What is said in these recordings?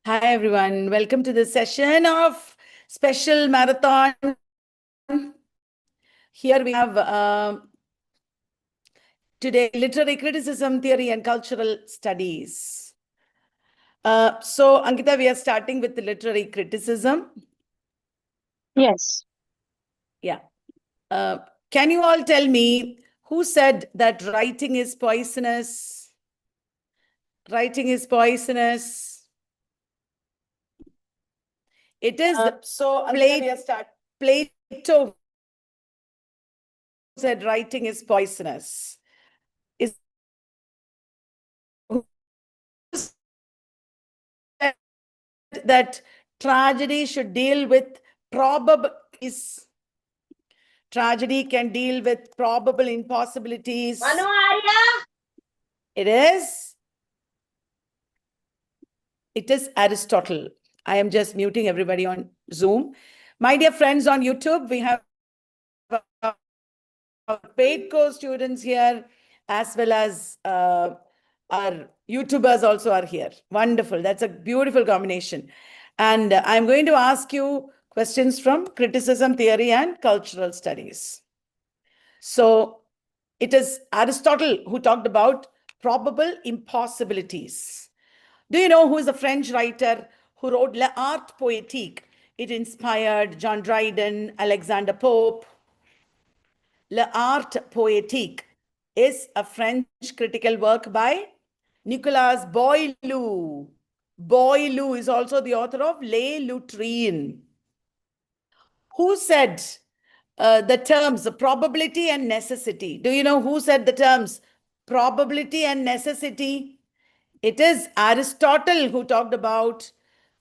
Hi, everyone. Welcome to this session of special marathon. Here we have today literary criticism, theory, and cultural studies. So, Ankita, we are starting with the literary criticism. Yes. Yeah. Can you all tell me who said that writing is poisonous? Writing is poisonous. It is So, Plato said writing is poisonous. Is who said that tragedy should deal with probabilities? Tragedy can deal with probable impossibilities. It is Aristotle. I am just muting everybody on Zoom. My dear friends on YouTube, we have paid course students here, as well as our YouTubers also are here. Wonderful. That's a beautiful combination. And I'm going to ask you questions from criticism, theory, and cultural studies. So it is Aristotle who talked about probable impossibilities. Do you know who is the French writer who wrote L'Art Poétique? It inspired John Dryden, Alexander Pope. L'Art Poétique is a French critical work by Nicolas Boileau. Boileau is also the author of Les Lutrines. Who said the terms probability and necessity? Do you know who said the terms probability and necessity? It is Aristotle who talked about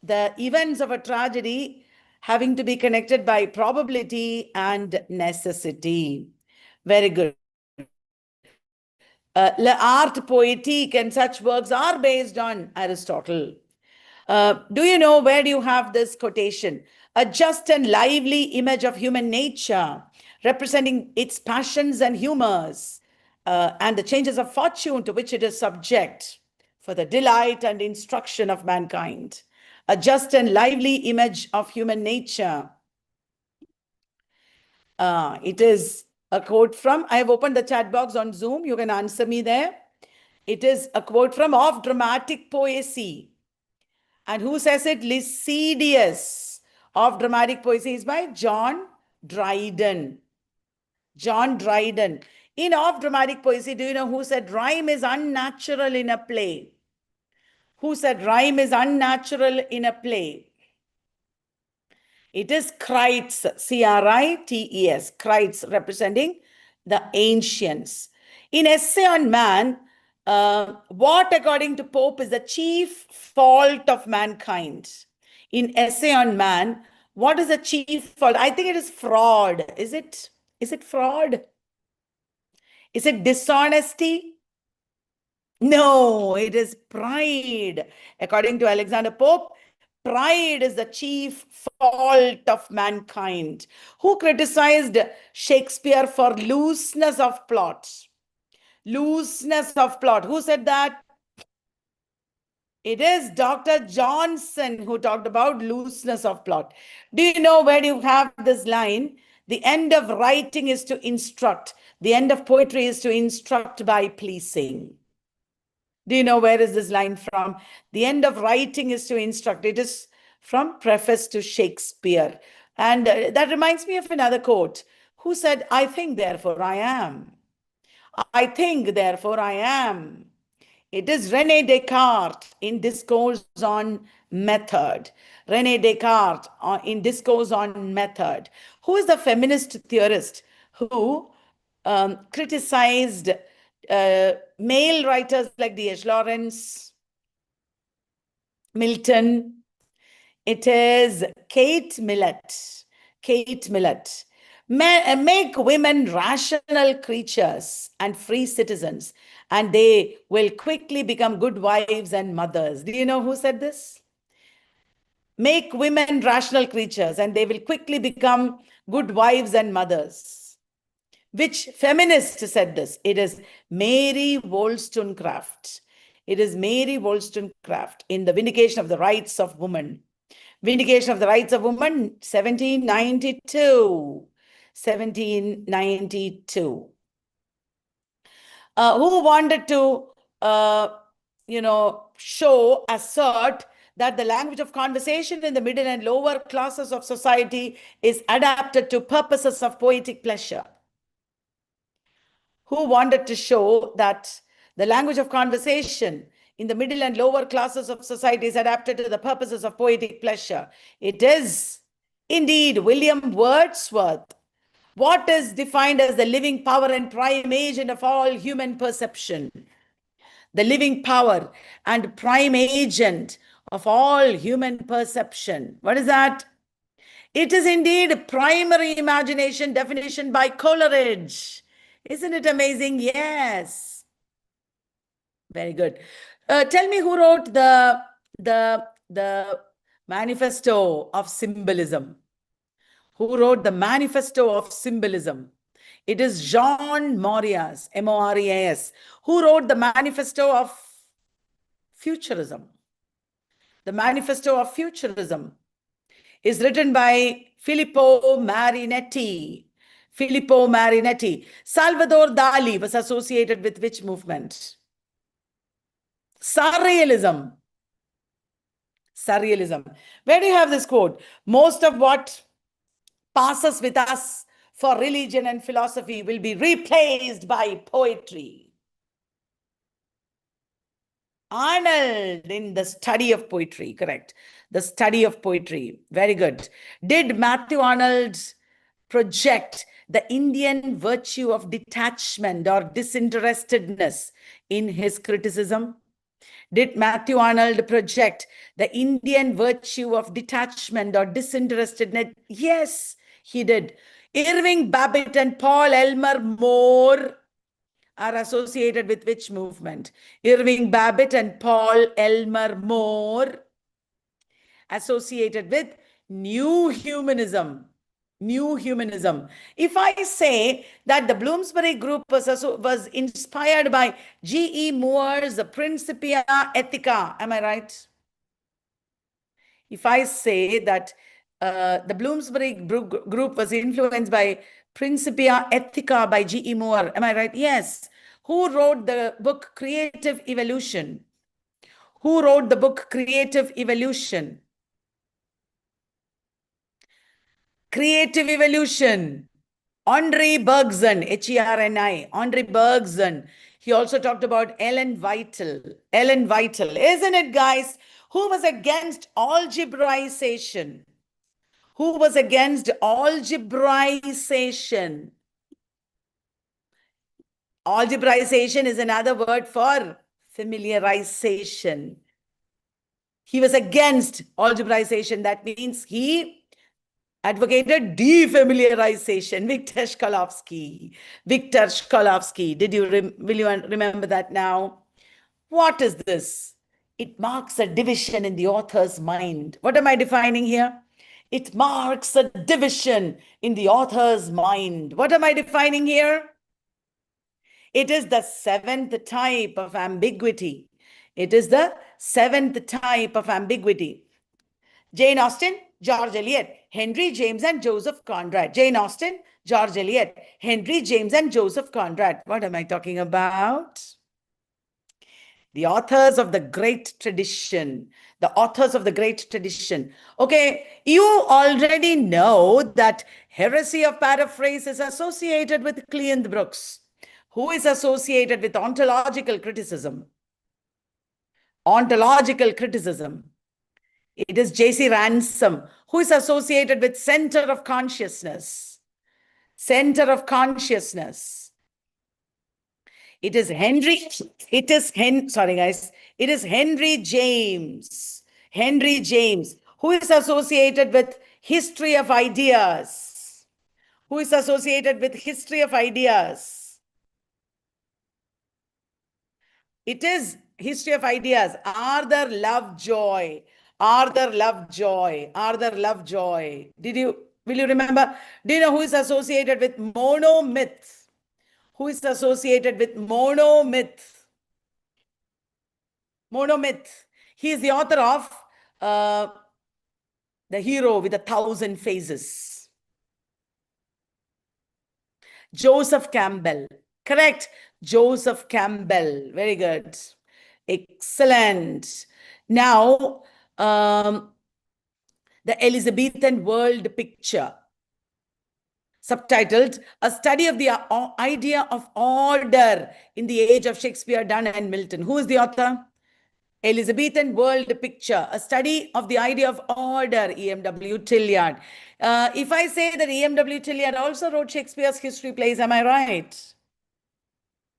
the events of a tragedy having to be connected by probability and necessity. Very good. L'Art Poétique and such works are based on Aristotle. Do you know where do you have this quotation? A just and lively image of human nature, representing its passions and humors, and the changes of fortune to which it is subject, for the delight and instruction of mankind. A just and lively image of human nature. It is a quote from, I have opened the chat box on Zoom. You can answer me there. It is a quote from Of Dramatic Poesy. And who says it? Lycidius. Of Dramatic Poesy is by John Dryden. John Dryden. In Of Dramatic Poesy, do you know who said rhyme is unnatural in a play? Who said rhyme is unnatural in a play? It is Crites, Crites, Crites, representing the ancients. In Essay on Man, what, according to Pope, is the chief fault of mankind? In Essay on Man, what is the chief fault? I think it is fraud. Is it fraud? Is it dishonesty? No, it is pride. According to Alexander Pope, pride is the chief fault of mankind. Who criticized Shakespeare for looseness of plot? Looseness of plot. Who said that? It is Dr. Johnson who talked about looseness of plot. Do you know where you have this line? The end of writing is to instruct. The end of poetry is to instruct by pleasing. Do you know where is this line from? The end of writing is to instruct. It is from Preface to Shakespeare. And that reminds me of another quote. Who said, I think, therefore I am. I think, therefore I am. It is René Descartes in Discourse on Method. René Descartes in Discourse on Method. Who is the feminist theorist who criticized male writers like D.H. Lawrence, Milton? It is Kate Millett. Kate Millett. Make women rational creatures and free citizens, and they will quickly become good wives and mothers. Do you know who said this? Make women rational creatures, and they will quickly become good wives and mothers. Which feminist said this? It is Mary Wollstonecraft. It is Mary Wollstonecraft in The Vindication of the Rights of Woman. Vindication of the Rights of Woman, 1792. 1792. Who wanted to, assert that the language of conversation in the middle and lower classes of society is adapted to purposes of poetic pleasure? Who wanted to show that the language of conversation in the middle and lower classes of society is adapted to the purposes of poetic pleasure? It is indeed William Wordsworth. What is defined as the living power and prime agent of all human perception? The living power and prime agent of all human perception. What is that? It is indeed primary imagination, definition by Coleridge. Isn't it amazing? Yes. Very good. Tell me who wrote the Manifesto of Symbolism? Who wrote the Manifesto of Symbolism? It is Jean Morias, Morias. Who wrote the Manifesto of Futurism? The Manifesto of Futurism is written by Filippo Marinetti. Filippo Marinetti. Salvador Dali was associated with which movement? Surrealism. Surrealism. Where do you have this quote? Most of what passes with us for religion and philosophy will be replaced by poetry. Arnold in The Study of Poetry, correct. The Study of Poetry, very good. Did Matthew Arnold project the Indian virtue of detachment or disinterestedness in his criticism? Did Matthew Arnold project the Indian virtue of detachment or disinterestedness? Yes, he did. Irving Babbitt and Paul Elmer More are associated with which movement? Irving Babbitt and Paul Elmer More associated with New Humanism. New Humanism. If I say that the Bloomsbury Group was inspired by G.E. Moore's Principia Ethica, am I right? If I say that the Bloomsbury Group was influenced by Principia Ethica by G.E. Moore, am I right? Yes. Who wrote the book Creative Evolution? Who wrote the book Creative Evolution? Creative Evolution. Henri Bergson, H-E-R-N-I, Henri Bergson. He also talked about Ellen Whittle. Ellen Whittle, isn't it, guys? Who was against algebraization? Who was against algebraization? Algebraization is another word for familiarization. He was against algebraization. That means he advocated defamiliarization. Victor Shklovsky. Victor Shklovsky. Will you remember that now? What is this? It marks a division in the author's mind. What am I defining here? It marks a division in the author's mind. What am I defining here? It is the seventh type of ambiguity. It is the seventh type of ambiguity. Jane Austen, George Eliot, Henry James and Joseph Conrad. Jane Austen, George Eliot, Henry James and Joseph Conrad. What am I talking about? The authors of the great tradition. The authors of the great tradition. Okay, you already know that heresy of paraphrase is associated with Cleanth Brooks, who is associated with ontological criticism. Ontological criticism. It is J.C. Ransom, who is associated with center of consciousness. Center of consciousness. It is Henry James. Henry James, who is associated with history of ideas. Who is associated with history of ideas. It is history of ideas. Arthur Lovejoy. Arthur Lovejoy. Arthur Lovejoy. Will you remember? Do you know who is associated with monomyth? Who is associated with monomyth? Monomyth. He is the author of The Hero with 1,000 Faces. Joseph Campbell. Correct. Joseph Campbell. Very good. Excellent. Now, the Elizabethan World Picture, subtitled A Study of the Idea of Order in the Age of Shakespeare, Donne, and Milton. Who is the author? Elizabethan World Picture, A Study of the Idea of Order, E.M.W. Tillyard. If I say that E.M.W. Tillyard also wrote Shakespeare's history plays, am I right?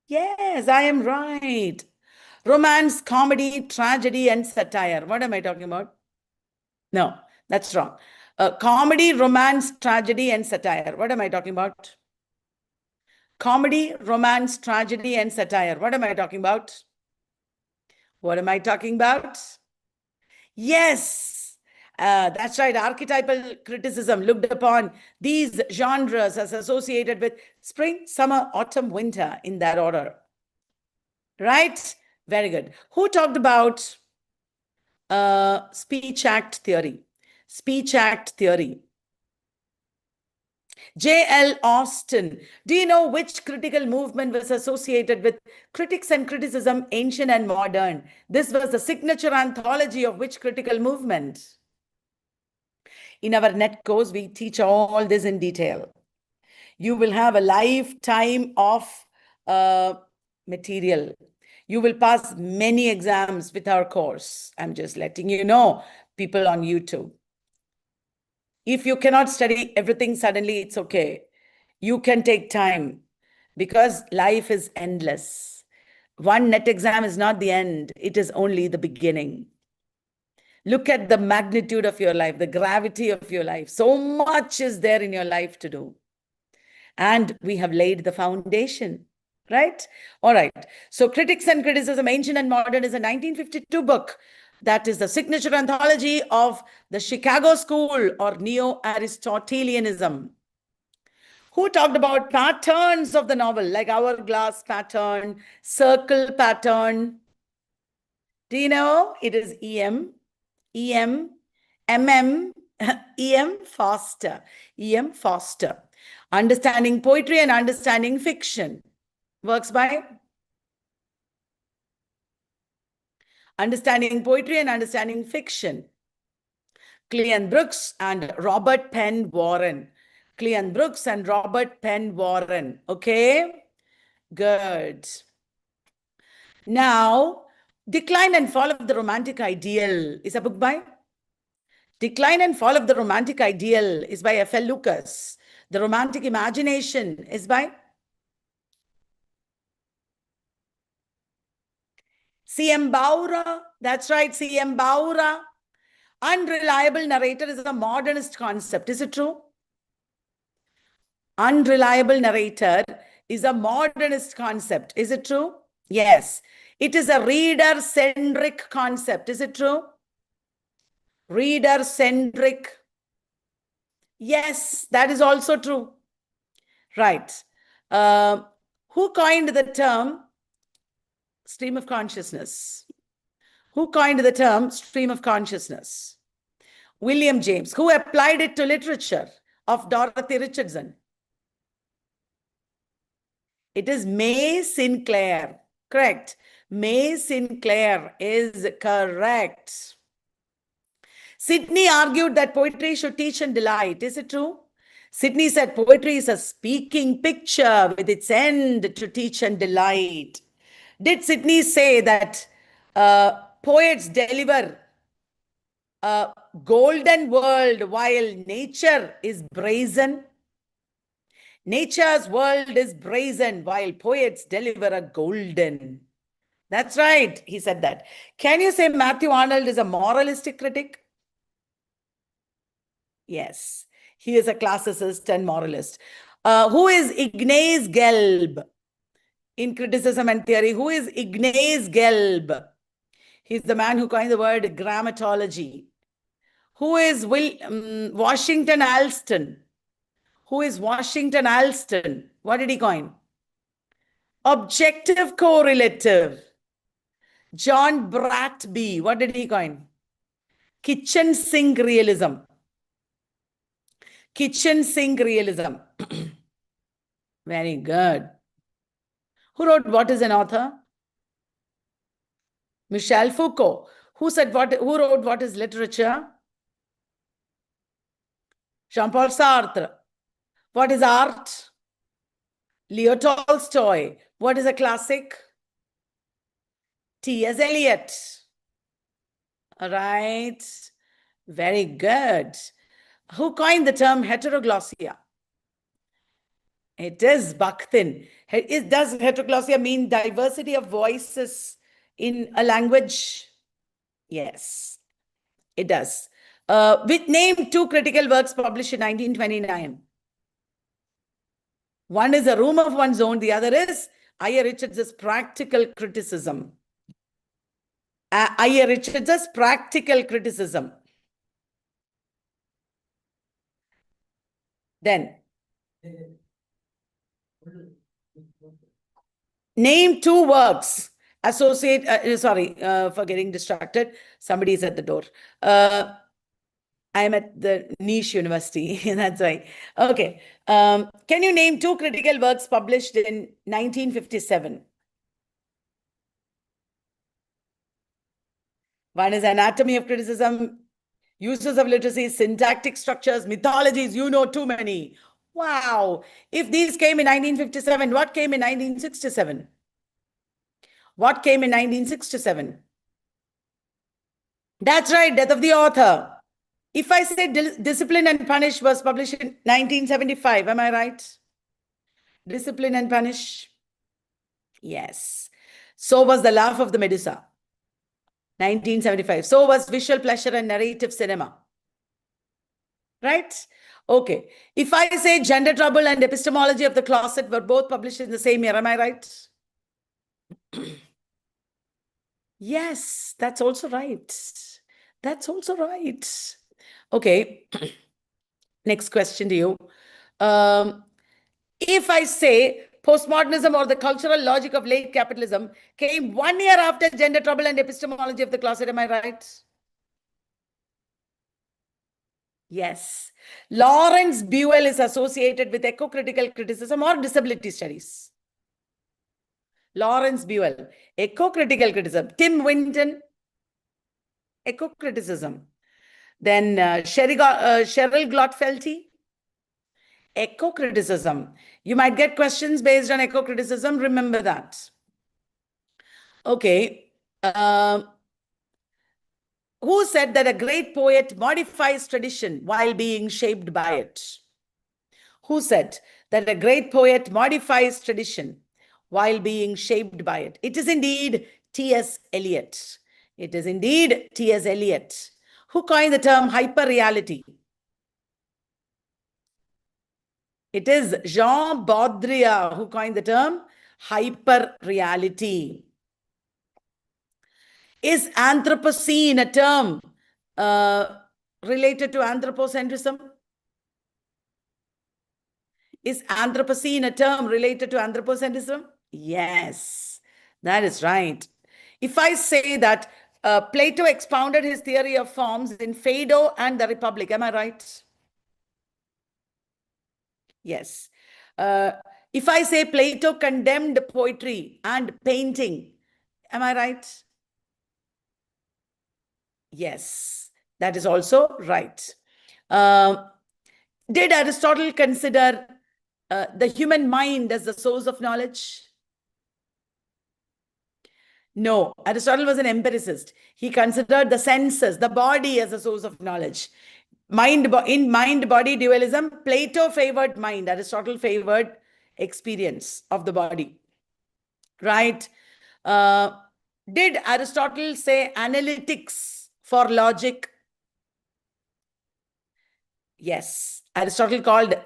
Yes, I am right. Romance, comedy, tragedy, and satire. What am I talking about? No, that's wrong. Comedy, romance, tragedy, and satire. What am I talking about? Comedy, romance, tragedy, and satire. What am I talking about? What am I talking about? Yes, that's right. Archetypal criticism looked upon these genres as associated with spring, summer, autumn, winter in that order. Right? Very good. Who talked about speech act theory? Speech act theory. J.L. Austin. Do you know which critical movement was associated with critics and criticism, ancient and modern? This was the signature anthology of which critical movement? In our net course, we teach all this in detail. You will have a lifetime of material. You will pass many exams with our course. I'm just letting you know, people on YouTube. If you cannot study everything suddenly, it's okay. You can take time because life is endless. One net exam is not the end. It is only the beginning. Look at the magnitude of your life, the gravity of your life. So much is there in your life to do. And we have laid the foundation, right? All right. So Critics and Criticism, Ancient and Modern is a 1952 book. That is the signature anthology of the Chicago School or Neo-Aristotelianism. Who talked about patterns of the novel, like hourglass pattern, circle pattern? Do you know? It is E.M., M.M., E.M. Foster. E.M. Foster. Understanding Poetry and Understanding Fiction. Works by Understanding Poetry and Understanding Fiction. Cleon Brooks and Robert Penn Warren. Cleon Brooks and Robert Penn Warren. Okay? Good. Now, Decline and Fall of the Romantic Ideal is a book by? Decline and Fall of the Romantic Ideal is by F.L. Lucas. The Romantic Imagination is by C.M. Baura. That's right, C.M. Baura. Unreliable narrator is a modernist concept. Is it true? Unreliable narrator is a modernist concept. Is it true? Yes. It is a reader-centric concept. Is it true? Reader-centric. Yes, that is also true. Right. Who coined the term stream of consciousness? Who coined the term stream of consciousness? William James. Who applied it to literature of Dorothy Richardson? It is May Sinclair. Correct. May Sinclair is correct. Sidney argued that poetry should teach and delight. Is it true? Sidney said poetry is a speaking picture with its end to teach and delight. Did Sidney say that poets deliver a golden world while nature is brazen? Nature's world is brazen while poets deliver a golden. That's right, he said that. Can you say Matthew Arnold is a moralistic critic? Yes, he is a classicist and moralist. Who is Ignaz Gelb in Criticism and Theory? Who is Ignaz Gelb? He's the man who coined the word grammatology. Who is Washington Allston? Who is Washington Allston? What did he coin? Objective correlative. John Bratby, what did he coin? Kitchen sink realism. Kitchen sink realism. Very good. Who wrote What is an Author? Michel Foucault. Who wrote What is Literature? Jean-Paul Sartre. What is art? Leo Tolstoy. What is a classic? T.S. Eliot. All right. Very good. Who coined the term heteroglossia? It is Bakhtin. Does heteroglossia mean diversity of voices in a language? Yes, it does. Name two critical works published in 1929. One is A Room of One's Own. The other is I.A. Richards' Practical Criticism. I.A. Richards' Practical Criticism. Then, name two works for getting distracted. Somebody is at the door. I'm at the niche university. That's why. Okay. Can you name two critical works published in 1957? One is Anatomy of Criticism, Uses of Literacy, Syntactic Structures, Mythologies. You know too many. Wow. If these came in 1957, what came in 1967? What came in 1967? That's right, Death of the Author. If I say Discipline and Punish was published in 1975, am I right? Discipline and Punish? Yes. So was The Laugh of the Medusa, 1975. So was Visual Pleasure and Narrative Cinema. Right? Okay. If I say Gender Trouble and Epistemology of the Closet were both published in the same year, am I right? Yes, that's also right. That's also right. Okay. Next question to you. If I say postmodernism or the cultural logic of late capitalism came 1 year after Gender Trouble and Epistemology of the Closet, am I right? Yes. Lawrence Buell is associated with eco-critical criticism or disability studies. Lawrence Buell, eco-critical criticism. Tim Winton, eco-criticism. Then Cheryl Glotfelty, eco-criticism. You might get questions based on eco-criticism. Remember that. Okay. Who said that a great poet modifies tradition while being shaped by it? Who said that a great poet modifies tradition while being shaped by it? It is indeed T.S. Eliot. It is indeed T.S. Eliot. Who coined the term hyperreality? It is Jean Baudrillard who coined the term hyperreality. Is Anthropocene a term related to anthropocentrism? Is Anthropocene a term related to anthropocentrism? Yes, that is right. If I say that Plato expounded his theory of forms in Phaedo and the Republic, am I right? Yes. If I say Plato condemned poetry and painting, am I right? Yes, that is also right. Did Aristotle consider the human mind as the source of knowledge? No, Aristotle was an empiricist. He considered the senses, the body as a source of knowledge. In mind-body dualism, Plato favored mind, Aristotle favored experience of the body. Right? Did Aristotle say analytics for logic? Yes, Aristotle called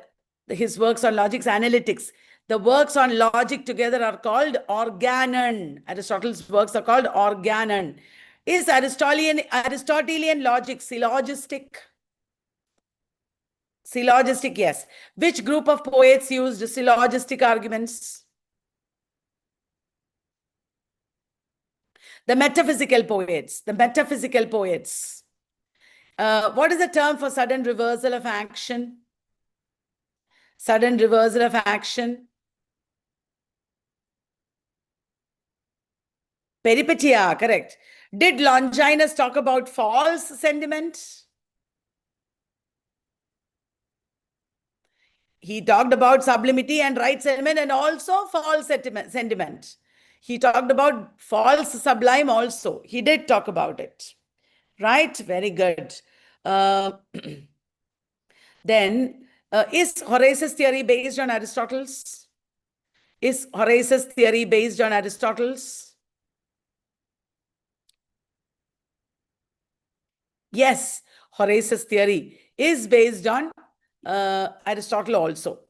his works on logic analytics. The works on logic together are called organon. Aristotle's works are called organon. Is Aristotelian logic syllogistic? Syllogistic, yes. Which group of poets used syllogistic arguments? The metaphysical poets. The metaphysical poets. What is the term for sudden reversal of action? Sudden reversal of action. Peripetia, correct. Did Longinus talk about false sentiment? He talked about sublimity and right sentiment and also false sentiment. He talked about false sublime also. He did talk about it. Right? Very good. Then, is Horace's theory based on Aristotle's? Is Horace's theory based on Aristotle's? Yes, Horace's theory is based on Aristotle also.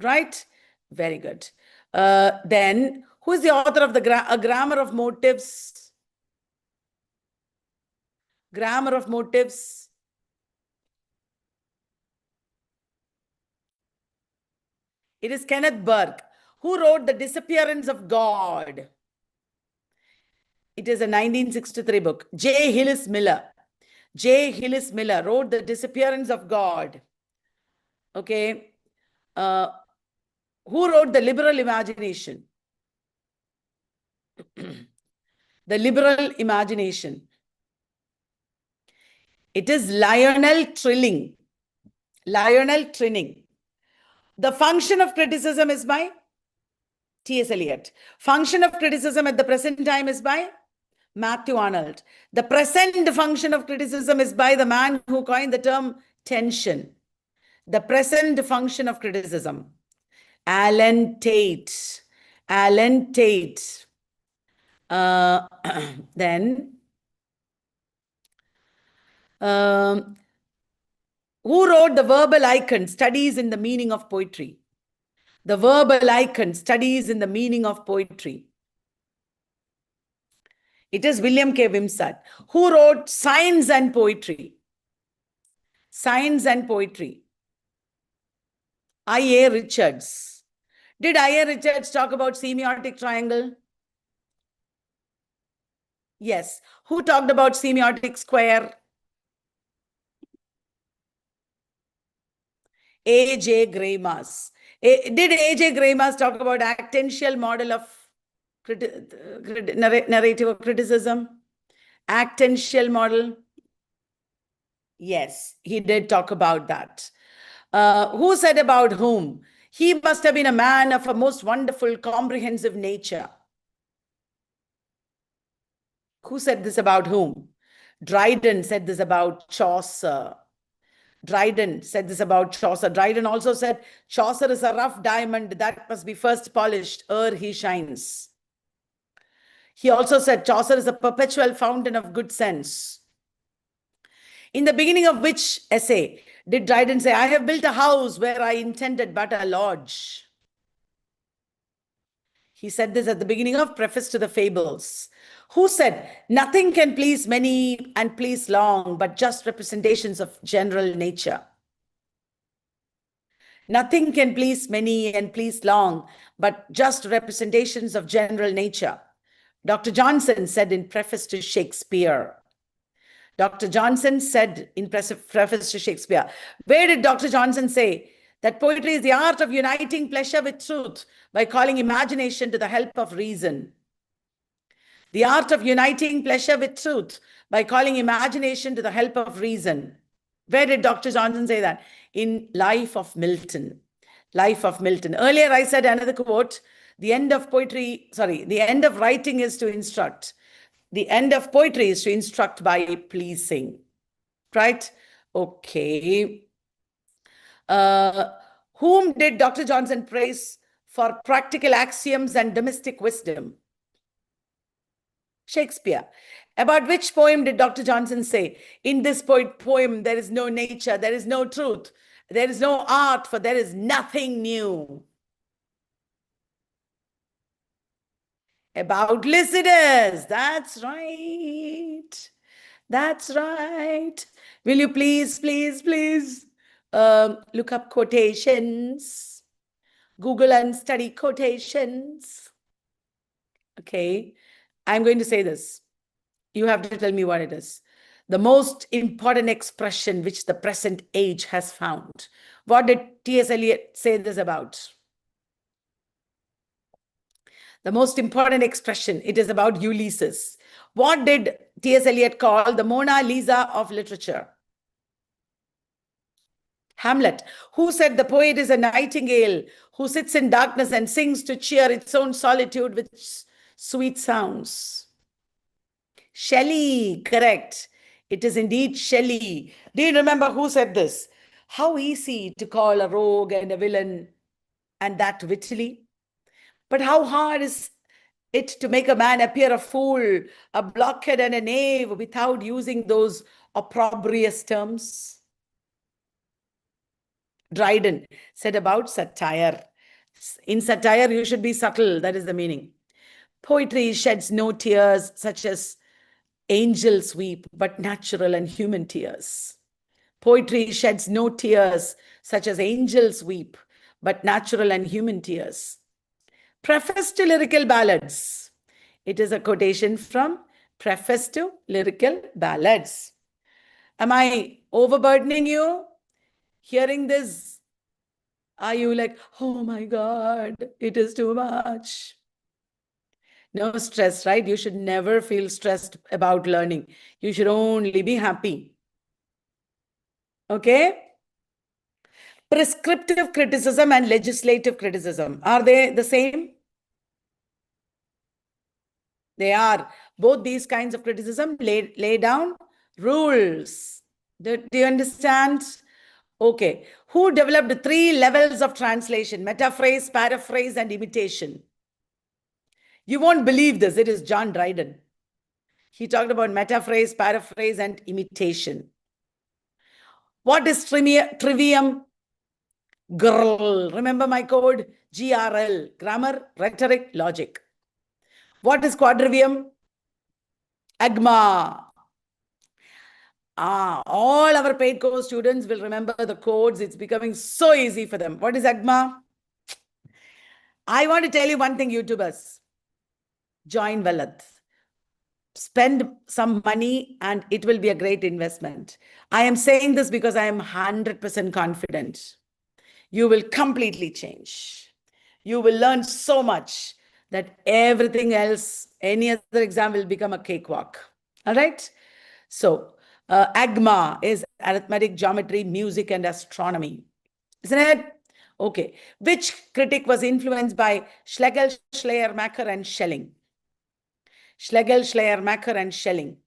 Right? Very good. Then, who is the author of A Grammar of Motives? Grammar of Motives. It is Kenneth Burke. Who wrote The Disappearance of God? It is a 1963 book. J. Hillis Miller. J. Hillis Miller wrote The Disappearance of God. Okay. Who wrote The Liberal Imagination? The Liberal Imagination. It is Lionel Trilling. Lionel Trilling. The Function of Criticism is by T.S. Eliot. Function of Criticism at the Present Time is by Matthew Arnold. The Present Function of Criticism is by the man who coined the term tension. The Present Function of Criticism. Alan Tate. Alan Tate. Then, who wrote The Verbal Icon, Studies in the Meaning of Poetry? The Verbal Icon, Studies in the Meaning of Poetry. It is William K. Wimsatt. Who wrote Science and Poetry? Science and Poetry. I.A. Richards. Did I.A. Richards talk about semiotic triangle? Yes. Who talked about semiotic square? A.J. Greimas. Did A.J. Greimas talk about actential model of narrative of criticism? Actential model? Yes, he did talk about that. Who said about whom? He must have been a man of a most wonderful, comprehensive nature. Who said this about whom? Dryden said this about Chaucer. Dryden said this about Chaucer. Dryden also said, Chaucer is a rough diamond that must be first polished ere he shines. He also said, Chaucer is a perpetual fountain of good sense. In the beginning of which essay did Dryden say, I have built a house where I intended but a lodge? He said this at the beginning of Preface to the Fables. Who said, nothing can please many and please long, but just representations of general nature? Nothing can please many and please long, but just representations of general nature. Dr. Johnson said in Preface to Shakespeare. Dr. Johnson said in Preface to Shakespeare. Where did Dr. Johnson say that poetry is the art of uniting pleasure with truth by calling imagination to the help of reason? The art of uniting pleasure with truth by calling imagination to the help of reason. Where did Dr. Johnson say that? In Life of Milton. Life of Milton. Earlier I said another quote, the end of writing is to instruct. The end of poetry is to instruct by pleasing. Right? Okay. Whom did Dr. Johnson praise for practical axioms and domestic wisdom? Shakespeare. About which poem did Dr. Johnson say, in this poem, there is no nature, there is no truth, there is no art, for there is nothing new? About Lycidas. That's right. That's right. Will you please look up quotations? Google and study quotations. Okay. I'm going to say this. You have to tell me what it is. The most important expression which the present age has found. What did T.S. Eliot say this about? The most important expression, it is about Ulysses. What did T.S. Eliot call the Mona Lisa of literature? Hamlet. Who said the poet is a nightingale who sits in darkness and sings to cheer its own solitude with sweet sounds? Shelley, correct. It is indeed Shelley. Do you remember who said this? How easy to call a rogue and a villain, and that wittily. But how hard is it to make a man appear a fool, a blockhead, and a knave without using those opprobrious terms? Dryden said about satire. In satire, you should be subtle. That is the meaning. Poetry sheds no tears such as angels weep, but natural and human tears. Poetry sheds no tears such as angels weep, but natural and human tears. Preface to Lyrical Ballads. It is a quotation from Preface to Lyrical Ballads. Am I overburdening you? Hearing this, are you like, oh my God, it is too much? No stress, right? You should never feel stressed about learning. You should only be happy. Okay? Prescriptive criticism and legislative criticism. Are they the same? They are. Both these kinds of criticism lay down rules. Do you understand? Okay. Who developed 3 levels of translation? Metaphrase, paraphrase, and imitation. You won't believe this. It is John Dryden. He talked about metaphrase, paraphrase, and imitation. What is trivium? GRL. Remember my code? GRL. Grammar, rhetoric, logic. What is quadrivium? AGMA. All our paid course students will remember the codes. It's becoming so easy for them. What is AGMA? I want to tell you one thing, YouTubers. Join Vellath. Spend some money and it will be a great investment. I am saying this because I am 100% confident. You will completely change. You will learn so much that everything else, any other exam will become a cakewalk. All right? So, AGMA is arithmetic, geometry, music, and astronomy. Isn't it? Okay. Which critic was influenced by Schlegel, Schleiermacher, and Schelling? Schlegel, Schleiermacher, and Schelling.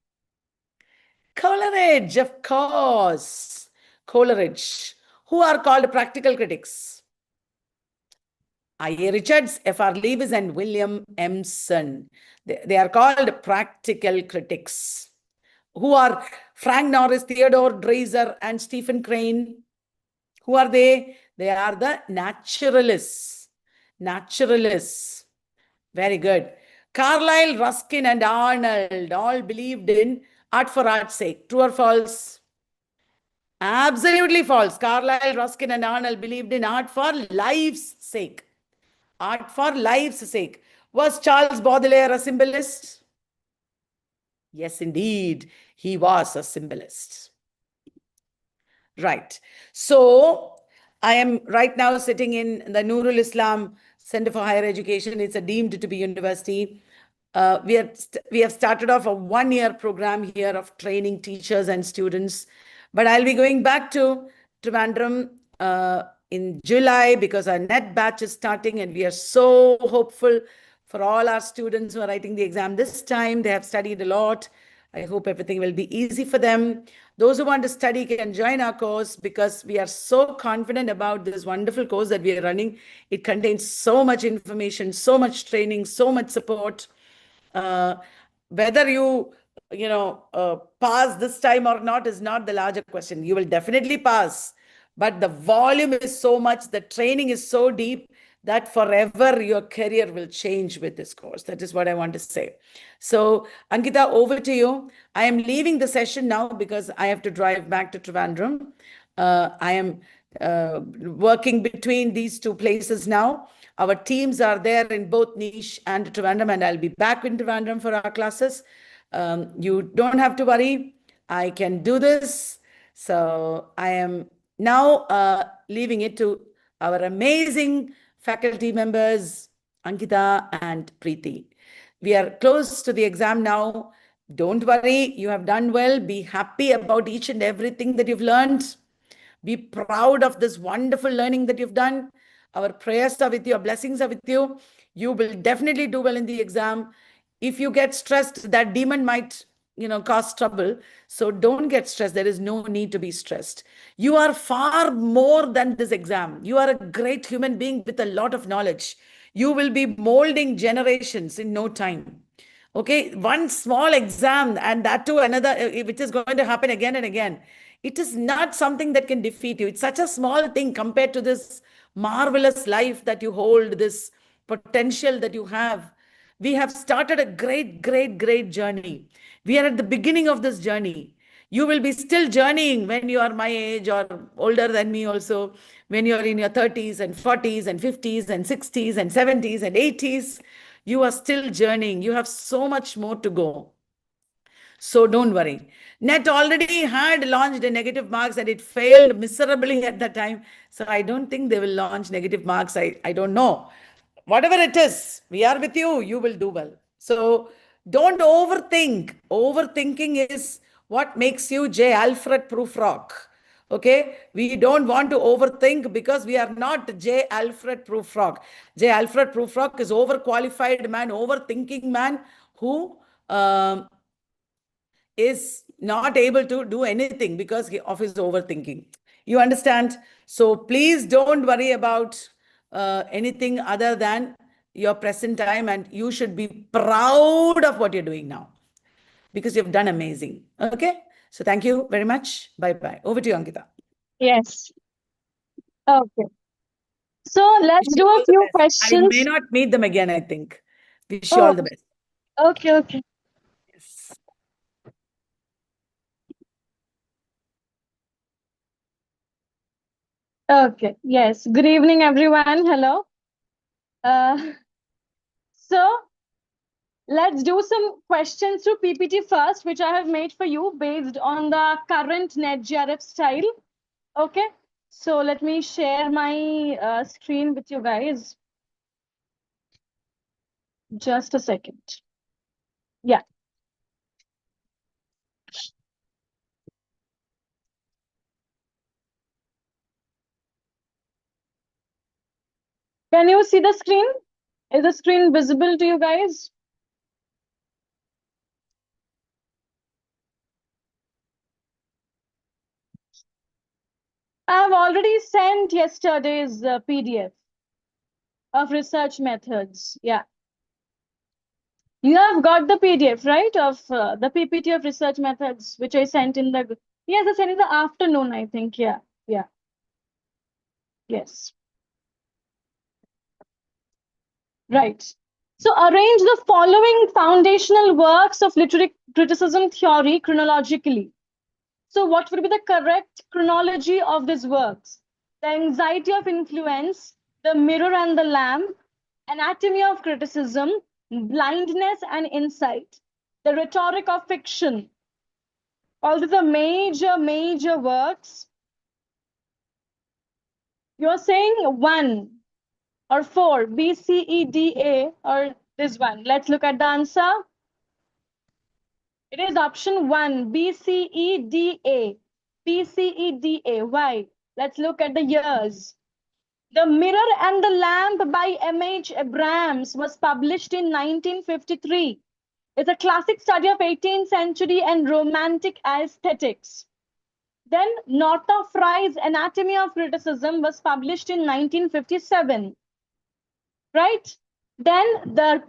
Coleridge, of course. Coleridge. Who are called practical critics? I.A. Richards, F.R. Lewis, and William Empson. They are called practical critics. Who are Frank Norris, Theodore Dreiser, and Stephen Crane? Who are they? They are the naturalists. Naturalists. Very good. Carlyle, Ruskin, and Arnold all believed in art for art's sake. True or false? Absolutely false. Carlyle, Ruskin, and Arnold believed in art for life's sake. Art for life's sake. Was Charles Baudelaire a symbolist? Yes, indeed. He was a symbolist. Right. So I am right now sitting in the Nurul Islam Center for Higher Education. It's a deemed to be university. We have started off a 1-year program here of training teachers and students. But I'll be going back to Trivandrum in July because our NET batch is starting and we are so hopeful for all our students who are writing the exam this time. They have studied a lot. I hope everything will be easy for them. Those who want to study can join our course because we are so confident about this wonderful course that we are running. It contains so much information, so much training, so much support. Whether you pass this time or not is not the larger question. You will definitely pass, but the volume is so much, the training is so deep that forever your career will change with this course. That is what I want to say. So, Ankita, over to you. I am leaving the session now because I have to drive back to Trivandrum. I am working between these two places now. Our teams are there in both Niche and Trivandrum, and I'll be back in Trivandrum for our classes. You don't have to worry. I can do this. So I am now leaving it to our amazing faculty members, Ankita and Preeti. We are close to the exam now. Don't worry, you have done well. Be happy about each and everything that you've learned. Be proud of this wonderful learning that you've done. Our prayers are with you, our blessings are with you. You will definitely do well in the exam. If you get stressed, that demon might, cause trouble. So don't get stressed. There is no need to be stressed. You are far more than this exam. You are a great human being with a lot of knowledge. You will be molding generations in no time. Okay, one small exam and that too another, which is going to happen again and again. It is not something that can defeat you. It's such a small thing compared to this marvelous life that you hold, this potential that you have. We have started a great, great, great journey. We are at the beginning of this journey. You will be still journeying when you are my age or older than me also, when you are in your 30s and 40s and 50s and 60s and 70s and 80s. You are still journeying. You have so much more to go. So don't worry. NET already had launched a negative marks and it failed miserably at that time. So I don't think they will launch negative marks. I don't know. Whatever it is, we are with you. You will do well. So don't overthink. Overthinking is what makes you J. Alfred Prufrock. Okay, we don't want to overthink because we are not J. Alfred Prufrock. J. Alfred Prufrock is overqualified man, overthinking man who is not able to do anything because of his overthinking. You understand? So please don't worry about anything other than your present time, and you should be proud of what you're doing now because you've done amazing. Okay? So thank you very much. Bye-bye. Over to you, Ankita. Yes. Okay. So let's do a few I questions. may not meet them again, I think. Wish you all the best. Okay, okay. Yes. Okay, yes. Good evening, everyone. Hello. So let's do some questions through PPT first, which I have made for you based on the current NetGRF style. Okay, so let me share my screen with you guys. Just a second. Yeah. Can you see the screen? Is the screen visible to you guys? I have already sent yesterday's PDF of research methods. Yeah. You have got the PDF, right, of the PPT of research methods, which I sent in the, yes, I sent in the afternoon, I think. Yeah, yeah. Yes. Right. So arrange the following foundational works of literary criticism theory chronologically. So what would be the correct chronology of these works? The Anxiety of Influence, The Mirror and the Lamp, Anatomy of Criticism, Blindness and Insight, The Rhetoric of Fiction. All these are major works. You're saying 1 or 4, B, C, E, D, A, or this one. Let's look at the answer. It is option 1, B, C, E, D, A. B, C, E, D, A. Why? Let's look at the years. The Mirror and the Lamp by M.H. Abrams was published in 1953. It's a classic study of 18th century and romantic aesthetics. Then Northrop Frye's Anatomy of Criticism was published in 1957. Right? Then the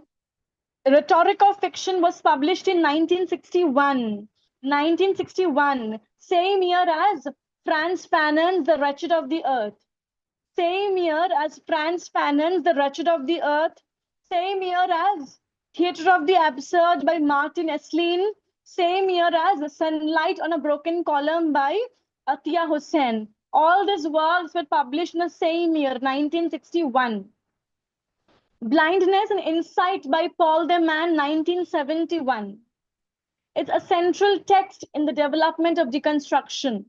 Rhetoric of Fiction was published in 1961. 1961, same year as Frantz Fanon's The Wretched of the Earth. Same year as Frantz Fanon's The Wretched of the Earth. Same year as Theatre of the Absurd by Martin Esslin. Same year as Sunlight on a Broken Column by Atiya Hussain. All these works were published in the same year, 1961. Blindness and Insight by Paul de Man, 1971. It's a central text in the development of deconstruction.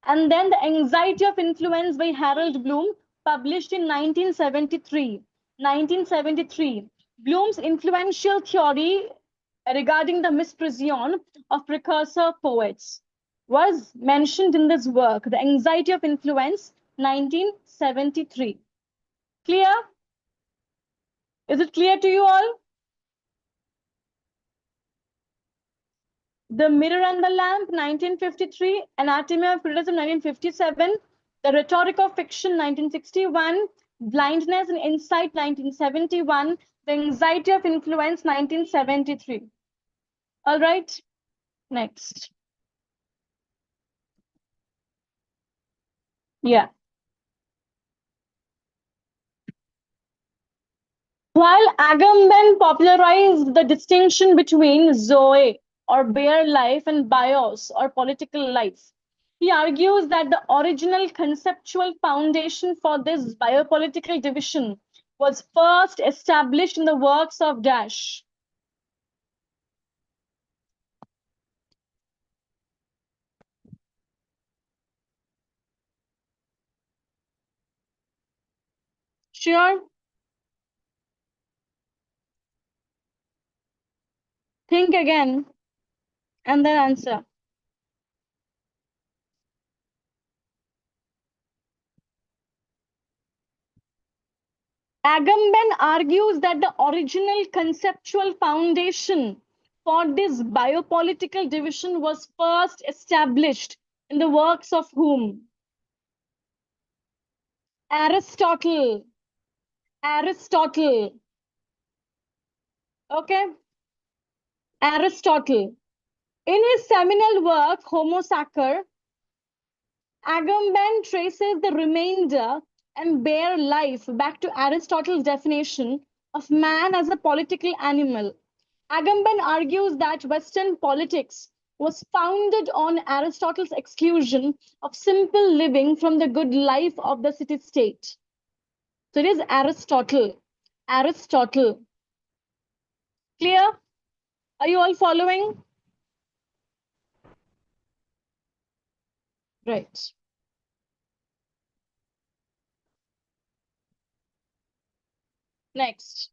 And then The Anxiety of Influence by Harold Bloom, published in 1973. 1973. Bloom's influential theory regarding the misprision of precursor poets was mentioned in this work, The Anxiety of Influence, 1973. Clear? Is it clear to you all? The Mirror and the Lamp, 1953. Anatomy of Criticism, 1957. The Rhetoric of Fiction, 1961. Blindness and Insight, 1971. The Anxiety of Influence, 1973. All right, next. Yeah. While Agamben popularized the distinction between Zoe or bare life and bios or political life, he argues that the original conceptual foundation for this biopolitical division was first established in the works of Dash. Sure? Think again and then answer. Agamben argues that the original conceptual foundation for this biopolitical division was first established in the works of whom? Aristotle. Aristotle. Okay? Aristotle. In his seminal work, Homo Sacer, Agamben traces the remainder and bare life back to Aristotle's definition of man as a political animal. Agamben argues that Western politics was founded on Aristotle's exclusion of simple living from the good life of the city-state. So it is Aristotle. Aristotle. Clear? Are you all following? Right. Next.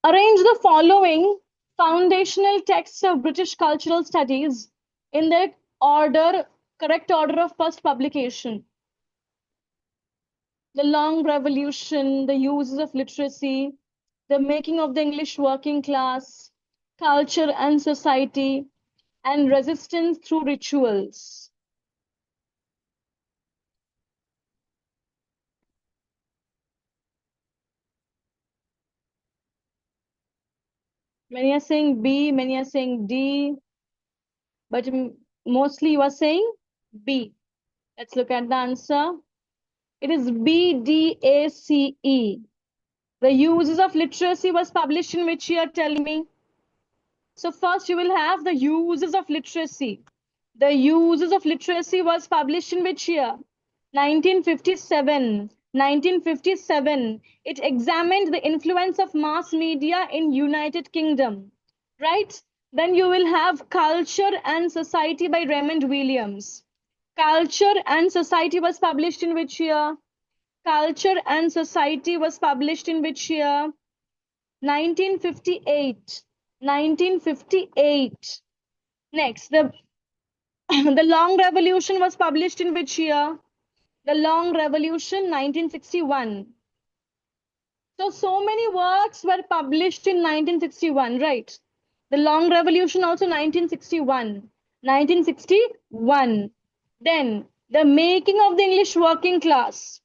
Arrange the following foundational texts of British cultural studies in their correct order of first publication. The Long Revolution, the Uses of Literacy, The Making of the English Working Class, Culture and Society, and Resistance Through Rituals. Many are saying B, many are saying D, but mostly you are saying B. Let's look at the answer. It is BDACE. The Uses of Literacy was published in which year? Tell me. So first you will have the Uses of Literacy. The Uses of Literacy was published in which year? 1957. 1957. It examined the influence of mass media in United Kingdom. Right? Then you will have Culture and Society by Raymond Williams. Culture and Society was published in which year? Culture and Society was published in which year? 1958. 1958. Next, the Long Revolution was published in which year? The Long Revolution, 1961. So many works were published in 1961, right? The Long Revolution also 1961. 1961. Then, The Making of the English Working Class.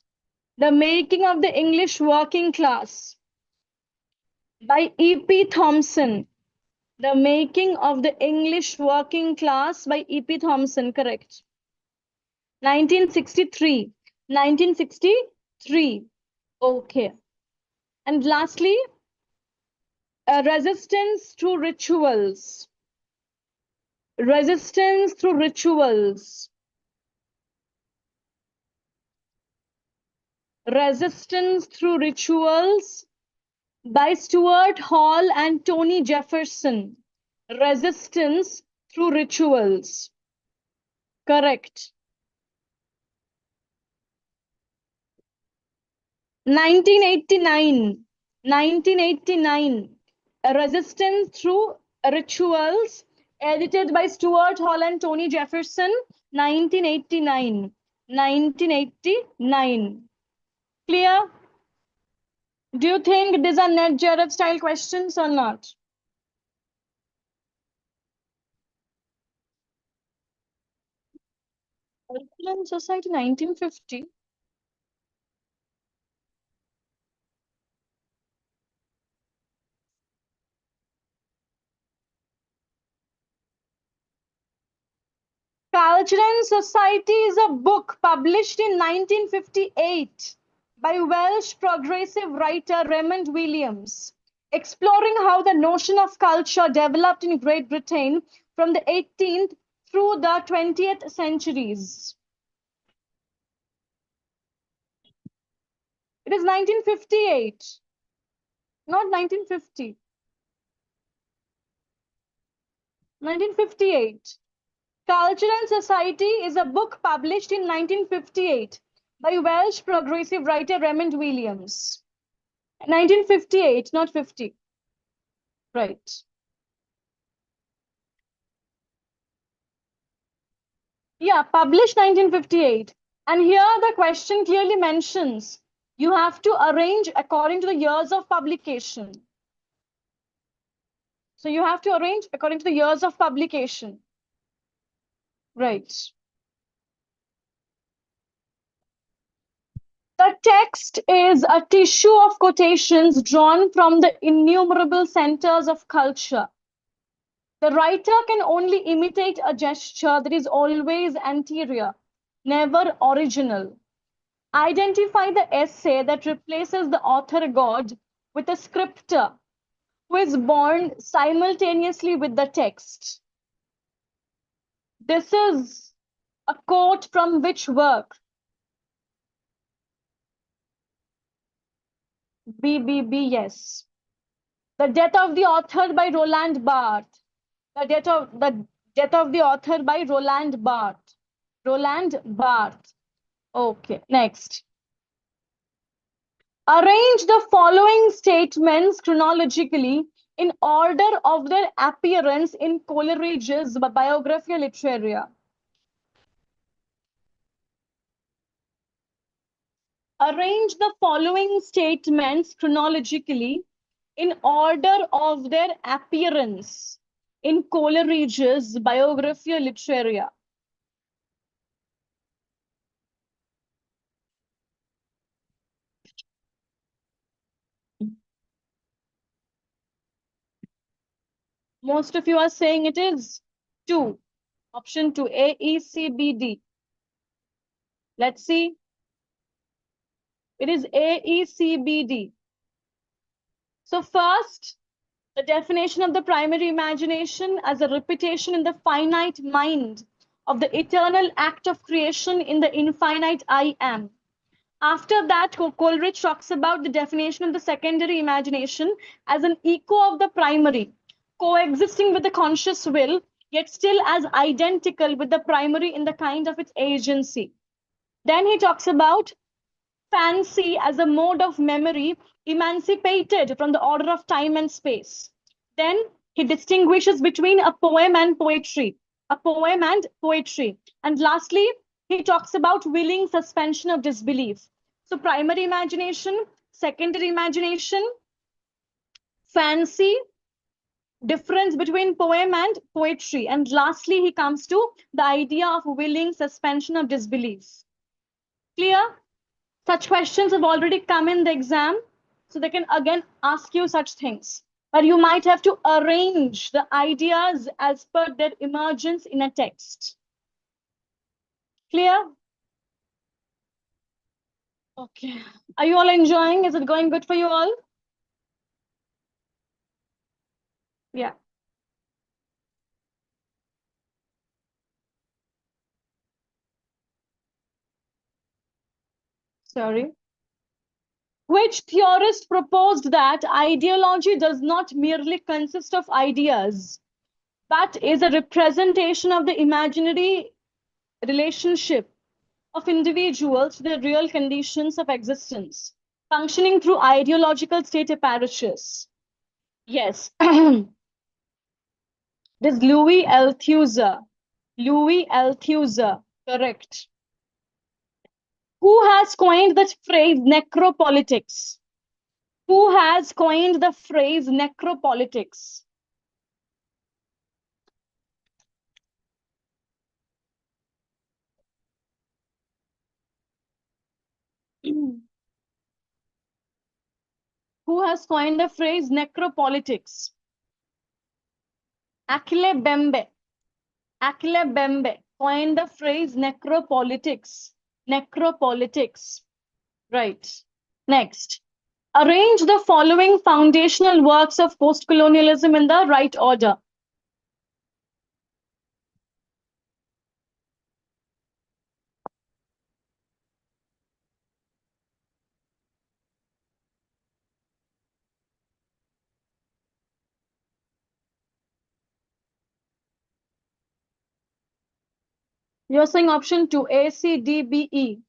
The Making of the English Working Class by E.P. Thompson. The Making of the English Working Class by E.P. Thompson, correct. 1963. 1963. Okay. And lastly, Resistance Through Rituals. Resistance Through Rituals. Resistance Through Rituals by Stuart Hall and Tony Jefferson. Resistance Through Rituals. Correct. 1989. 1989. A Resistance Through Rituals, edited by Stuart Hall and Tony Jefferson. 1989. 1989. Clear? Do you think these are Net Jarab style questions or not? Cultural Society 1950. Culture and Society is a book published in 1958 by Welsh progressive writer Raymond Williams, exploring how the notion of culture developed in Great Britain from the 18th through the 20th centuries. It is 1958, not 1950. 1958. Culture and Society is a book published in 1958 by Welsh progressive writer Raymond Williams. 1958, not 50. Right. Yeah, published 1958. And here the question clearly mentions you have to arrange according to the years of publication. So you have to arrange according to the years of publication. Right. The text is a tissue of quotations drawn from the innumerable centers of culture. The writer can only imitate a gesture that is always anterior, never original. Identify the essay that replaces the author god with a scripter who is born simultaneously with the text. This is a quote from which work? BBB, yes. The Death of the Author by Roland Barthes. The Death of the Author by Roland Barthes. Roland Barthes. Okay, next. Arrange the following statements chronologically in order of their appearance in Coleridge's Biographia Literaria. Arrange the following statements chronologically in order of their appearance in Coleridge's Biographia Literaria. Most of you are saying it is 2. Option 2, A, E, C, B, D. Let's see. It is A, E, C, B, D. So first, the definition of the primary imagination as a repetition in the finite mind of the eternal act of creation in the infinite I am. After that, Coleridge talks about the definition of the secondary imagination as an echo of the primary, coexisting with the conscious will, yet still as identical with the primary in the kind of its agency. Then he talks about fancy as a mode of memory emancipated from the order of time and space. Then he distinguishes between a poem and poetry, a poem and poetry. And lastly, he talks about willing suspension of disbelief. So primary imagination, secondary imagination, fancy, difference between poem and poetry. And lastly, he comes to the idea of willing suspension of disbelief. Clear? Such questions have already come in the exam, so they can again ask you such things. But you might have to arrange the ideas as per their emergence in a text. Clear? Okay. Are you all enjoying? Is it going good for you all? Yeah. Sorry. Which theorist proposed that ideology does not merely consist of ideas, but is a representation of the imaginary relationship of individuals to the real conditions of existence, functioning through ideological state apparatus? Yes. It is Louis Althusser. Louis Althusser, correct. Who has coined the phrase necropolitics? Who has coined the phrase necropolitics? Who has coined the phrase necropolitics? Achille Bembe. Achille Bembe coined the phrase necropolitics. Necropolitics. Right. Next. Arrange the following foundational works of postcolonialism in the right order. You're saying option 2, A, C, D, B, E.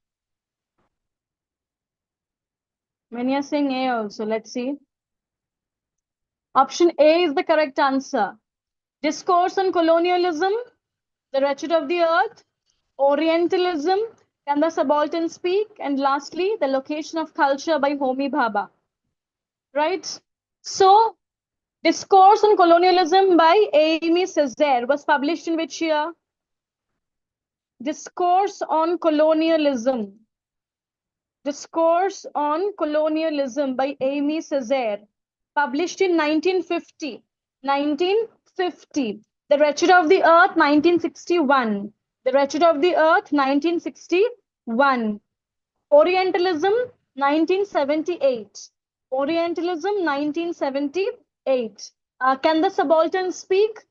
Many are saying A also. Let's see. Option A is the correct answer. Discourse on colonialism, The Wretched of the Earth, Orientalism, Can the Subaltern Speak? And lastly, The Location of Culture by Homi Bhabha. Right? So, Discourse on Colonialism by Aimé Césaire was published in which year? Discourse on Colonialism. Discourse on Colonialism by Aimé Césaire, published in 1950. 1950. The Wretched of the Earth, 1961. The Wretched of the Earth, 1961. Orientalism, 1978. Orientalism, 1978. Can the Subaltern Speak?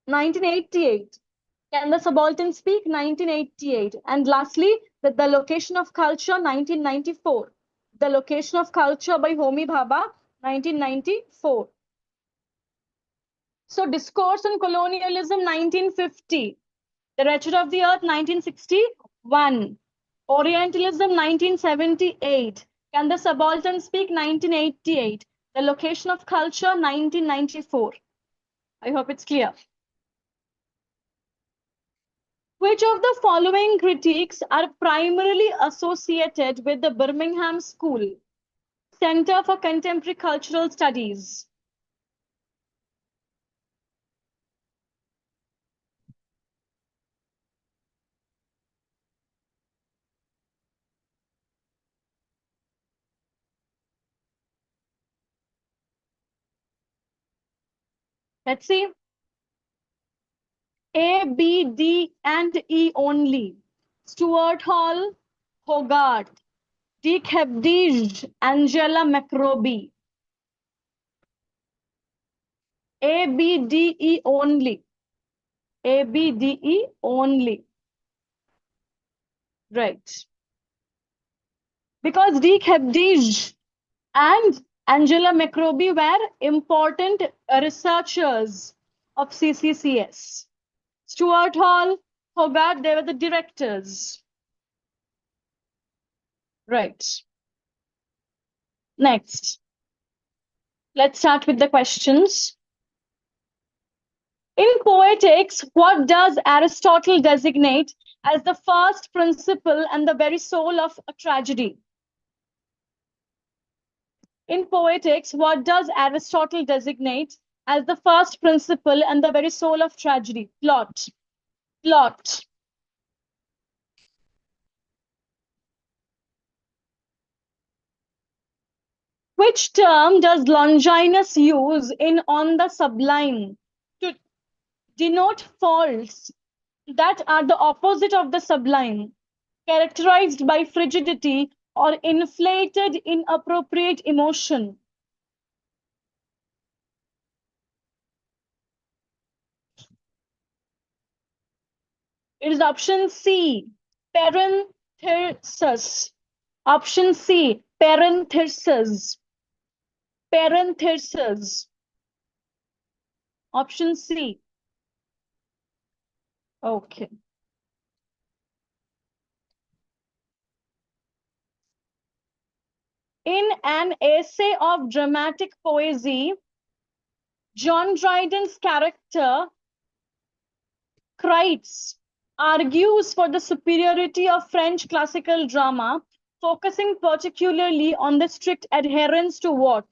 1988. Can the Subaltern Speak? 1988. And lastly, The Location of Culture, 1994. The Location of Culture by Homi Bhabha, 1994. So, Discourse on Colonialism, 1950. The Wretched of the Earth, 1961. Orientalism, 1978. Can the Subaltern Speak? 1988. The Location of Culture, 1994. I hope it's clear. Which of the following critiques are primarily associated with the Birmingham School, Center for Contemporary Cultural Studies? Let's see. A, B, D, and E only. Stuart Hall, Hogarth, Dick Hebdige, Angela McRobbie. A, B, D, E only. A, B, D, E only. Right. Because Dick Hebdige and Angela McRobbie were important researchers of CCCS. Stuart Hall, Hogarth, they were the directors. Right. Next. Let's start with the questions. In poetics, what does Aristotle designate as the first principle and the very soul of a tragedy? In poetics, what does Aristotle designate as the first principle and the very soul of tragedy? Plot. Plot. Which term does Longinus use in On the Sublime to denote faults that are the opposite of the sublime, characterized by frigidity or inflated inappropriate emotion? It is option C, parenthesis. Option C, parenthesis. Parenthesis. Option C. Okay. In an essay of dramatic poesy, John Dryden's character, Crites, argues for the superiority of French classical drama, focusing particularly on the strict adherence to what?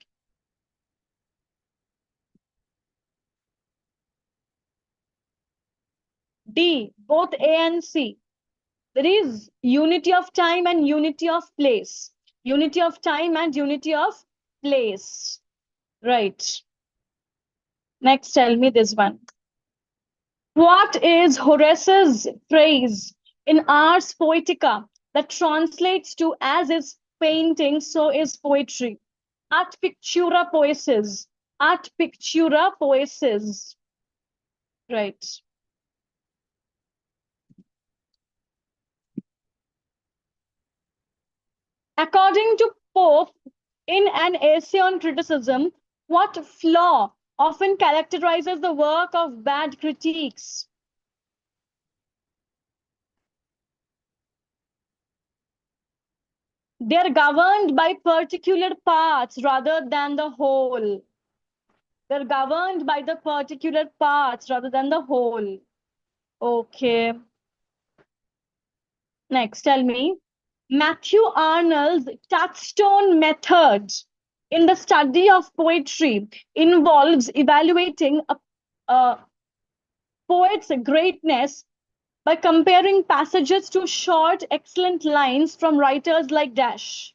D, both A and C. There is unity of time and unity of place. Unity of time and unity of place. Right. Next, tell me this one. What is Horace's phrase in Ars Poetica that translates to as is painting, so is poetry? Ad pictura poesis. Ad pictura poesis. Right. According to Pope, in an essay on criticism, what flaw often characterizes the work of bad critiques? They are governed by particular parts rather than the whole. They're governed by the particular parts rather than the whole. Okay. Next, tell me. Matthew Arnold's touchstone method in the study of poetry involves evaluating a poet's greatness by comparing passages to short, excellent lines from writers like Dash.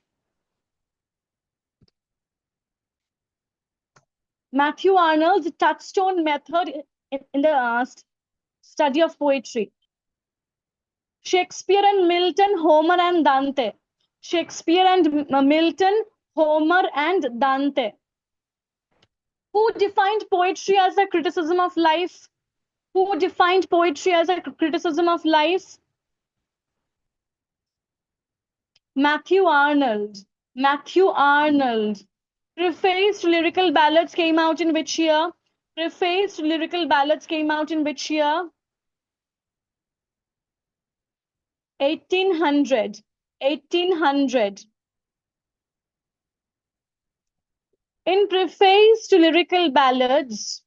Matthew Arnold's touchstone method in the study of poetry. Shakespeare and Milton, Homer and Dante. Shakespeare and Milton, Homer and Dante. Who defined poetry as a criticism of life? Who defined poetry as a criticism of life? Matthew Arnold. Matthew Arnold. Preface to Lyrical Ballads came out in which year? Preface to Lyrical Ballads came out in which year? 1800. 1800. In Preface to Lyrical Ballads,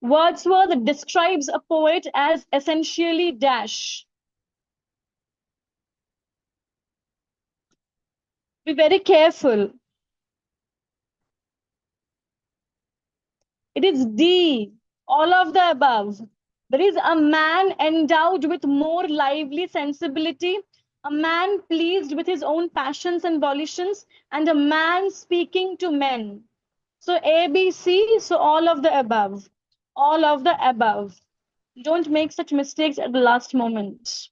Wordsworth describes a poet as essentially Dash. Be very careful. It is D, all of the above. There is a man endowed with more lively sensibility, a man pleased with his own passions and volitions, and a man speaking to men. So A, B, C, so all of the above. All of the above. Don't make such mistakes at the last moment.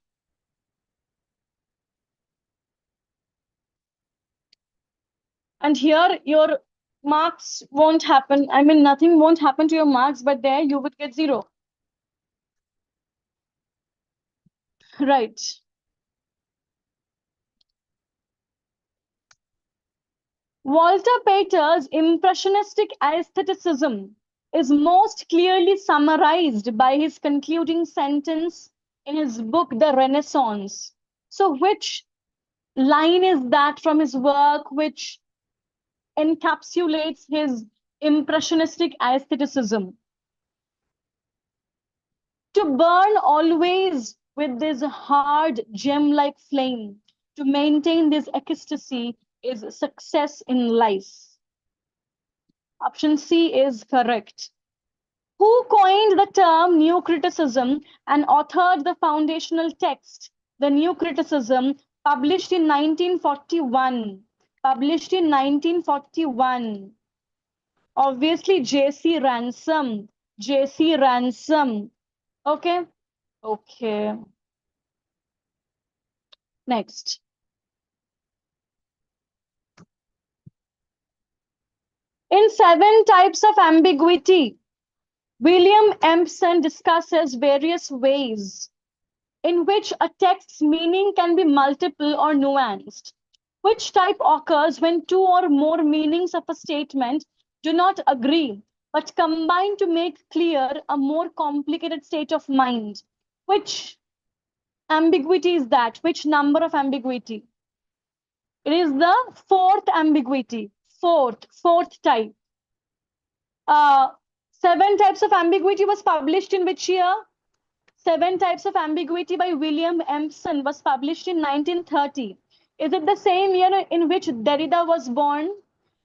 And here your marks won't happen. I mean, nothing won't happen to your marks, but there you would get 0. Right. Walter Pater's impressionistic aestheticism is most clearly summarized by his concluding sentence in his book, The Renaissance. So which line is that from his work which encapsulates his impressionistic aestheticism? To burn always with this hard gem-like flame, to maintain this ecstasy is success in life. Option C is correct. Who coined the term New Criticism and authored the foundational text, The New Criticism, published in 1941? Published in 1941. Obviously, J.C. Ransom. J.C. Ransom. Okay? Okay. Next. In 7 Types of Ambiguity, William Empson discusses various ways in which a text's meaning can be multiple or nuanced. Which type occurs when two or more meanings of a statement do not agree, but combine to make clear a more complicated state of mind? Which ambiguity is that? Which number of ambiguity? It is the fourth ambiguity, fourth type. Seven Types of Ambiguity was published in which year? Seven Types of Ambiguity by William Empson was published in 1930. Is it the same year in which Derrida was born?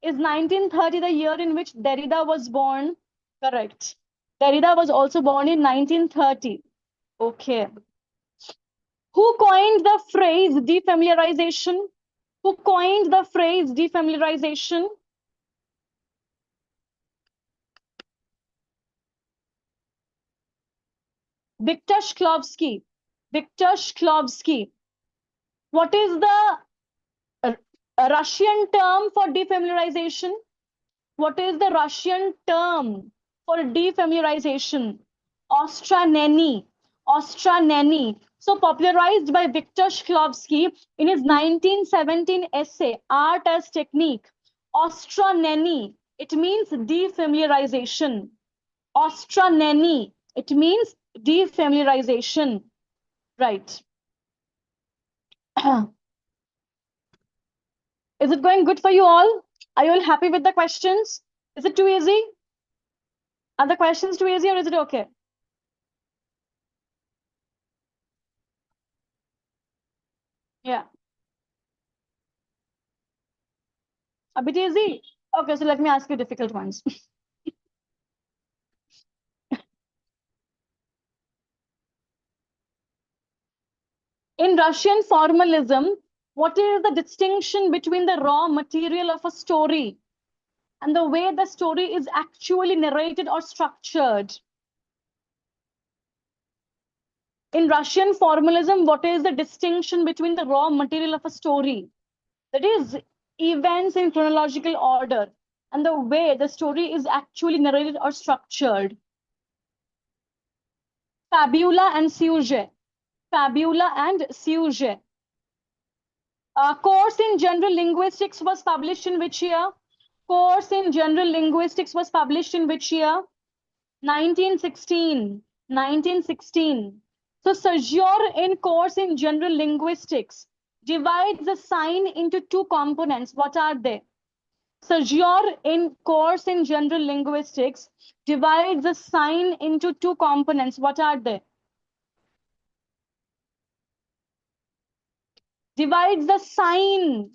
Is 1930 the year in which Derrida was born? Correct. Derrida was also born in 1930. Okay. Who coined the phrase defamiliarization? Who coined the phrase defamiliarization? Viktor Shklovsky. Viktor Shklovsky. What is the Russian term for defamiliarization? What is the Russian term for defamiliarization? Ostraneny. Ostraneny. So popularized by Viktor Shklovsky in his 1917 essay, Art as Technique. Ostraneny. It means defamiliarization. Ostraneny. It means defamiliarization. Right. Is it going good for you all? Are you all happy with the questions? Is it too easy? Are the questions too easy or is it okay? Yeah. A bit easy? Okay, so let me ask you difficult ones. In Russian formalism, what is the distinction between the raw material of a story and the way the story is actually narrated or structured? In Russian formalism, what is the distinction between the raw material of a story, that is, events in chronological order, and the way the story is actually narrated or structured? Fabula and sujet. Fabula and sujet. Course in General Linguistics was published in which year? Course in General Linguistics was published in which year? 1916. 1916. So Saussure in Course in General Linguistics divides the sign into two components. What are they? Saussure in Course in General Linguistics divides the sign into two components. What are they? Divides the sign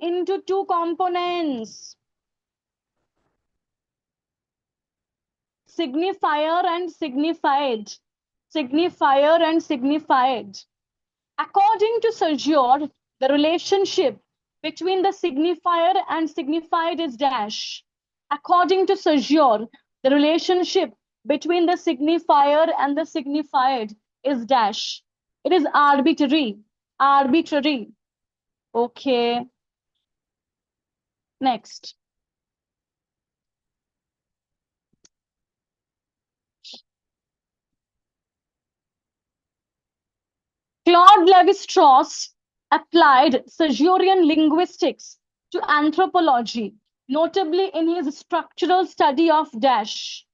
into two components. Signifier and signified. Signifier and signified. According to Saussure, the relationship between the signifier and signified is dash. According to Saussure, the relationship between the signifier and the signified is dash. It is arbitrary. Arbitrary. Okay. Next. Claude Lévi-Strauss applied Saussurean linguistics to anthropology, notably in his structural study of dash.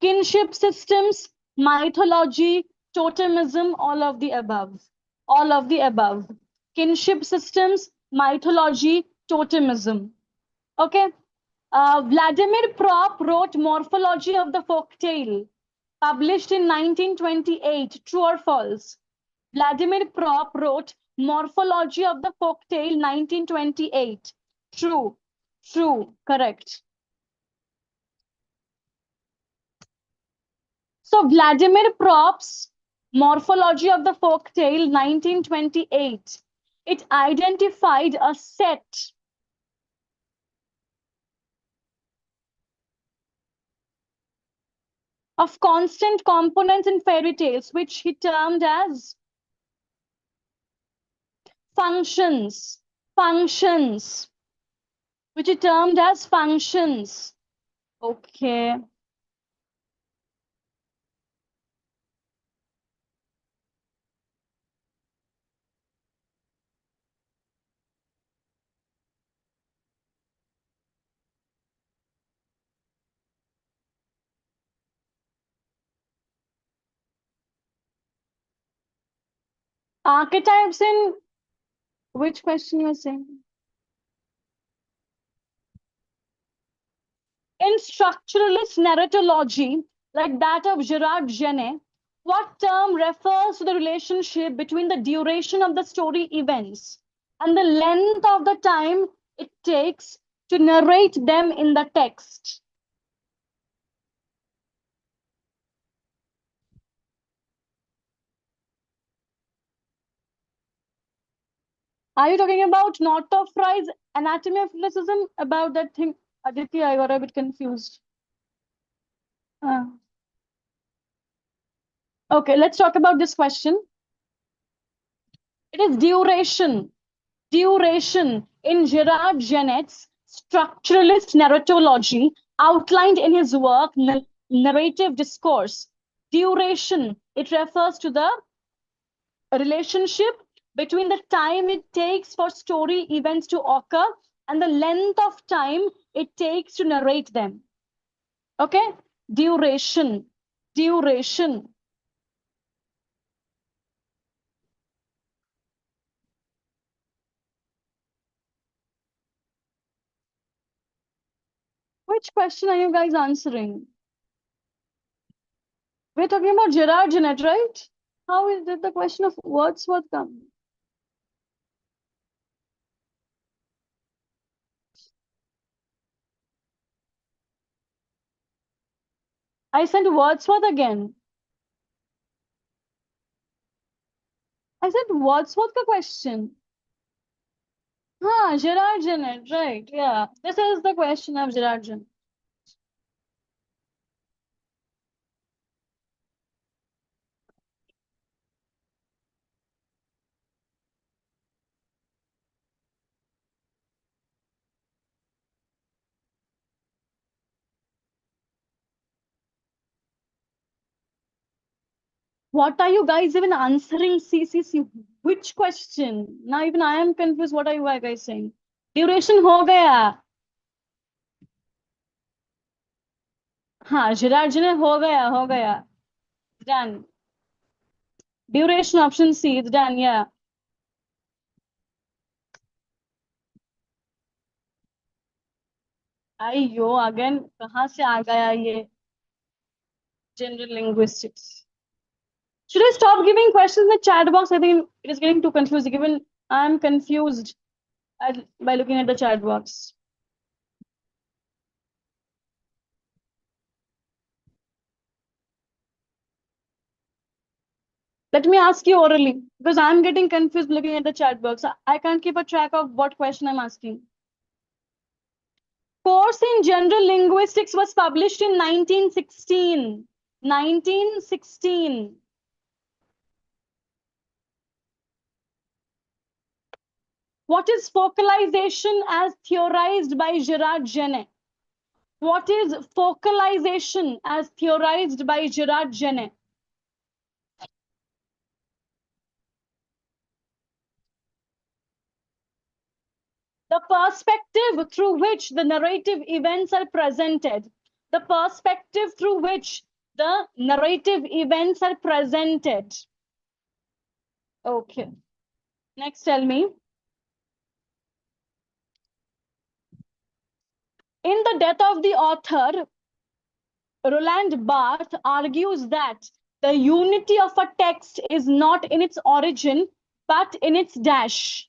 Kinship systems, mythology, totemism, all of the above. All of the above. Kinship systems, mythology, totemism. Okay. Vladimir Propp wrote Morphology of the Folktale, published in 1928. True or false? Vladimir Propp wrote Morphology of the Folktale, 1928. True. True. Correct. So Vladimir Propp's Morphology of the Folktale, 1928, it identified a set of constant components in fairy tales, which he termed as functions. Functions. Which he termed as functions. Okay. Archetypes in which question you are saying? In structuralist narratology, like that of Gerard Genet, what term refers to the relationship between the duration of the story events and the length of the time it takes to narrate them in the text? Are you talking about Northrop Frye's Anatomy of Criticism? About that thing, Aditi, I got a bit confused. Okay, let's talk about this question. It is duration. Duration in Gerard Genet's structuralist narratology outlined in his work Narrative Discourse. Duration, it refers to the relationship between the time it takes for story events to occur and the length of time it takes to narrate them. Okay? Duration. Duration. Which question are you guys answering? We're talking about Gerard Genet, right? How is it the question of Wordsworth come? I sent Wordsworth again. I said Wordsworth ka question. Gerard Genet, right? Yeah, this is the question of Gerard Genet. What are you guys even answering? CCC? Which question? Now even I am confused. What are you guys saying? Duration ho gaya. Gerard Genet ho gaya. Done. Duration option C, it's done, yeah. Ayyo, again, kahan se aa gaya ye? General linguistics. Should I stop giving questions in the chat box? I think it is getting too confusing. Even I'm confused by looking at the chat box. Let me ask you orally, because I'm getting confused looking at the chat box. I can't keep a track of what question I'm asking. Course in General Linguistics was published in 1916. 1916. What is focalization as theorized by Gerard Genet? What is focalization as theorized by Gerard Genet? The perspective through which the narrative events are presented. The perspective through which the narrative events are presented. Okay. Next, tell me. In The Death of the Author, Roland Barthes argues that the unity of a text is not in its origin, but in its dash.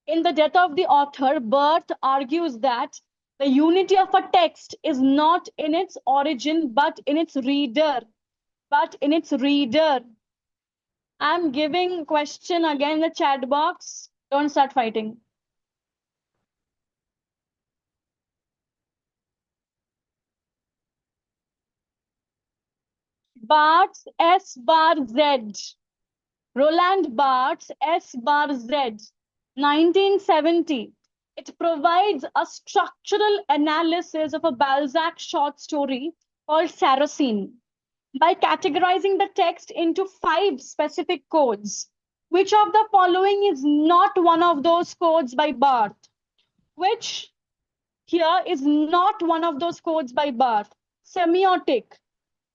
In The Death of the Author, Barthes argues that the unity of a text is not in its origin, but in its reader. But in its reader. I'm giving question again in the chat box. Don't start fighting. Barthes S bar Z. Roland Barthes S bar Z. 1970. It provides a structural analysis of a Balzac short story called Sarracine by categorizing the text into 5 specific codes. Which of the following is not one of those codes by Barthes? Which here is not one of those codes by Barthes? Semiotic.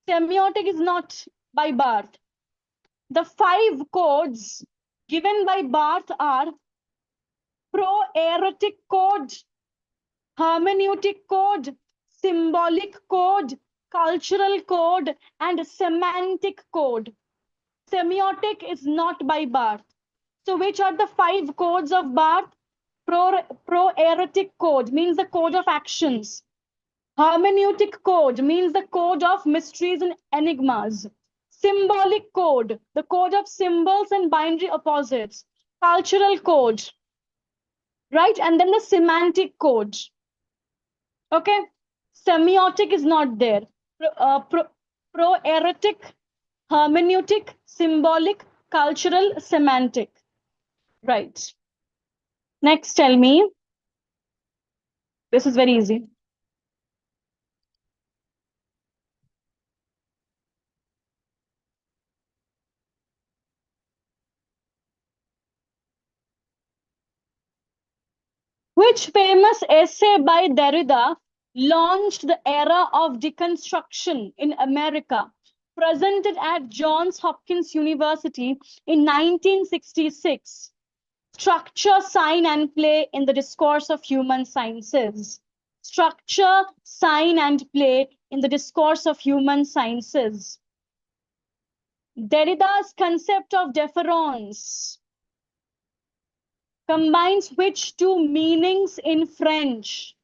Semiotic is not by Barth. The 5 codes given by Barth are proeretic code, hermeneutic code, symbolic code, cultural code, and semantic code. Semiotic is not by Barth. So which are the 5 codes of Barth? Proeretic code means the code of actions. Hermeneutic code means the code of mysteries and enigmas. Symbolic code, the code of symbols and binary opposites. Cultural code, right? And then the semantic code. Okay? Semiotic is not there. Proeretic, hermeneutic, symbolic, cultural, semantic. Right. Next, tell me. This is very easy. Which famous essay by Derrida launched the era of deconstruction in America, presented at Johns Hopkins University in 1966? Structure, Sign, and Play in the Discourse of Human Sciences. Structure, Sign, and Play in the Discourse of Human Sciences. Derrida's concept of deference combines which 2 meanings in French?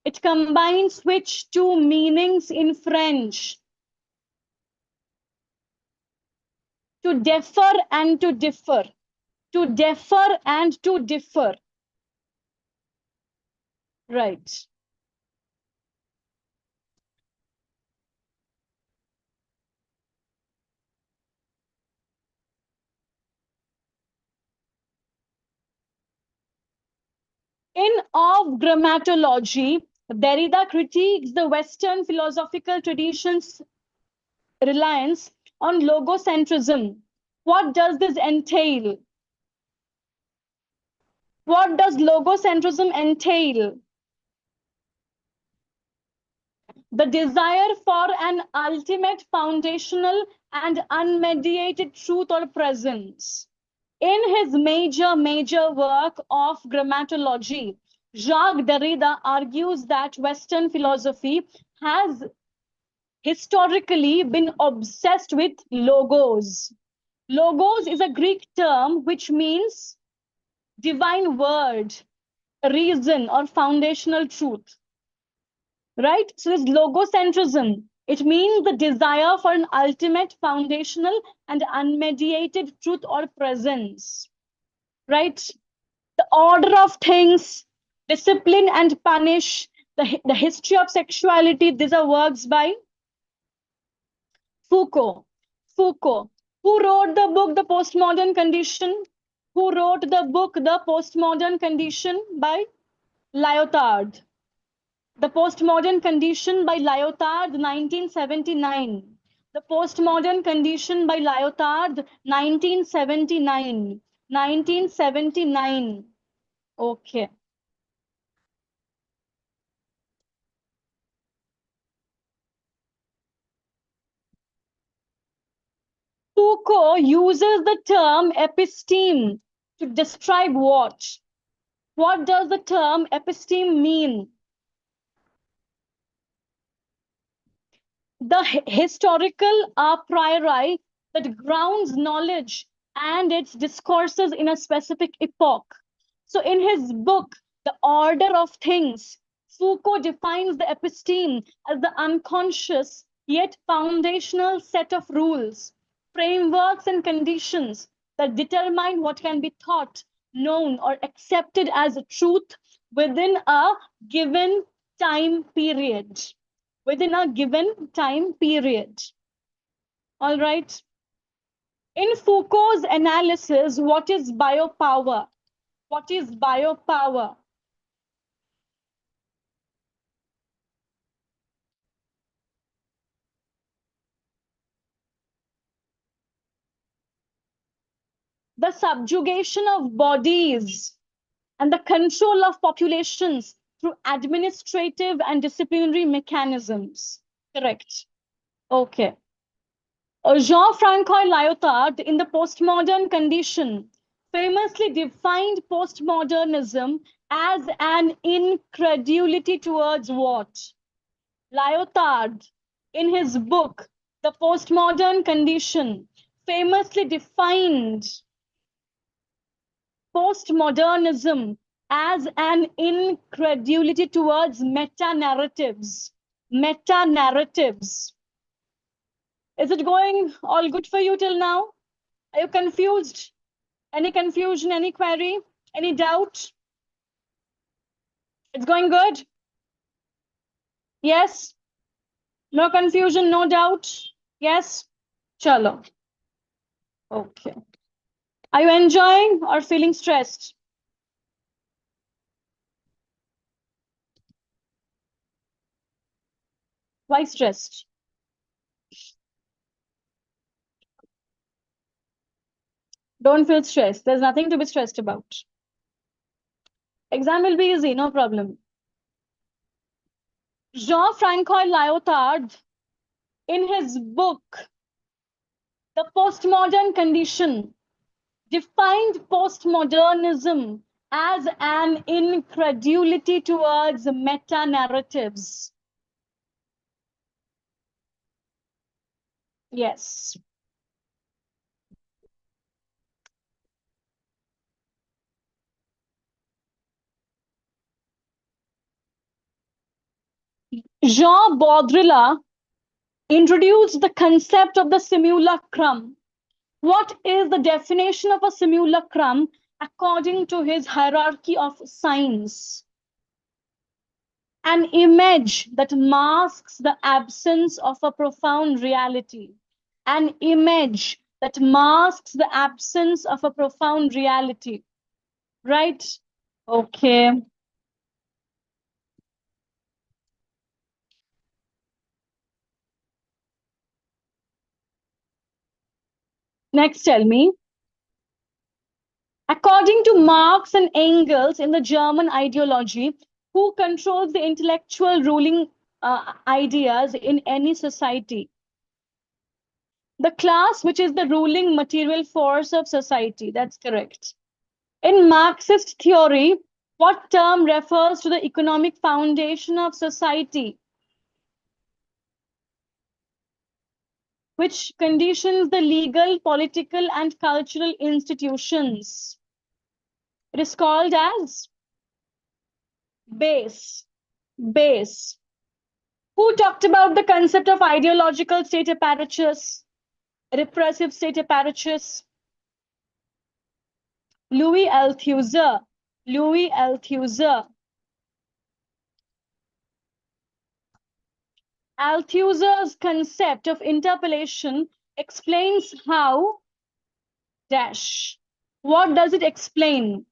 It combines which 2 meanings in French? To defer and to differ. To defer and to differ. Right. In Of Grammatology, Derrida critiques the Western philosophical tradition's reliance on logocentrism. What does this entail? What does logocentrism entail? The desire for an ultimate foundational and unmediated truth or presence. In his major work of grammatology, Jacques Derrida argues that Western philosophy has historically been obsessed with logos. Logos is a Greek term which means divine word, reason, or foundational truth. Right? So it's logocentrism. It means the desire for an ultimate foundational and unmediated truth or presence. Right? The order of things, discipline and punish, the history of sexuality. These are works by Foucault. Foucault. Who wrote the book, The Postmodern Condition? Who wrote the book, The Postmodern Condition by Lyotard? The Postmodern Condition by Lyotard, 1979. The Postmodern Condition by Lyotard, 1979. 1979. Okay. Foucault uses the term episteme to describe what? What does the term episteme mean? The historical a priori that grounds knowledge and its discourses in a specific epoch. So in his book, The Order of Things, Foucault defines the episteme as the unconscious yet foundational set of rules, frameworks, and conditions that determine what can be thought, known, or accepted as truth within a given time period. Within a given time period. All right. In Foucault's analysis, what is biopower? What is biopower? The subjugation of bodies and the control of populations through administrative and disciplinary mechanisms. Correct. Okay. Jean-Francois Lyotard, in The Postmodern Condition, famously defined postmodernism as an incredulity towards what? Lyotard, in his book, The Postmodern Condition, famously defined postmodernism as an incredulity towards meta-narratives. Meta-narratives. Is it going all good for you till now? Are you confused? Any confusion, any query, any doubt? It's going good? Yes? No confusion, no doubt? Yes? Chalo. Okay. Are you enjoying or feeling stressed? Why stressed? Don't feel stressed. There's nothing to be stressed about. Exam will be easy, no problem. Jean-Francois Lyotard, in his book, The Postmodern Condition, defined postmodernism as an incredulity towards meta-narratives. Yes. Jean Baudrillard introduced the concept of the simulacrum. What is the definition of a simulacrum according to his hierarchy of science? An image that masks the absence of a profound reality. An image that masks the absence of a profound reality. Right? Okay. Next, tell me. According to Marx and Engels in the German ideology, who controls the intellectual ruling ideas in any society? The class, which is the ruling material force of society. That's correct. In Marxist theory, what term refers to the economic foundation of society, which conditions the legal, political, and cultural institutions? It is called as base. Base. Who talked about the concept of ideological state apparatus, repressive state apparatus? Louis Althusser. Louis Althusser. Althusser's concept of interpellation explains how dash. What does it explain?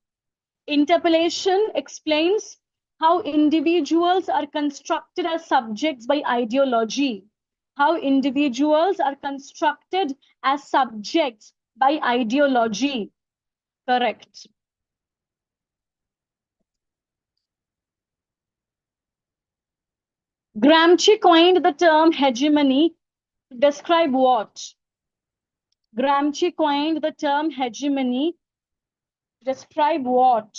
Interpellation explains how individuals are constructed as subjects by ideology. How individuals are constructed as subjects by ideology. Correct. Gramsci coined the term hegemony to describe what? Gramsci coined the term hegemony to describe what?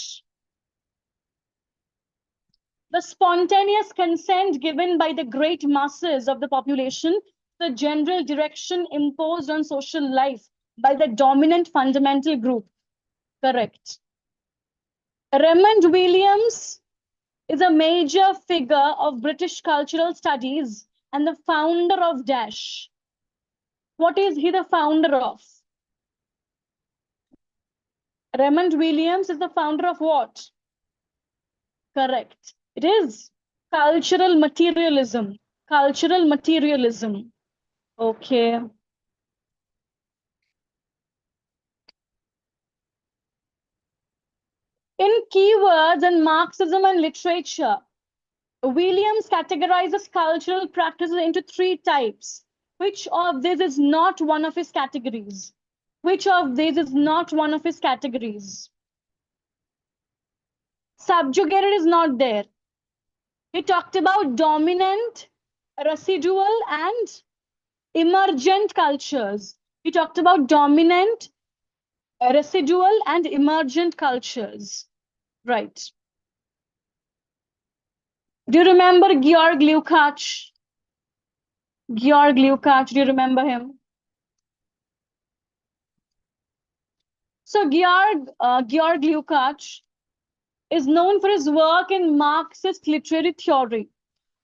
The spontaneous consent given by the great masses of the population, the general direction imposed on social life by the dominant fundamental group. Correct. Raymond Williams is a major figure of British cultural studies and the founder of Dash. What is he the founder of? Raymond Williams is the founder of what? Correct. It is cultural materialism. Cultural materialism. Okay. In Keywords and Marxism and Literature, Williams categorizes cultural practices into three types. Which of these is not one of his categories? Which of these is not one of his categories? Subjugated is not there. He talked about dominant, residual, and emergent cultures. We talked about dominant, residual, and emergent cultures. Right. Do you remember Georg Lukács? Georg Lukács, do you remember him? So Georg Lukács is known for his work in Marxist literary theory.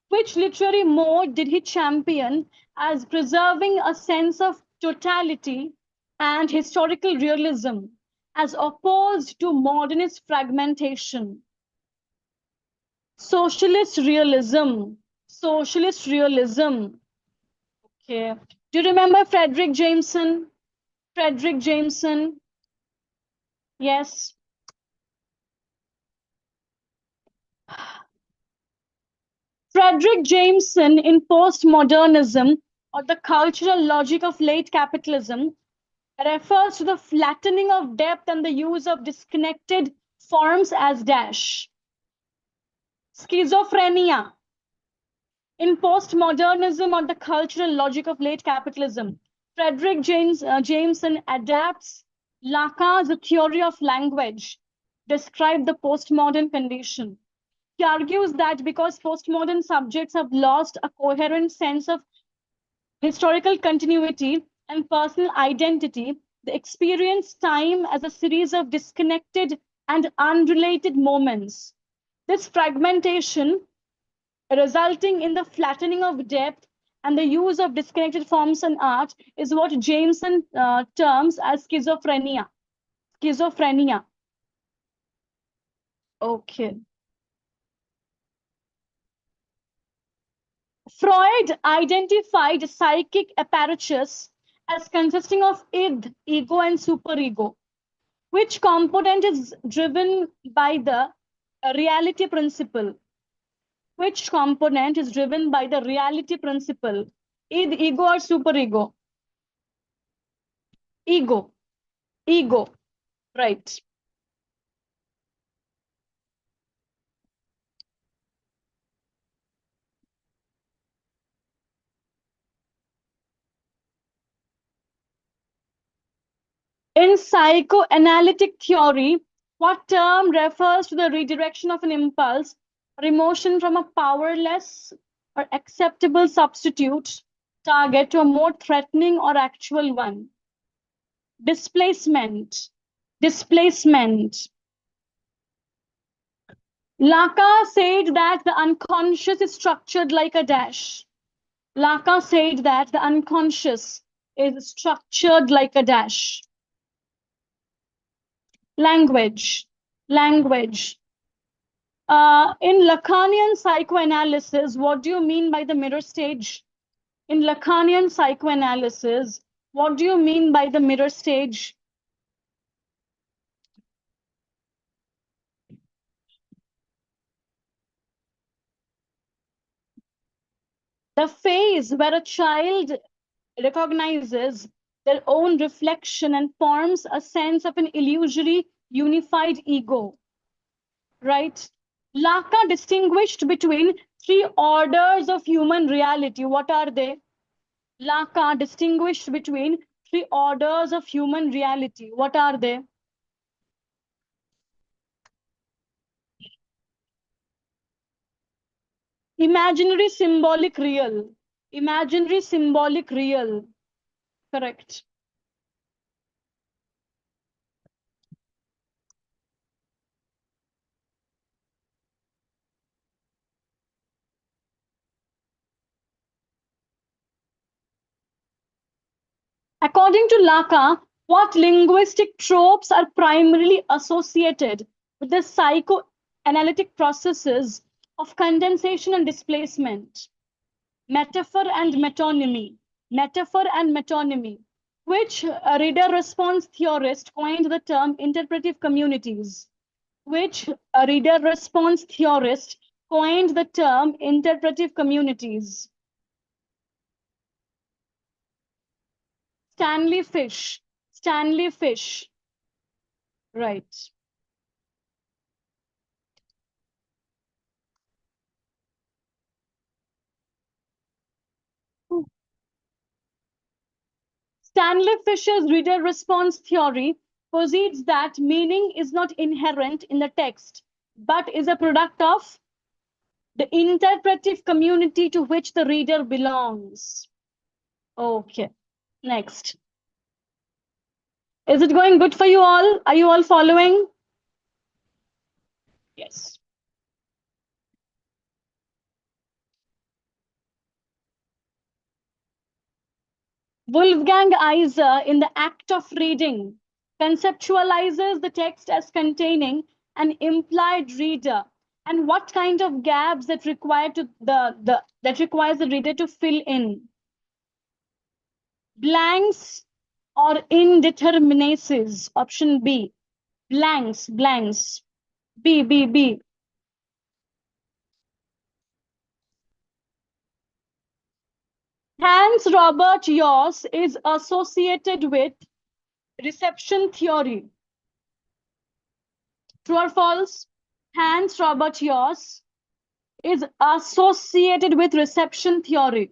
Which literary mode did he champion as preserving a sense of totality and historical realism as opposed to modernist fragmentation? Socialist realism. Socialist realism. Okay. Do you remember Frederick Jameson? Frederick Jameson. Yes. Frederick Jameson in postmodernism, or the cultural logic of late capitalism, refers to the flattening of depth and the use of disconnected forms as dash. Schizophrenia. In postmodernism, or the cultural logic of late capitalism, Frederick Jameson adapts Lacan's theory of language, describe the postmodern condition. He argues that because postmodern subjects have lost a coherent sense of historical continuity and personal identity, they experience time as a series of disconnected and unrelated moments. This fragmentation, resulting in the flattening of depth and the use of disconnected forms in art, is what Jameson terms as schizophrenia. Schizophrenia. Okay. Freud identified psychic apparatus as consisting of id, ego, and superego. Which component is driven by the reality principle? Which component is driven by the reality principle? Id, ego, or superego? Ego. Ego. Right. In psychoanalytic theory, what term refers to the redirection of an impulse or emotion from a powerless or acceptable substitute target to a more threatening or actual one? Displacement. Displacement. Lacan said that the unconscious is structured like a dash. Lacan said that the unconscious is structured like a dash. Language. Language. In Lacanian psychoanalysis, what do you mean by the mirror stage? In Lacanian psychoanalysis, what do you mean by the mirror stage? The phase where a child recognizes their own reflection and forms a sense of an illusory unified ego, right? Lacan distinguished between three orders of human reality. What are they? Lacan distinguished between three orders of human reality. What are they? Imaginary, symbolic, real. Imaginary, symbolic, real. Correct. According to Lacan, what linguistic tropes are primarily associated with the psychoanalytic processes of condensation and displacement? Metaphor and metonymy. Metaphor and metonymy. Which reader response theorist coined the term interpretive communities? Which reader response theorist coined the term interpretive communities? Stanley Fish. Stanley Fish. Right. Stanley Fischer's reader response theory posits that meaning is not inherent in the text, but is a product of the interpretive community to which the reader belongs. Okay, next. Is it going good for you all? Are you all following? Yes. Wolfgang Iser, in the act of reading, conceptualizes the text as containing an implied reader and what kind of gaps that requires the reader to fill in. Blanks or indeterminacies. Option B. Blanks. B. Hans Robert Jauss is associated with reception theory. True or false? Hans Robert Jauss is associated with reception theory.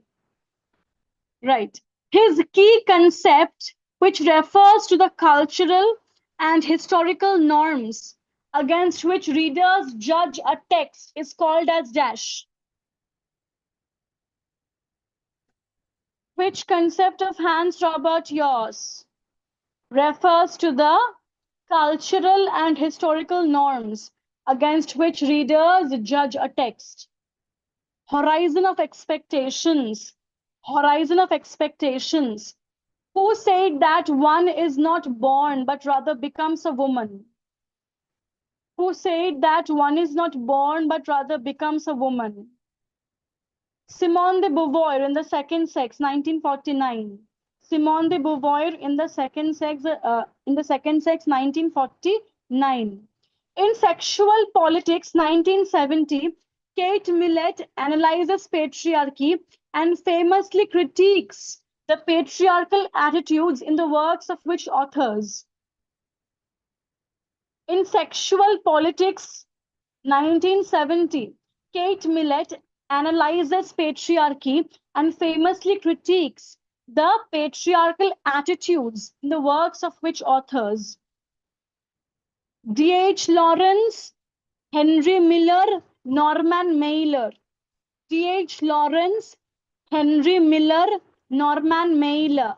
Right. His key concept, which refers to the cultural and historical norms against which readers judge a text, is called as dash. Which concept of Hans Robert Jauss refers to the cultural and historical norms against which readers judge a text? Horizon of expectations. Horizon of expectations. Who said that one is not born but rather becomes a woman? Who said that one is not born but rather becomes a woman? Simone de Beauvoir in The Second Sex, 1949. Simone de Beauvoir in The Second Sex, 1949. In Sexual Politics, 1970, Kate Millett analyzes patriarchy and famously critiques the patriarchal attitudes in the works of which authors? In Sexual Politics, 1970, Kate Millett analyzes patriarchy and famously critiques the patriarchal attitudes in the works of which authors? D.H. Lawrence, Henry Miller, Norman Mailer. D.H. Lawrence, Henry Miller, Norman Mailer.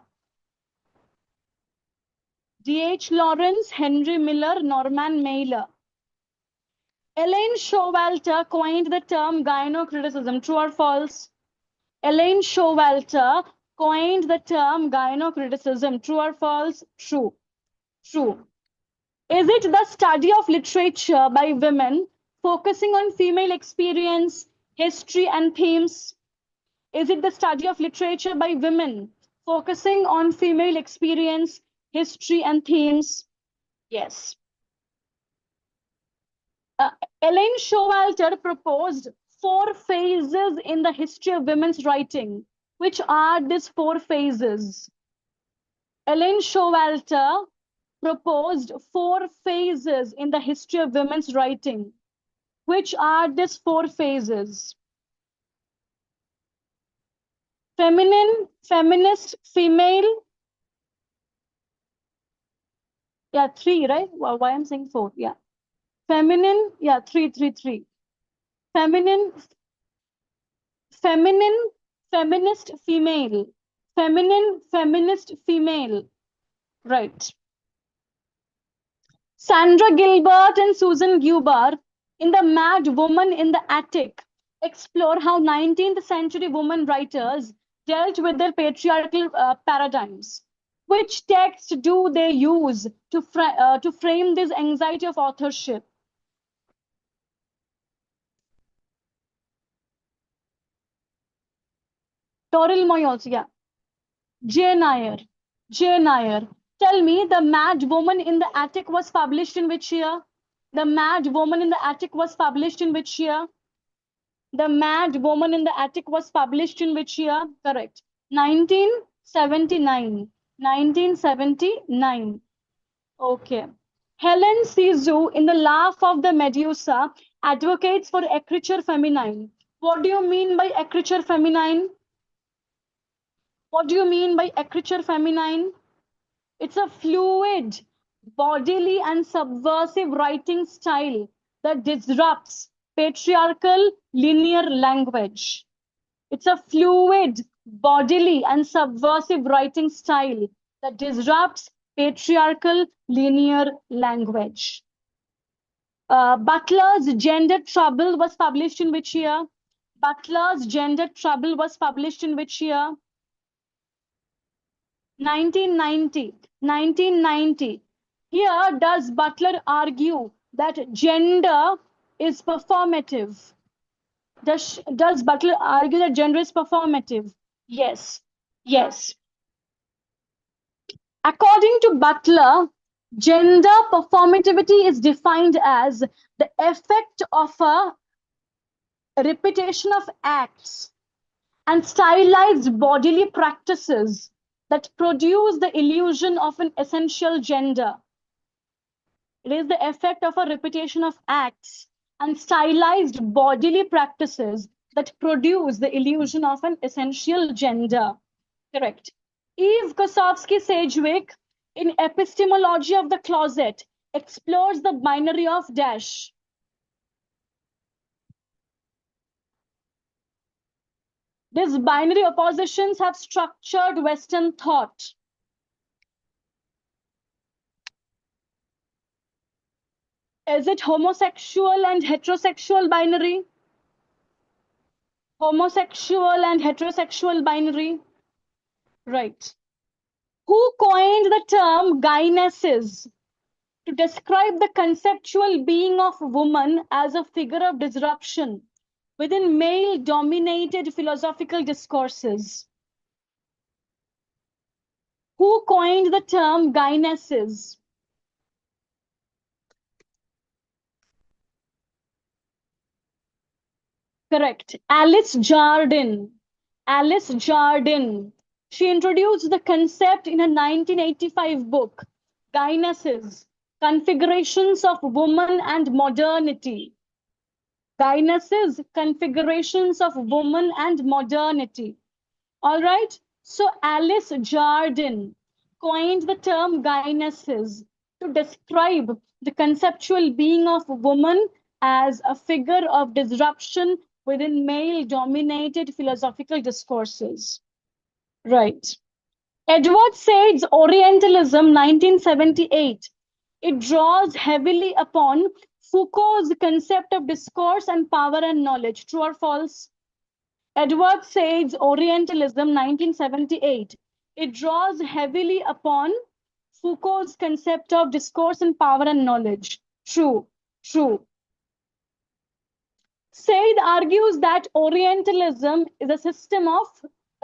D.H. Lawrence, Henry Miller, Norman Mailer. Elaine Showalter coined the term gynocriticism. True or false? Elaine Showalter coined the term gynocriticism. True or false? True. True. Is it the study of literature by women focusing on female experience, history, and themes? Is it the study of literature by women focusing on female experience, history, and themes? Yes. Elaine Showalter proposed 4 phases in the history of women's writing. Which are these 4 phases? Elaine Showalter proposed 4 phases in the history of women's writing. Which are these 4 phases? Feminine, feminist, female. Yeah, 3, right? Why I'm saying 4? Yeah. Feminine, yeah, 3. Feminine, feminist, female. Feminine, feminist, female. Right. Sandra Gilbert and Susan Gubar in The Mad Woman in the Attic explore how 19th century women writers dealt with their patriarchal paradigms. Which text do they use to frame this anxiety of authorship? Toril Moy also, yeah. Jane Eyre. Tell me, The Mad Woman in the Attic was published in which year? The Mad Woman in the Attic was published in which year? The Mad Woman in the Attic was published in which year? Correct. 1979. 1979. Okay. Helen Sizou in The Laugh of the Medusa advocates for écriture féminine. What do you mean by écriture féminine? What do you mean by écriture féminine? It's a fluid, bodily, and subversive writing style that disrupts patriarchal linear language. It's a fluid, bodily, and subversive writing style that disrupts patriarchal linear language. Butler's Gendered Trouble was published in which year? Butler's Gendered Trouble was published in which year? 1990. 1990. Here, does Butler argue that gender is performative? Does Butler argue that gender is performative? Yes. Yes. According to Butler, gender performativity is defined as the effect of a repetition of acts and stylized bodily practices that produce the illusion of an essential gender. It is the effect of a repetition of acts and stylized bodily practices that produce the illusion of an essential gender. Correct. Eve Kosofsky-Sedgwick, in Epistemology of the Closet, explores the binary of dash. These binary oppositions have structured Western thought. Is it homosexual and heterosexual binary? Homosexual and heterosexual binary? Right. Who coined the term gynesis to describe the conceptual being of woman as a figure of disruption within male-dominated philosophical discourses? Who coined the term gynesis? Correct. Alice Jardine. Alice Jardine. She introduced the concept in a 1985 book, Gynesis, Configurations of Woman and Modernity. Gynesis, Configurations of Woman and Modernity. All right. So Alice Jardine coined the term gynesis to describe the conceptual being of woman as a figure of disruption within male-dominated philosophical discourses. Right. Edward Said's Orientalism, 1978. It draws heavily upon Foucault's concept of discourse and power and knowledge. True or false? Edward Said's Orientalism, 1978. It draws heavily upon Foucault's concept of discourse and power and knowledge. True. True. Said argues that Orientalism is a system of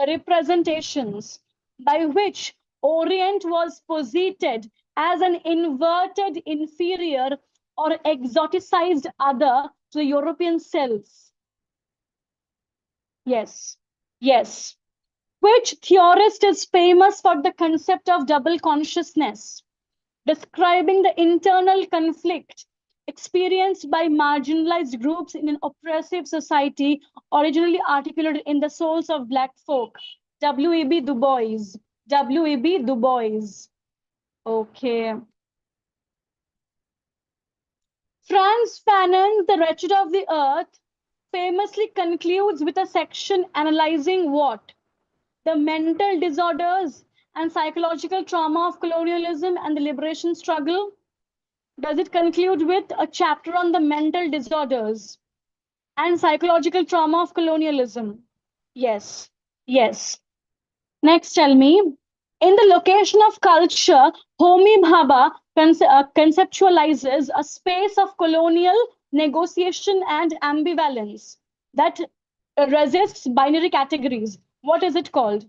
representations by which Orient was posited as an inverted inferior or exoticized other to the European self. Yes, yes. Which theorist is famous for the concept of double consciousness, describing the internal conflict experienced by marginalized groups in an oppressive society originally articulated in the souls of Black folk? W.E.B. Du Bois. W.E.B. Du Bois. Okay. Frantz Fanon's The Wretched of the Earth famously concludes with a section analyzing what? The mental disorders and psychological trauma of colonialism and the liberation struggle. Does it conclude with a chapter on the mental disorders and psychological trauma of colonialism? Yes, yes. Next, tell me. In The Location of Culture, Homi Bhabha conceptualizes a space of colonial negotiation and ambivalence that resists binary categories. What is it called?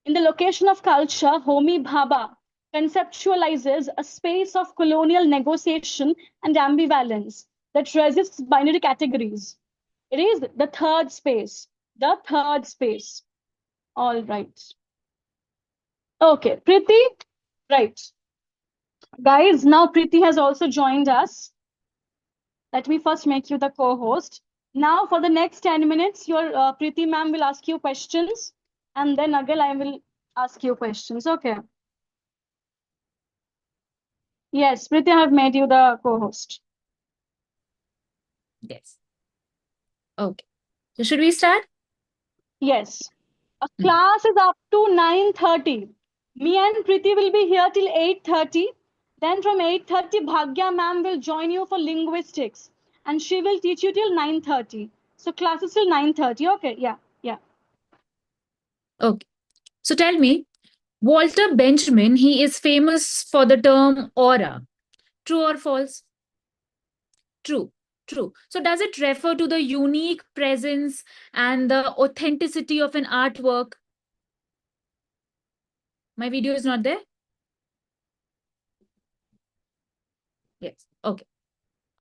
In The Location of Culture, Homi Bhabha conceptualizes a space of colonial negotiation and ambivalence that resists binary categories. It is the third space. The third space. All right. Okay, Preeti. Right. Guys, now Preeti has also joined us. Let me first make you the co-host. Now, for the next 10 minutes, your Preeti ma'am will ask you questions. and then again I will ask you questions. Okay. Yes, Priti, I have made you the co-host. Yes. Okay. So should we start? Yes. A class is up to 9:30. Me and Priti will be here till 8:30. Then from 8:30, Bhagya ma'am will join you for linguistics. And she will teach you till 9:30. So class is till 9:30. Okay, yeah, yeah. Okay. So tell me, Walter Benjamin, he is famous for the term aura. True or false? True. True. So does it refer to the unique presence and the authenticity of an artwork? My video is not there? Yes. Okay.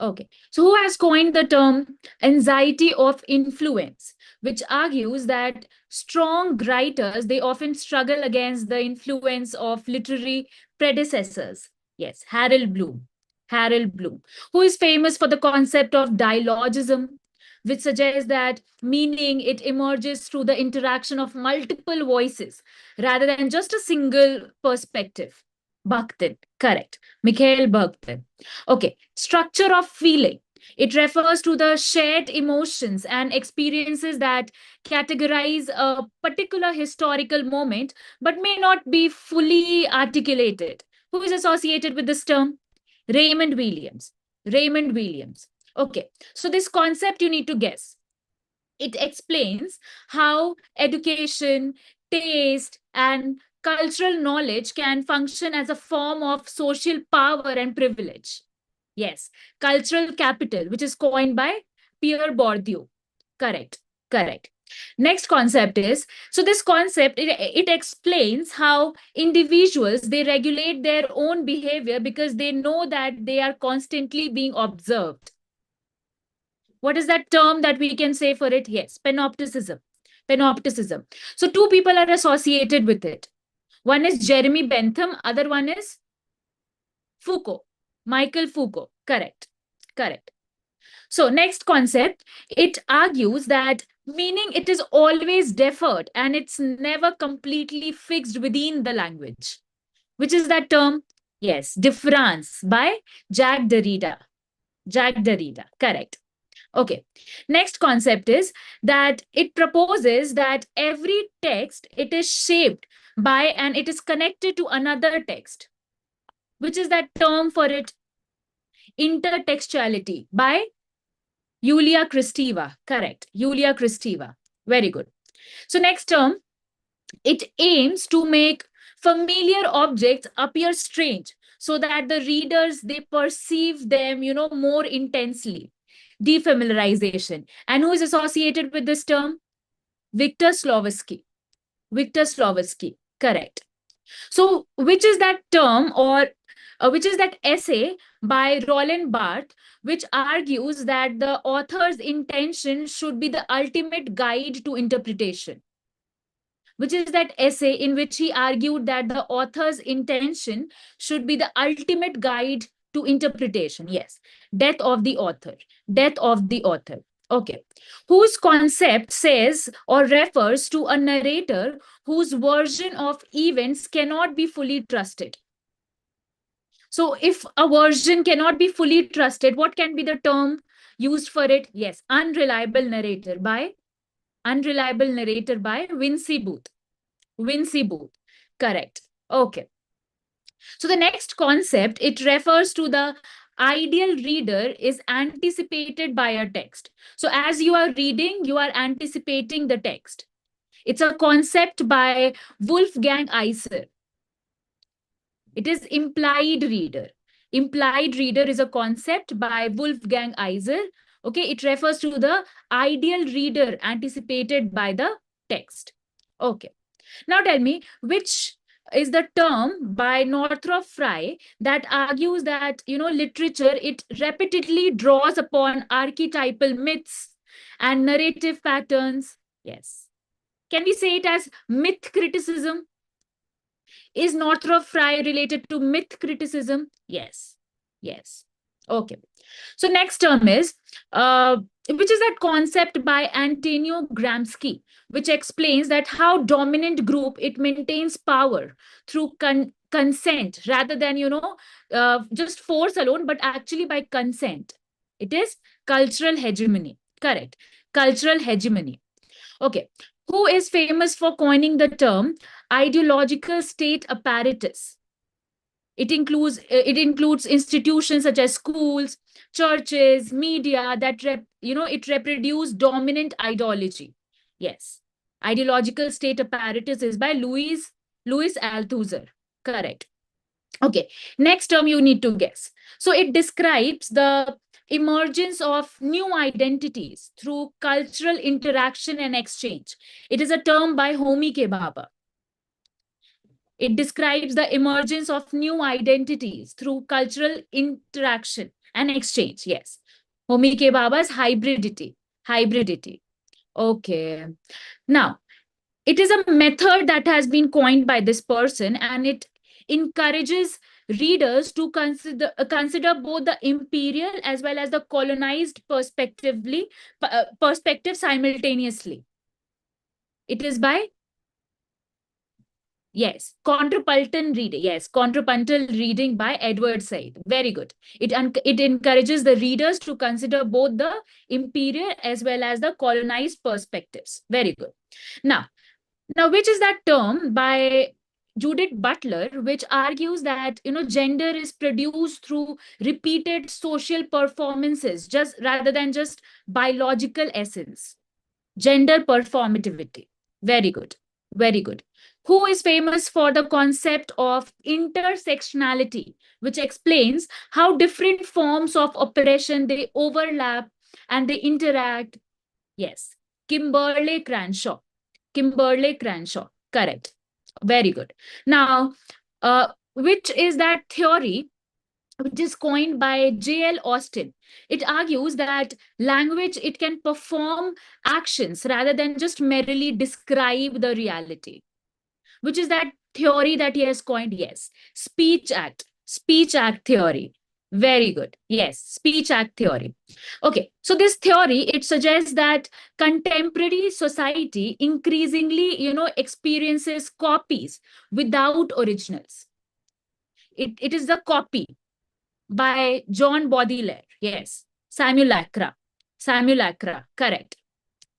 Okay. So who has coined the term anxiety of influence, which argues that strong writers, they often struggle against the influence of literary predecessors? Yes, Harold Bloom. Harold Bloom, who is famous for the concept of dialogism, which suggests that meaning it emerges through the interaction of multiple voices rather than just a single perspective. Bakhtin, correct. Mikhail Bakhtin. Okay, structure of feeling. It refers to the shared emotions and experiences that categorize a particular historical moment but may not be fully articulated. Who is associated with this term? Raymond Williams. Raymond Williams. Okay, so this concept you need to guess. It explains how education, taste, and cultural knowledge can function as a form of social power and privilege. Yes, cultural capital, which is coined by Pierre Bourdieu. Correct, correct. Next concept is, so this concept, it explains how individuals, they regulate their own behavior because they know that they are constantly being observed. What is that term that we can say for it? Yes, panopticism. Panopticism. So two people are associated with it. One is Jeremy Bentham, other one is Foucault. Michael Foucault. Correct. Correct. So next concept, it argues that meaning it is always deferred and it's never completely fixed within the language. Which is that term? Yes, difference by Jacques Derrida. Jacques Derrida. Correct. Okay. Next concept is that it proposes that every text, it is shaped by and it is connected to another text. Which is that term for it? Intertextuality by Yulia Kristeva. Correct. Yulia Kristeva. Very good. So next term, it aims to make familiar objects appear strange so that the readers, they perceive them, more intensely. Defamiliarization. And who is associated with this term? Victor Slowinski. Victor Slowinski. Correct. So which is that term or which is that essay by Roland Barthes, which argues that the author's intention should be the ultimate guide to interpretation? Which is that essay in which he argued that the author's intention should be the ultimate guide to interpretation? Yes, Death of the Author. Death of the Author. Okay. Whose concept says or refers to a narrator whose version of events cannot be fully trusted. So if a version cannot be fully trusted, what can be the term used for it? Yes, unreliable narrator by Vinci Booth. Vinci Booth. Correct. Okay. So the next concept, it refers to the ideal reader is anticipated by a text. So as you are reading, you are anticipating the text. It's a concept by Wolfgang Iser. It is implied reader. Implied reader is a concept by Wolfgang Iser. Okay, it refers to the ideal reader anticipated by the text. Okay. Now tell me, which is the term by Northrop Frye that argues that, literature, it repeatedly draws upon archetypal myths and narrative patterns? Yes. Can we say it as myth criticism? Is Northrop Frye related to myth criticism? Yes. Yes. Okay. So next term is, which is that concept by Antonio Gramsci, which explains that how dominant group, it maintains power through consent rather than, just force alone, but actually by consent. It is cultural hegemony. Correct. Cultural hegemony. Okay. Who is famous for coining the term ideological state apparatus? It includes institutions such as schools, churches, media that it reproduce dominant ideology. Yes, ideological state apparatus is by Louis Althusser. Correct. Okay, next term you need to guess. So it describes the emergence of new identities through cultural interaction and exchange. It is a term by Homi K. Bhabha. It describes the emergence of new identities through cultural interaction and exchange. Yes. Homi K. Bhabha's hybridity. Hybridity. Okay. Now, it is a method that has been coined by this person, and it encourages readers to consider both the imperial as well as the colonized perspective simultaneously. It is by, yes, contrapuntal reading. Yes, contrapuntal reading by Edward Said. Very good. It encourages the readers to consider both the imperial as well as the colonized perspectives. Very good. Now, which is that term by Judith Butler, which argues that gender is produced through repeated social performances, just rather than just biological essence. Gender performativity. Very good. Very good. Who is famous for the concept of intersectionality, which explains how different forms of oppression, they overlap and they interact? Yes, Kimberly Crenshaw. Kimberly Crenshaw. Correct. Very good. Now, which is that theory which is coined by J.L. Austin? It argues that language, it can perform actions rather than just merely describe the reality. Which is that theory that he has coined? Yes, speech act theory. Very good. Yes, speech act theory. Okay, so this theory, it suggests that contemporary society increasingly, experiences copies without originals. It is the copy by John Baudelaire. Yes, simulacra. Correct.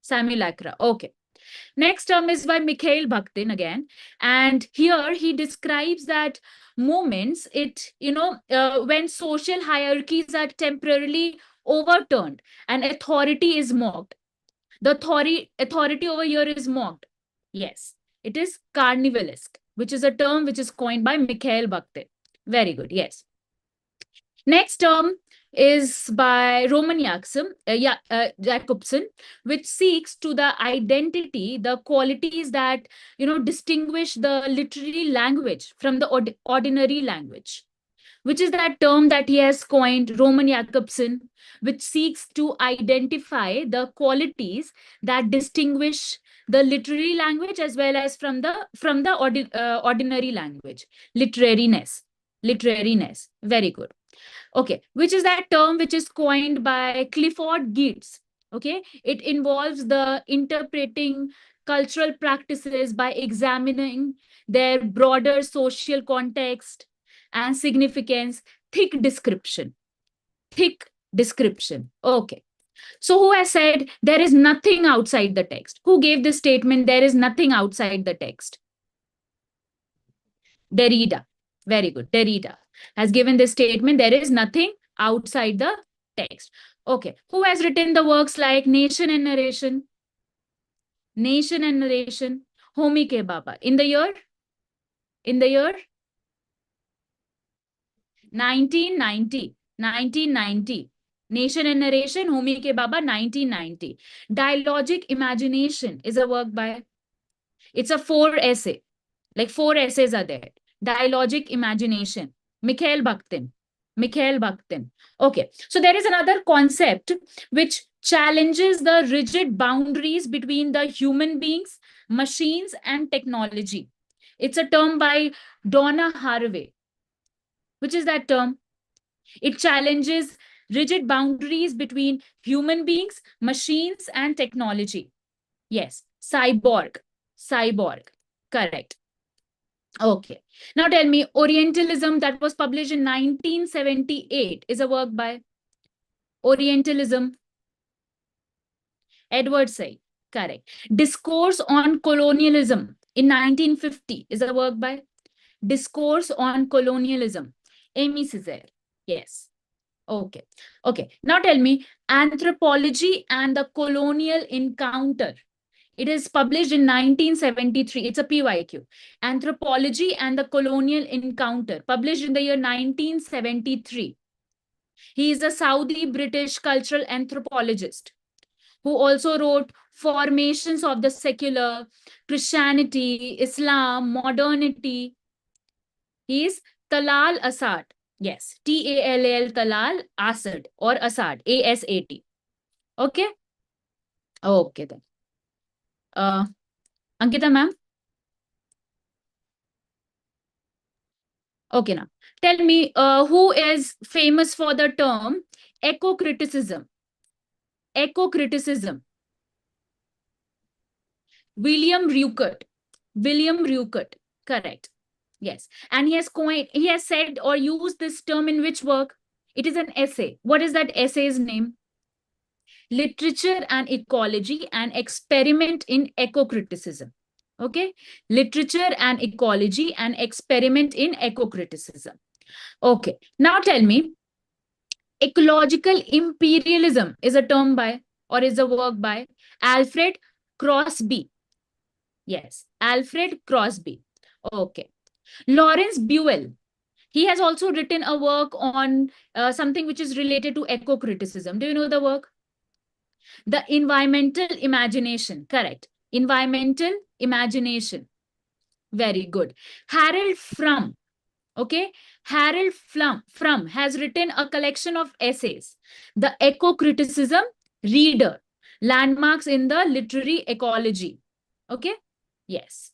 Simulacra. Okay. Next term is by Mikhail Bakhtin again. And here he describes that moments, when social hierarchies are temporarily overturned and authority is mocked. The authority over here is mocked. Yes, it is carnivalesque, which is a term which is coined by Mikhail Bakhtin. Very good. Yes. Next term is by Roman Jakobson, which seeks to the identity, the qualities that distinguish the literary language from the ordinary language. Which is that term that he has coined, Roman Jakobson, which seeks to identify the qualities that distinguish the literary language as well as from the ordinary language. Literariness. Very good. Okay, which is that term which is coined by Clifford Geertz. Okay, it involves the interpreting cultural practices by examining their broader social context and significance. Thick description. Okay. So who has said there is nothing outside the text? Who gave this statement, there is nothing outside the text? Derrida. Very good. Derrida has given this statement, there is nothing outside the text. Okay. Who has written the works like Nation and Narration? Homi K. Bhabha. In the year 1990. Nation and Narration, Homi K. Bhabha, 1990. Dialogic Imagination is a work by, it's a 4 essay. Like 4 essays are there. Dialogic Imagination, Mikhail Bakhtin. Okay, so there is another concept which challenges the rigid boundaries between the human beings, machines, and technology. It's a term by Donna Haraway. Which is that term? It challenges rigid boundaries between human beings, machines, and technology. Yes, cyborg, cyborg, correct. Okay, now tell me, Orientalism, that was published in 1978, is a work by Orientalism, Edward Said, correct. Discourse on Colonialism in 1950 is a work by Discourse on Colonialism, Amy Césaire, yes. Okay, okay. Now tell me, Anthropology and the Colonial Encounter. It is published in 1973. It's a PYQ. Anthropology and the Colonial Encounter, published in the year 1973. He is a Saudi-British cultural anthropologist who also wrote Formations of the Secular, Christianity, Islam, Modernity. He is Talal Asad. Yes, T-A-L-L, Talal Asad or Asad, A-S-A-T. Okay? Okay then. Ankita ma'am? Okay, now tell me, who is famous for the term eco-criticism? Eco-criticism. William Reucott. William Reucott. Correct. Yes. And he has said or used this term in which work? It is an essay. What is that essay's name? Literature and Ecology, an experiment in eco-criticism. Okay. Literature and Ecology, an experiment in eco-criticism. Okay. Now tell me, ecological imperialism is a term by or is a work by Alfred Crosby. Yes, Alfred Crosby. Okay. Lawrence Buell. He has also written a work on something which is related to eco-criticism. Do you know the work? The Environmental Imagination. Correct. Environmental Imagination. Very good. Harold Frum. Okay. Harold Frum has written a collection of essays. The Eco-Criticism Reader. Landmarks in the Literary Ecology. Okay. Yes.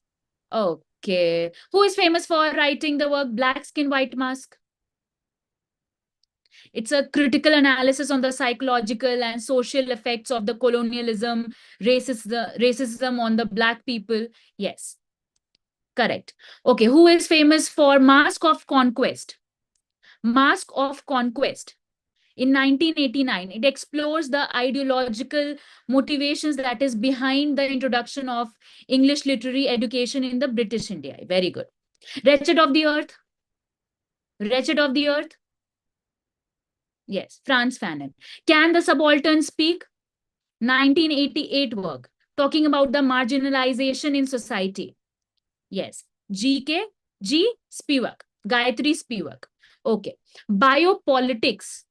Okay. Who is famous for writing the work Black Skin, White Mask? It's a critical analysis on the psychological and social effects of the colonialism, racism on the Black people. Yes. Correct. Okay. Who is famous for Mask of Conquest? Mask of Conquest. In 1989, it explores the ideological motivations that is behind the introduction of English literary education in the British India. Very good. Wretched of the Earth. Wretched of the Earth. Yes, Frantz Fanon. Can the Subaltern Speak? 1988 work, talking about the marginalization in society. Yes, G Spivak, Gayatri Spivak. Okay. Biopolitics.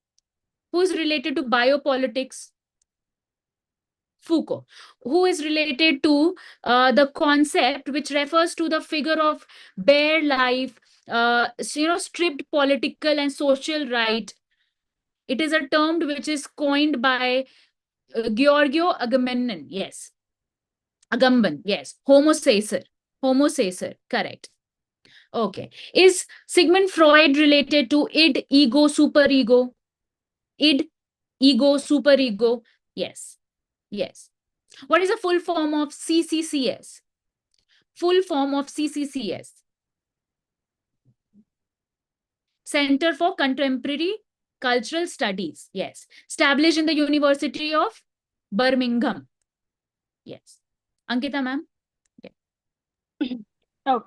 Who is related to biopolitics? Foucault. Who is related to the concept which refers to the figure of bare life, stripped political and social right. It is a term which is coined by Giorgio Agamben. Yes. Agamben. Yes. Homo sacer. Homo sacer. Correct. Okay. Is Sigmund Freud related to id, ego, superego? Id, ego, superego. Yes. Yes. What is the full form of CCCS? Full form of CCCS. Center for Contemporary Cultural Studies. Yes. Established in the University of Birmingham. Yes. Ankita ma'am? Yeah. Oh.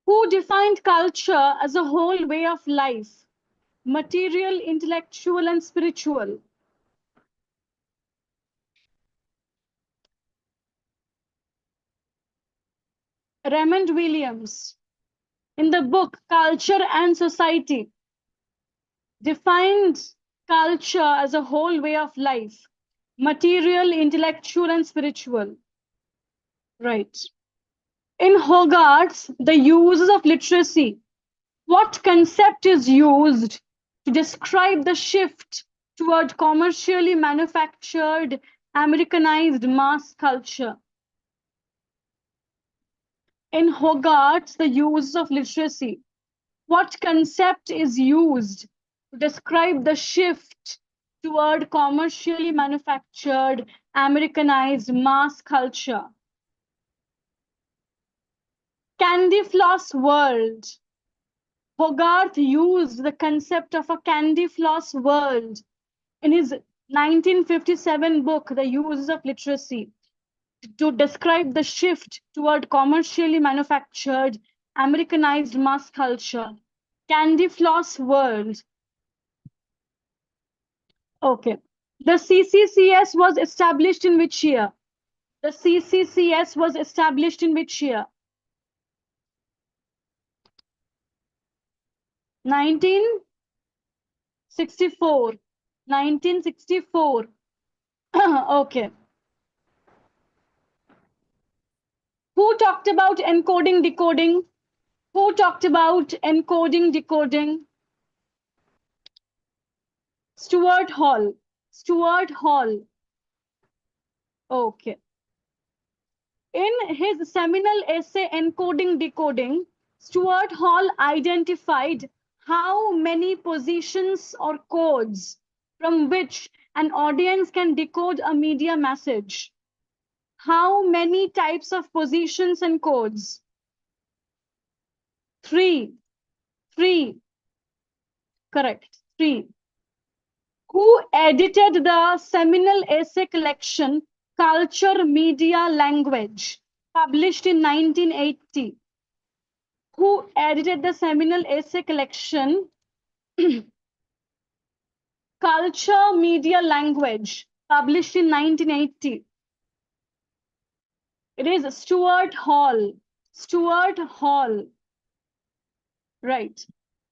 Who defined culture as a whole way of life? Material, intellectual, and spiritual. Raymond Williams, in the book Culture and Society, defined culture as a whole way of life, material, intellectual, and spiritual. Right. In Hogarth's The Uses of Literacy, what concept is used to describe the shift toward commercially manufactured Americanized mass culture. In Hogarth's The Use of Literacy, what concept is used to describe the shift toward commercially manufactured, Americanized mass culture? Candy floss world. Hogarth used the concept of a candy floss world in his 1957 book, The Use of Literacy, to describe the shift toward commercially manufactured, Americanized mass culture. Candy floss world. Okay. The CCCS was established in which year? The CCCS was established in which year? 1964. 1964. Okay. Who talked about encoding, decoding? Who talked about encoding, decoding? Stuart Hall. Stuart Hall. Okay. In his seminal essay, Encoding, Decoding, Stuart Hall identified how many positions or codes from which an audience can decode a media message. How many types of positions and codes? Three. Correct. 3. Who edited the seminal essay collection Culture, Media, Language, published in 1980? Who edited the seminal essay collection Culture, Media, Language, published in 1980? It is Stuart Hall. Stuart Hall. Right.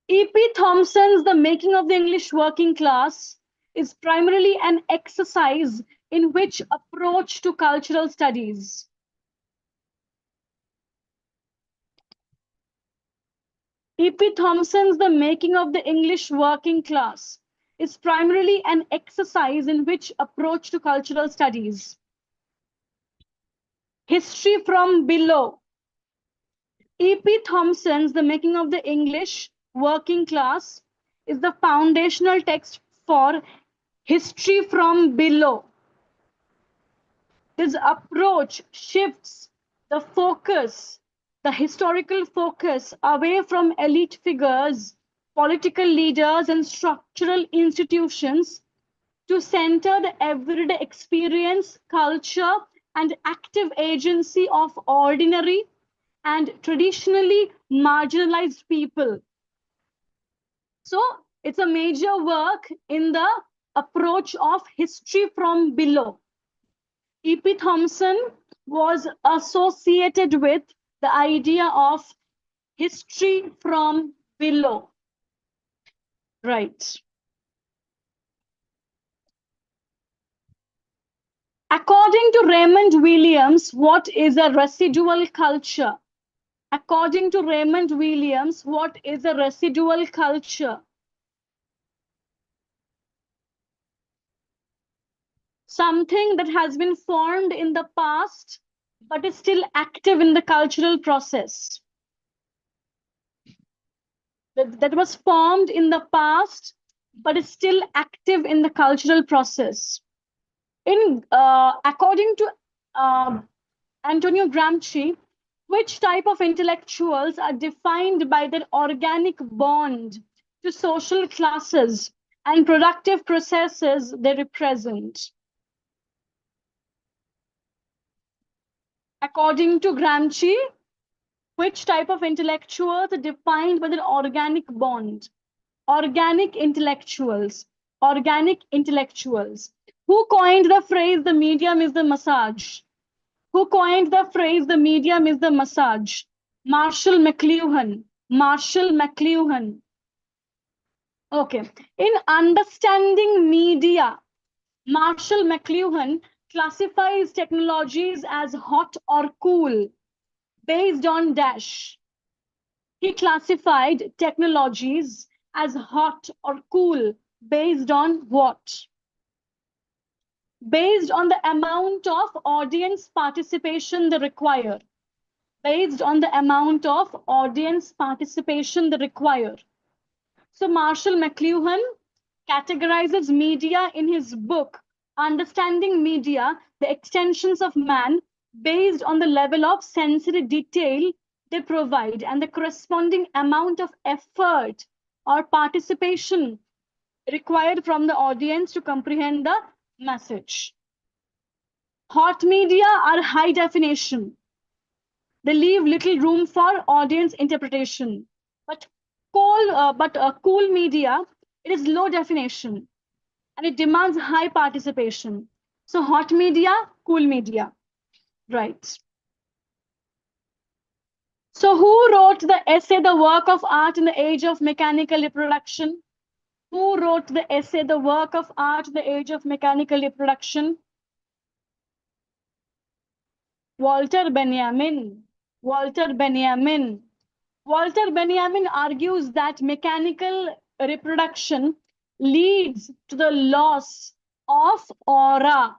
E.P. Thompson's The Making of the English Working Class is primarily an exercise in which approach to cultural studies? E.P. Thompson's The Making of the English Working Class is primarily an exercise in which approach to cultural studies? History from Below. E.P. Thompson's The Making of the English Working Class is the foundational text for History from Below. This approach shifts the focus, the historical focus, away from elite figures, political leaders, and structural institutions to center the everyday experience, culture, and active agency of ordinary and traditionally marginalized people. So it's a major work in the approach of History from Below. E.P. Thompson was associated with the idea of history from below. Right. According to Raymond Williams, what is a residual culture? According to Raymond Williams, what is a residual culture? Something that has been formed in the past, but is still active in the cultural process. That was formed in the past, but is still active in the cultural process. According to Antonio Gramsci, which type of intellectuals are defined by their organic bond to social classes and productive processes they represent? According to Gramsci, which type of intellectuals are defined by their organic bond? Organic intellectuals. Organic intellectuals. Who coined the phrase, the medium is the massage? Who coined the phrase, the medium is the massage? Marshall McLuhan. Marshall McLuhan. Okay. In Understanding Media, Marshall McLuhan classifies technologies as hot or cool based on dash. He classified technologies as hot or cool based on what? based on the amount of audience participation they require. Based on the amount of audience participation they require. So Marshall McLuhan categorizes media in his book, Understanding Media, the Extensions of Man, based on the level of sensory detail they provide and the corresponding amount of effort or participation required from the audience to comprehend the message. Hot media are high definition. They leave little room for audience interpretation. But cool media, it is low definition and it demands high participation. So hot media, cool media, right? So who wrote the essay, The Work of Art in the Age of Mechanical Reproduction? Who wrote the essay, The Work of Art in the Age of Mechanical Reproduction? Walter Benjamin. Walter Benjamin. Walter Benjamin argues that mechanical reproduction leads to the loss of aura.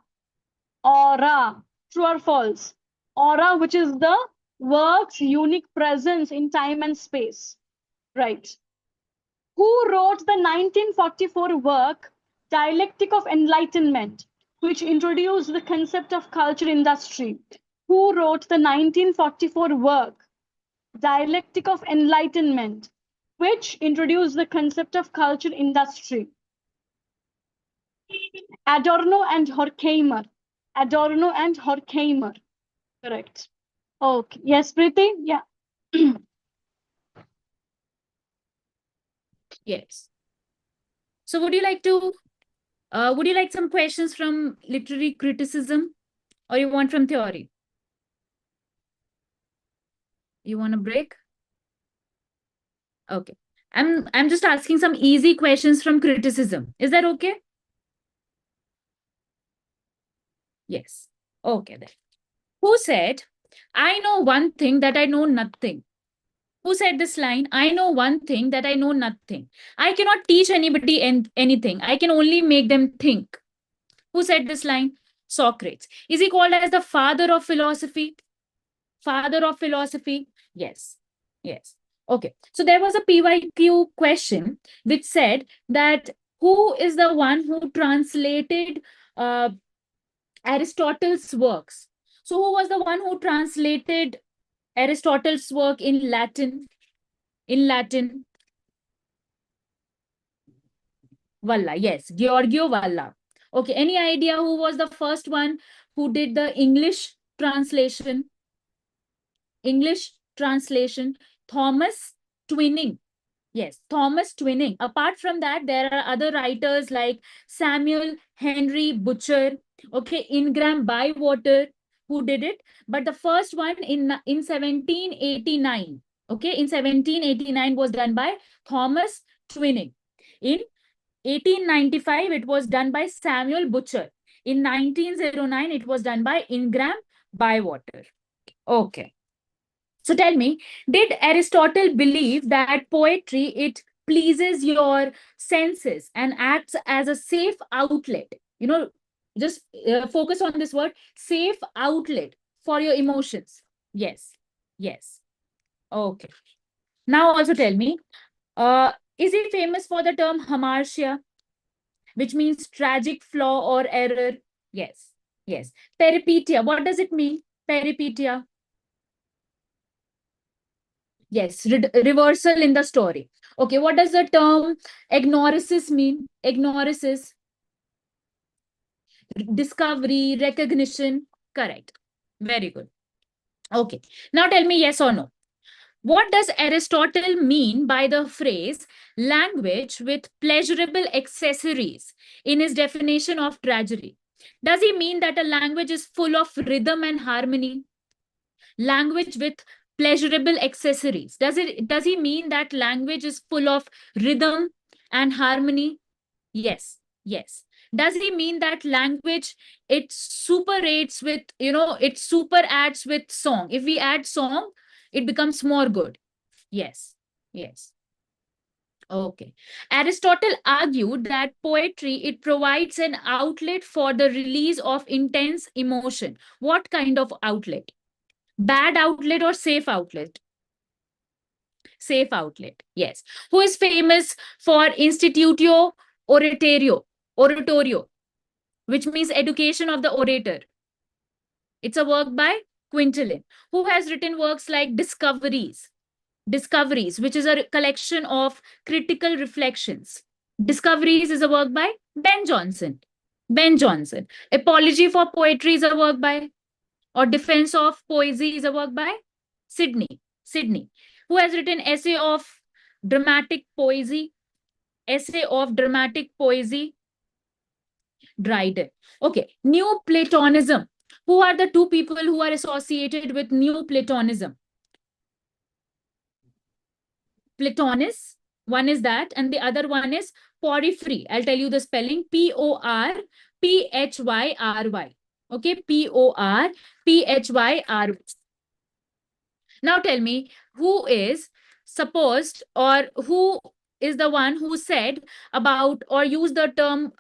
Aura. True or false? Aura, which is the work's unique presence in time and space. Right. Who wrote the 1944 work, Dialectic of Enlightenment, which introduced the concept of culture industry? Who wrote the 1944 work, Dialectic of Enlightenment, which introduced the concept of culture industry? Adorno and Horkheimer. Adorno and Horkheimer. Correct. Okay. Yes, Preeti? Yeah. Yes. So would you like some questions from literary criticism, or you want from theory? You want a break? Okay. I'm just asking some easy questions from criticism. Is that okay? Yes. Okay then. Who said, I know one thing that I know nothing? Who said this line? I know one thing that I know nothing. I cannot teach anybody anything. I can only make them think. Who said this line? Socrates. Is he called as the father of philosophy? Father of philosophy? Yes. Yes. Okay. So there was a PYQ question which said that who is the one who translated Aristotle's works? So who was the one who translated Aristotle's work in Latin? In Latin? Valla. Yes. Giorgio Valla. Okay. Any idea who was the first one who did the English translation? English translation, Thomas Twining. Yes, Thomas Twining. Apart from that, there are other writers like Samuel Henry Butcher, okay, Ingram Bywater, who did it. But the first one in 1789, okay, in 1789 was done by Thomas Twining. In 1895, it was done by Samuel Butcher. In 1909, it was done by Ingram Bywater. Okay. So tell me, did Aristotle believe that poetry, it pleases your senses and acts as a safe outlet? You know, just focus on this word, safe outlet for your emotions. Yes. Yes. Okay. Now also tell me, is he famous for the term hamartia, which means tragic flaw or error? Yes. Yes. Peripeteia, what does it mean? Peripeteia. Yes, reversal in the story. Okay, what does the term agnoresis mean? Agnoresis. Discovery, recognition. Correct. Very good. Okay, now tell me yes or no. What does Aristotle mean by the phrase language with pleasurable accessories in his definition of tragedy? Does he mean that a language is full of rhythm and harmony? Language with pleasurable accessories. Does he mean that language is full of rhythm and harmony? Yes. Yes. Does he mean that language, it super rates with, it super adds with song? If we add song, it becomes more good. Yes. Yes. Okay. Aristotle argued that poetry, it provides an outlet for the release of intense emotion. What kind of outlet? Bad outlet or safe outlet? Safe outlet. Yes. Who is famous for Institutio Oratorio, which means education of the orator. It's a work by Quintilian, who has written works like Discoveries, which is a collection of critical reflections. Discoveries is a work by Ben Jonson. Ben Jonson. Apology for Poetry is a work by, or Defense of Poesy is a work by Sidney. Sidney, who has written Essay of Dramatic Poesy. Essay of Dramatic Poesy, Dryden. Okay, New Platonism. Who are the two people who are associated with New Platonism? Plotinus, one is that, and the other one is Porphyry. I'll tell you the spelling: Porphyry. Okay, Porphyry. Now tell me, who is supposed, or who is the one who said about or used the term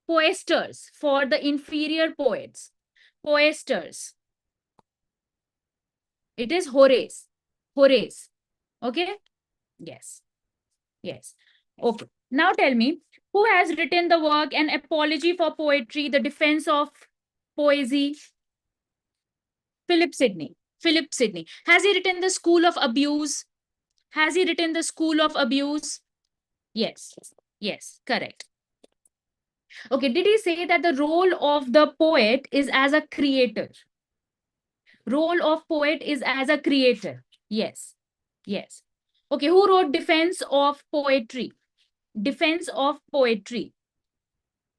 poesters for the inferior poets? Poesters. It is Horace. Horace. Okay. Yes. Yes. Okay. Now tell me, who has written the work An Apology for Poetry, The Defense of Poesy? Philip Sidney. Philip Sidney. Has he written The School of Abuse? Has he written The School of Abuse? Yes. Yes. Correct. Okay. Did he say that the role of the poet is as a creator? Role of poet is as a creator. Yes. Yes. Okay. Who wrote Defense of Poetry? Defense of Poetry.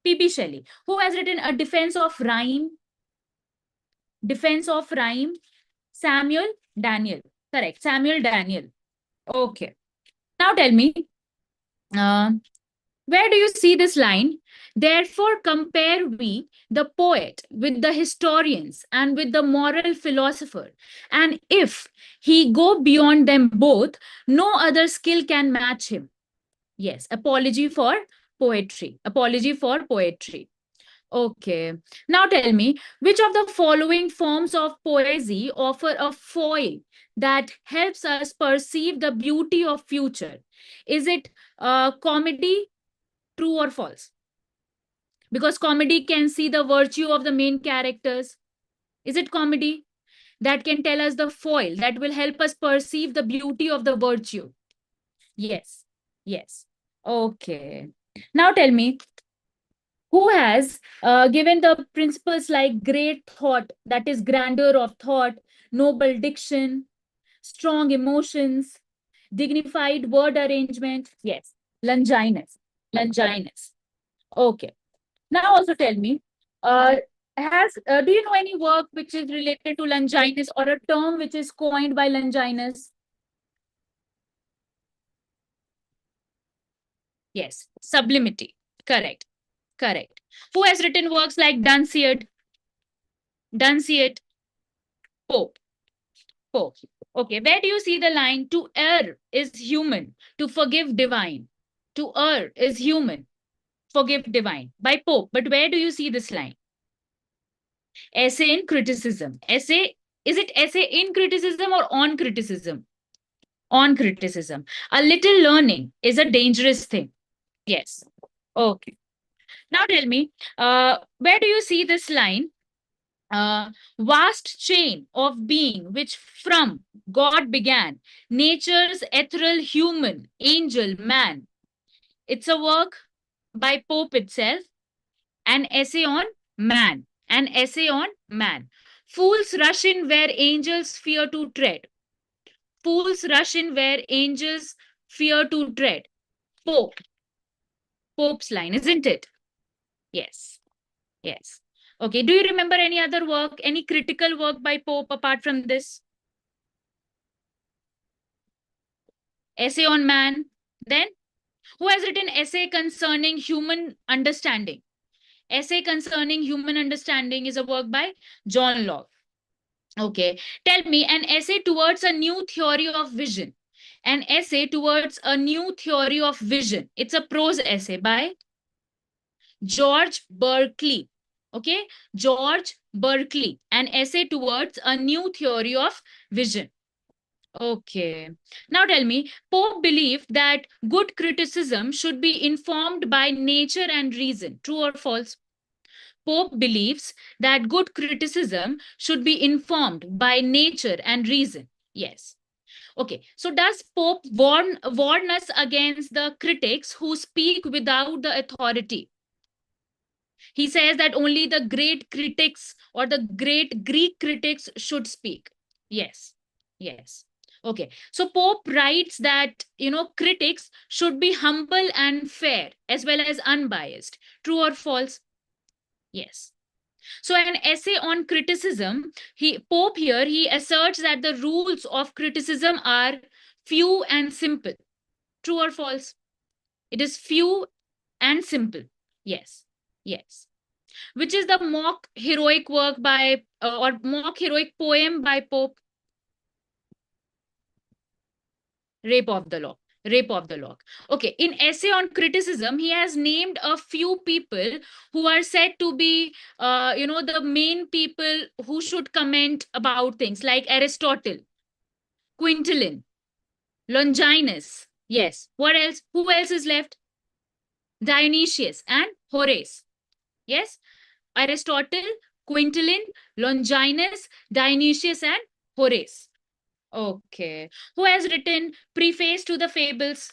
P.B. Shelley. Who has written A Defense of Rhyme? Defense of Rhyme. Samuel Daniel. Correct. Samuel Daniel. Okay. Now tell me, where do you see this line? Therefore, compare we the poet with the historians and with the moral philosopher. And if he go beyond them both, no other skill can match him. Yes, Apology for Poetry. Apology for Poetry. Okay. Now tell me, which of the following forms of poesy offer a foil that helps us perceive the beauty of future? Is it comedy, true or false? Because comedy can see the virtue of the main characters. Is it comedy that can tell us the foil that will help us perceive the beauty of the virtue? Yes. Yes. Okay. Now tell me, who has given the principles like great thought, that is grandeur of thought, noble diction, strong emotions, dignified word arrangement? Yes, Longinus. Longinus. Okay. Now also tell me, do you know any work which is related to Longinus, or a term which is coined by Longinus? Yes, sublimity. Correct. Correct. Who has written works like Dunciad? Dunciad. Pope. Pope. Okay, where do you see the line? To err is human, to forgive divine. To err is human, forgive divine. By Pope. But where do you see this line? Essay in criticism. Essay, is it essay in criticism or on criticism? On criticism. A little learning is a dangerous thing. Yes. Okay. Now tell me, where do you see this line? Vast chain of being which from God began, nature's ethereal human, angel, man. It's a work by Pope itself, An Essay on Man. An Essay on Man. Fools rush in where angels fear to tread. Fools rush in where angels fear to tread. Pope. Pope's line, isn't it? Yes. Yes. Okay. Do you remember any other work, any critical work by Pope apart from this? Essay on Man. Then, who has written Essay Concerning Human Understanding? Essay Concerning Human Understanding is a work by John Locke. Okay. Tell me, an essay towards a new theory of vision. an essay towards a new theory of vision. It's a prose essay by George Berkeley. Okay, George Berkeley, an essay towards a new theory of vision. Okay, now tell me, Pope believed that good criticism should be informed by nature and reason. True or false? Pope believes that good criticism should be informed by nature and reason. Yes. Okay, so does Pope warn us against the critics who speak without the authority? He says that only the great critics or the great Greek critics should speak. Yes, yes. Okay, so Pope writes that, critics should be humble and fair as well as unbiased. True or false? Yes. So an essay on criticism, Pope here, he asserts that the rules of criticism are few and simple. True or false? It is few and simple. Yes, yes. Which is the mock heroic work by, or mock heroic poem by Pope? Rape of the Lock. Rape of the Lock. Okay, in essay on criticism, he has named a few people who are said to be, the main people who should comment about things, like Aristotle, Quintilian, Longinus. Yes. What else? Who else is left? Dionysius and Horace. Yes. Aristotle, Quintilian, Longinus, Dionysius, and Horace. Okay. Who has written Preface to the Fables?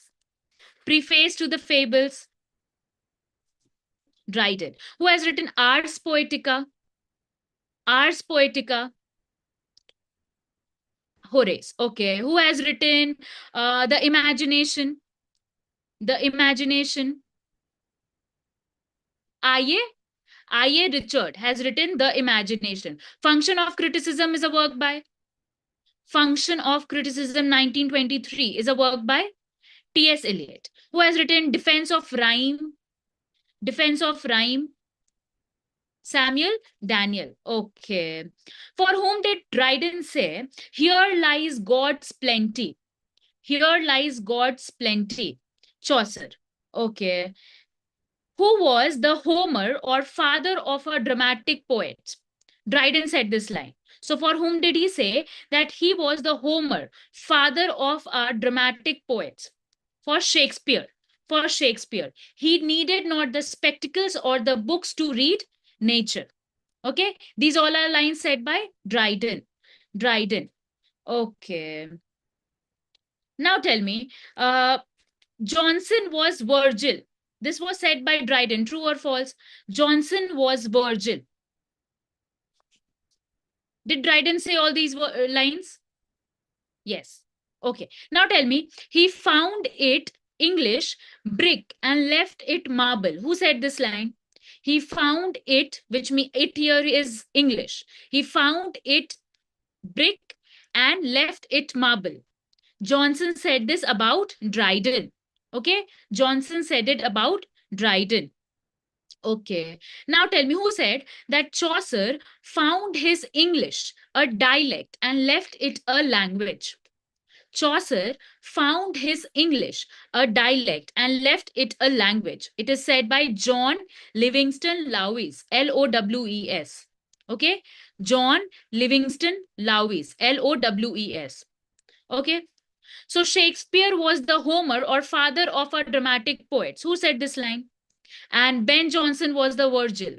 Preface to the Fables. Dryden. Who has written Ars Poetica? Ars Poetica. Horace. Okay. Who has written The Imagination? The Imagination. I.A. Richard has written The Imagination. Function of Criticism is a work by? Function of Criticism 1923 is a work by T.S. Eliot. Who has written Defense of Rhyme? Defense of Rhyme? Samuel Daniel. Okay. For whom did Dryden say, here lies God's plenty? Here lies God's plenty. Chaucer. Okay. Who was the Homer or father of our dramatic poets? Dryden said this line. So for whom did he say that he was the Homer, father of our dramatic poets? For Shakespeare. For Shakespeare. He needed not the spectacles or the books to read nature. Okay. These all are lines said by Dryden. Dryden. Okay. Now tell me, Johnson was Virgil. This was said by Dryden. True or false? Johnson was Virgil. Did Dryden say all these lines? Yes. Okay. Now tell me, he found it English brick and left it marble. Who said this line? He found it, which means it here is English. He found it brick and left it marble. Johnson said this about Dryden. Okay. Johnson said it about Dryden. Okay. Now tell me, who said that Chaucer found his English a dialect and left it a language? Chaucer found his English a dialect and left it a language. It is said by John Livingston Lowes, Lowes. Okay. John Livingston Lowes, Lowes. Okay. So Shakespeare was the Homer or father of our dramatic poets. Who said this line? And Ben Jonson was the Virgil.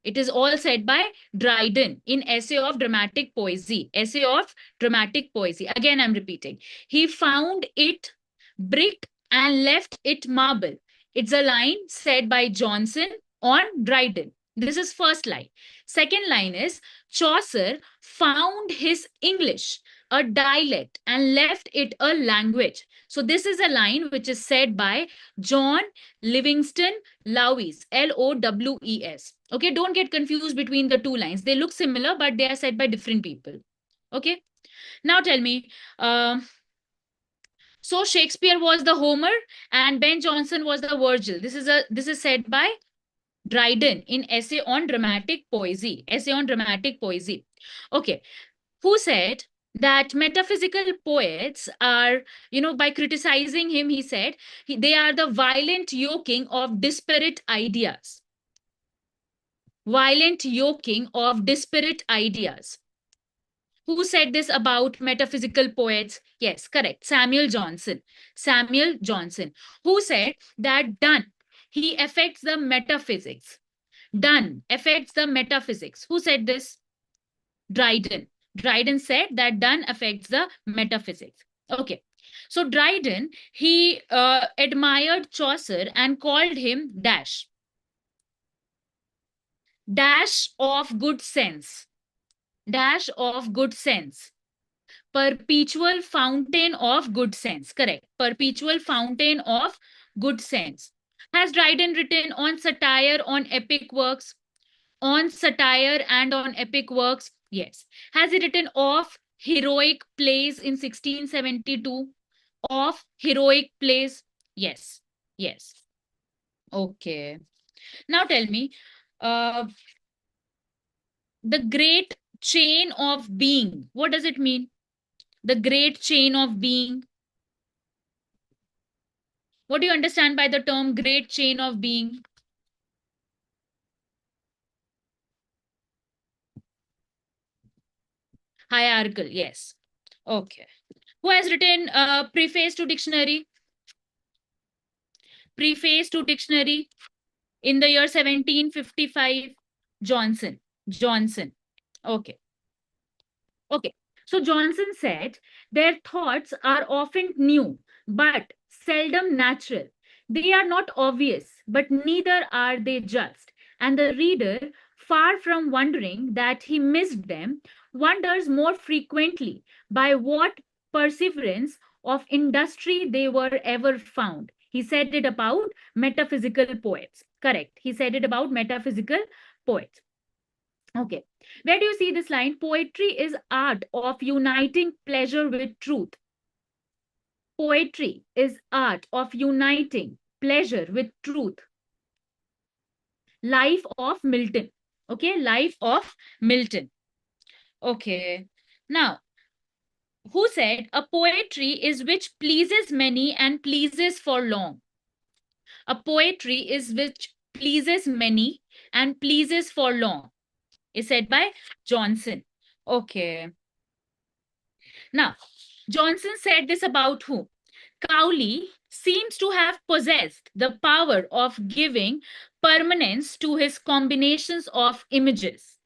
It is all said by Dryden in Essay of Dramatic Poesy. Essay of Dramatic Poesy. Again, I'm repeating. He found it brick and left it marble. It's a line said by Johnson on Dryden. This is first line. Second line is Chaucer found his English a dialect and left it a language. So this is a line which is said by John Livingston Lowes, Lowes. Okay, don't get confused between the two lines. They look similar, but they are said by different people. Okay, now tell me, so Shakespeare was the Homer and Ben Jonson was the Virgil. This is said by Dryden in Essay on Dramatic Poesy. Essay on Dramatic Poesy. Okay, who said that metaphysical poets are, by criticizing him, he said they are the violent yoking of disparate ideas. Violent yoking of disparate ideas. Who said this about metaphysical poets? Yes, correct. Samuel Johnson. Samuel Johnson. Who said that Donne, he affects the metaphysics. Donne affects the metaphysics. Who said this? Dryden. Dryden said that Donne affects the metaphysics. Okay. So Dryden, he admired Chaucer and called him dash of good sense. Dash of good sense. Perpetual fountain of good sense. Correct. Perpetual fountain of good sense. Has Dryden written on satire, on epic works? On satire and on epic works? Yes. Has he written of heroic plays in 1672? Of heroic plays? Yes. Yes. Okay. Now tell me, the great chain of being, what does it mean? The great chain of being. What do you understand by the term great chain of being? Hierarchical, yes. Okay. Who has written preface to dictionary? Preface to dictionary in the year 1755? Johnson. Johnson. Okay. Okay. So Johnson said, their thoughts are often new, but seldom natural. They are not obvious, but neither are they just. And the reader, far from wondering that he missed them, wonders more frequently by what perseverance of industry they were ever found. He said it about metaphysical poets. Correct. He said it about metaphysical poets. Okay. Where do you see this line? Poetry is art of uniting pleasure with truth. Poetry is art of uniting pleasure with truth. Life of Milton. Okay. Life of Milton. Okay. Now, who said a poetry is which pleases many and pleases for long? A poetry is which pleases many and pleases for long. Is said by Johnson. Okay. Now, Johnson said this about who? Cowley seems to have possessed the power of giving permanence to his combinations of images.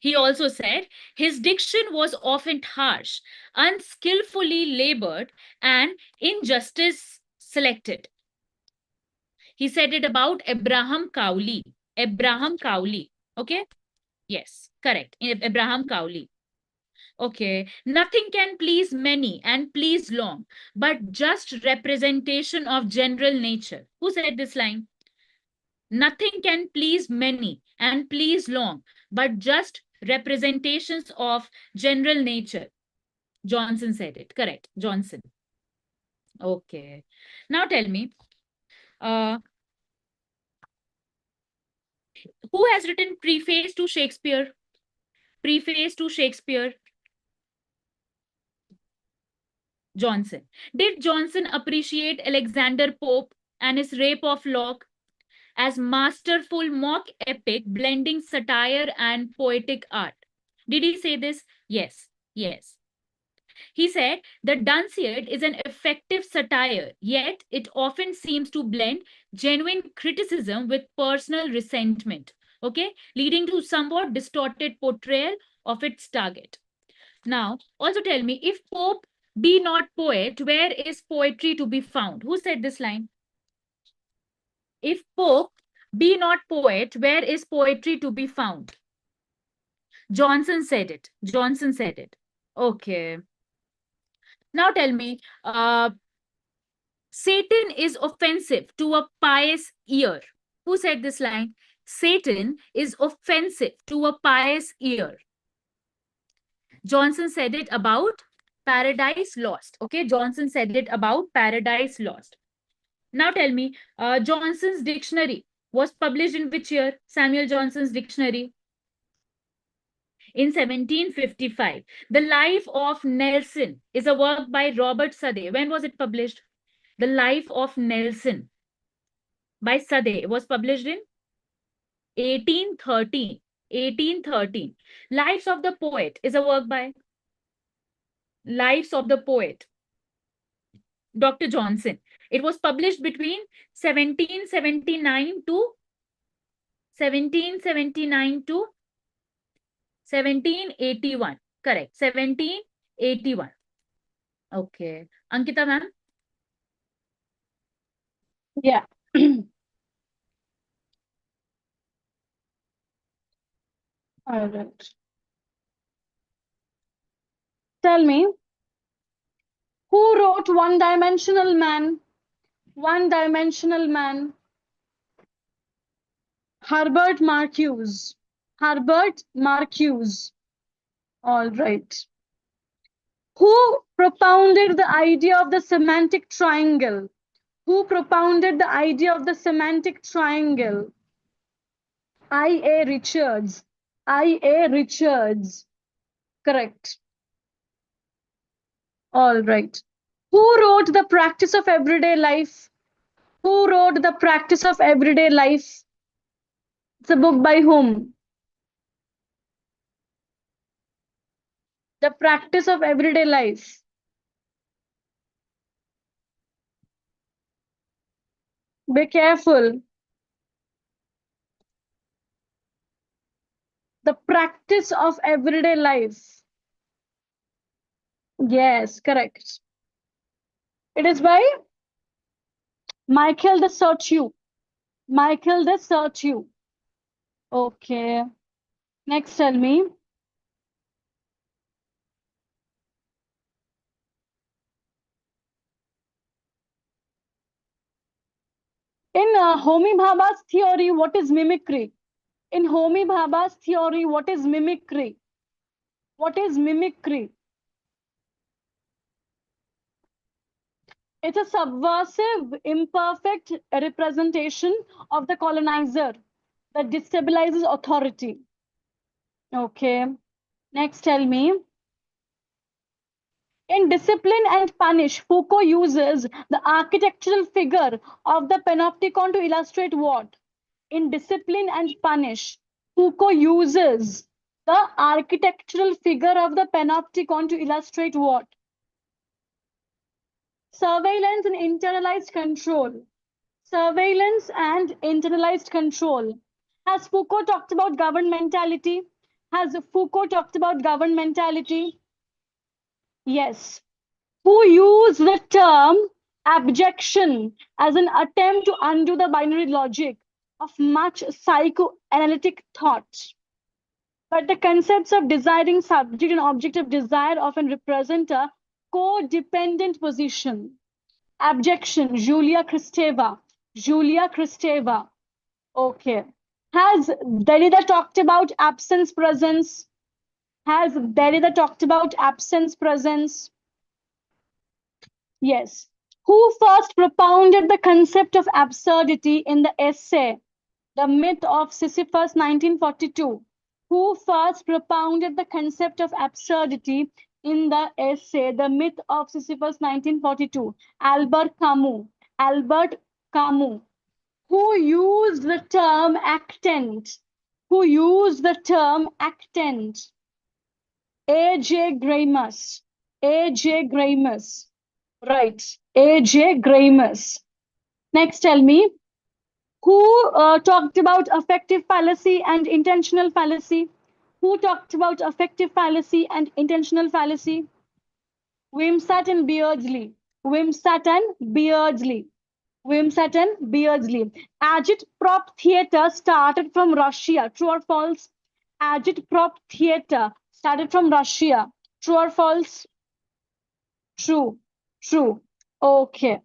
He also said his diction was often harsh, unskillfully labored, and injustice selected. He said it about Abraham Cowley. Abraham Cowley. Okay? Yes, correct. Abraham Cowley. Okay. Nothing can please many and please long, but just representation of general nature. Who said this line? Nothing can please many and please long, but just representations of general nature. Johnson said it. Correct. Johnson. Okay. Now tell me, who has written preface to Shakespeare? Preface to Shakespeare. Johnson. Did Johnson appreciate Alexander Pope and his Rape of Lock as masterful mock epic blending satire and poetic art? Did he say this? Yes. Yes. He said the Dunciad is an effective satire, yet it often seems to blend genuine criticism with personal resentment, okay, leading to somewhat distorted portrayal of its target. Now, also tell me, if Pope be not poet, where is poetry to be found? Who said this line? If Pope be not poet, where is poetry to be found? Johnson said it. Johnson said it. Okay. Now tell me, Satan is offensive to a pious ear. Who said this line? Satan is offensive to a pious ear. Johnson said it about Paradise Lost. Okay, Johnson said it about Paradise Lost. Now tell me, Johnson's dictionary was published in which year? Samuel Johnson's dictionary. in 1755. The Life of Nelson is a work by Robert Southey. When was it published? The Life of Nelson by Southey was published in 1813. 1813. Lives of the Poet is a work by Lives of the Poet, Dr. Johnson. It was published between 1779 to 1781. Correct. 1781. Okay. Ankita ma'am. Yeah. All right. Tell me, who wrote One Dimensional Man? One Dimensional Man. Herbert Marcuse. Herbert Marcuse. All right. Who propounded the idea of the semantic triangle? Who propounded the idea of the semantic triangle? I.A. Richards. I.A. Richards. Correct. All right. Who wrote The Practice of Everyday Life? Who wrote The Practice of Everyday Life? It's a book by whom? The Practice of Everyday Life. Be careful. The Practice of Everyday Life. Yes, correct. It is by Michael de Certeau. Michael de Certeau. Okay. Next, tell me. In Homi Bhabha's theory, what is mimicry? In Homi Bhabha's theory, what is mimicry? What is mimicry? It's a subversive, imperfect representation of the colonizer that destabilizes authority. Okay. Next, tell me. In Discipline and Punish, Foucault uses the architectural figure of the panopticon to illustrate what? In Discipline and Punish, Foucault uses the architectural figure of the panopticon to illustrate what? Surveillance and internalized control. Surveillance and internalized control. Has Foucault talked about governmentality? Has Foucault talked about governmentality? Yes. Who used the term abjection as an attempt to undo the binary logic of much psychoanalytic thought? But the concepts of desiring subject and object of desire often represent a codependent position. Abjection, Julia Kristeva. Julia Kristeva. Okay. Has Derrida talked about absence presence? Has Derrida talked about absence presence? Yes. Who first propounded the concept of absurdity in the essay, The Myth of Sisyphus, 1942? Who first propounded the concept of absurdity in the essay, The Myth of Sisyphus, 1942? Albert Camus. Albert Camus. Who used the term actant? Who used the term actant? A.J. Greimas. A.J. Greimas. Right. A.J. Greimas. Next, tell me, who talked about affective fallacy and intentional fallacy? Who talked about affective fallacy and intentional fallacy? Wimsatt and Beardsley. Wimsatt and Beardsley. Wimsatt and Beardsley. Agitprop theater started from Russia. True or false? Agitprop theater started from Russia. True or false? True. True. Okay.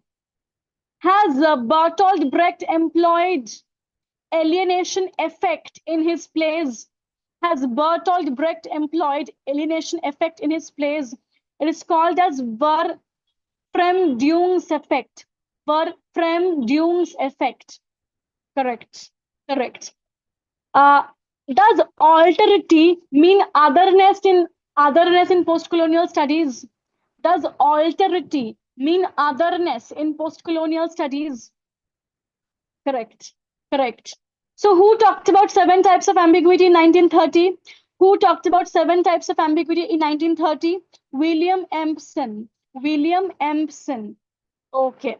Has Bertolt Brecht employed alienation effect in his plays? Has Bertolt Brecht employed alienation effect in his plays? It is called as Verfremdungs effect. Verfremdungs effect. Correct. Correct. Does alterity mean otherness in post-colonial studies? Does alterity mean otherness in post-colonial studies? Correct. Correct. So who talked about 7 types of ambiguity in 1930? Who talked about 7 types of ambiguity in 1930? William Empson. William Empson. Okay.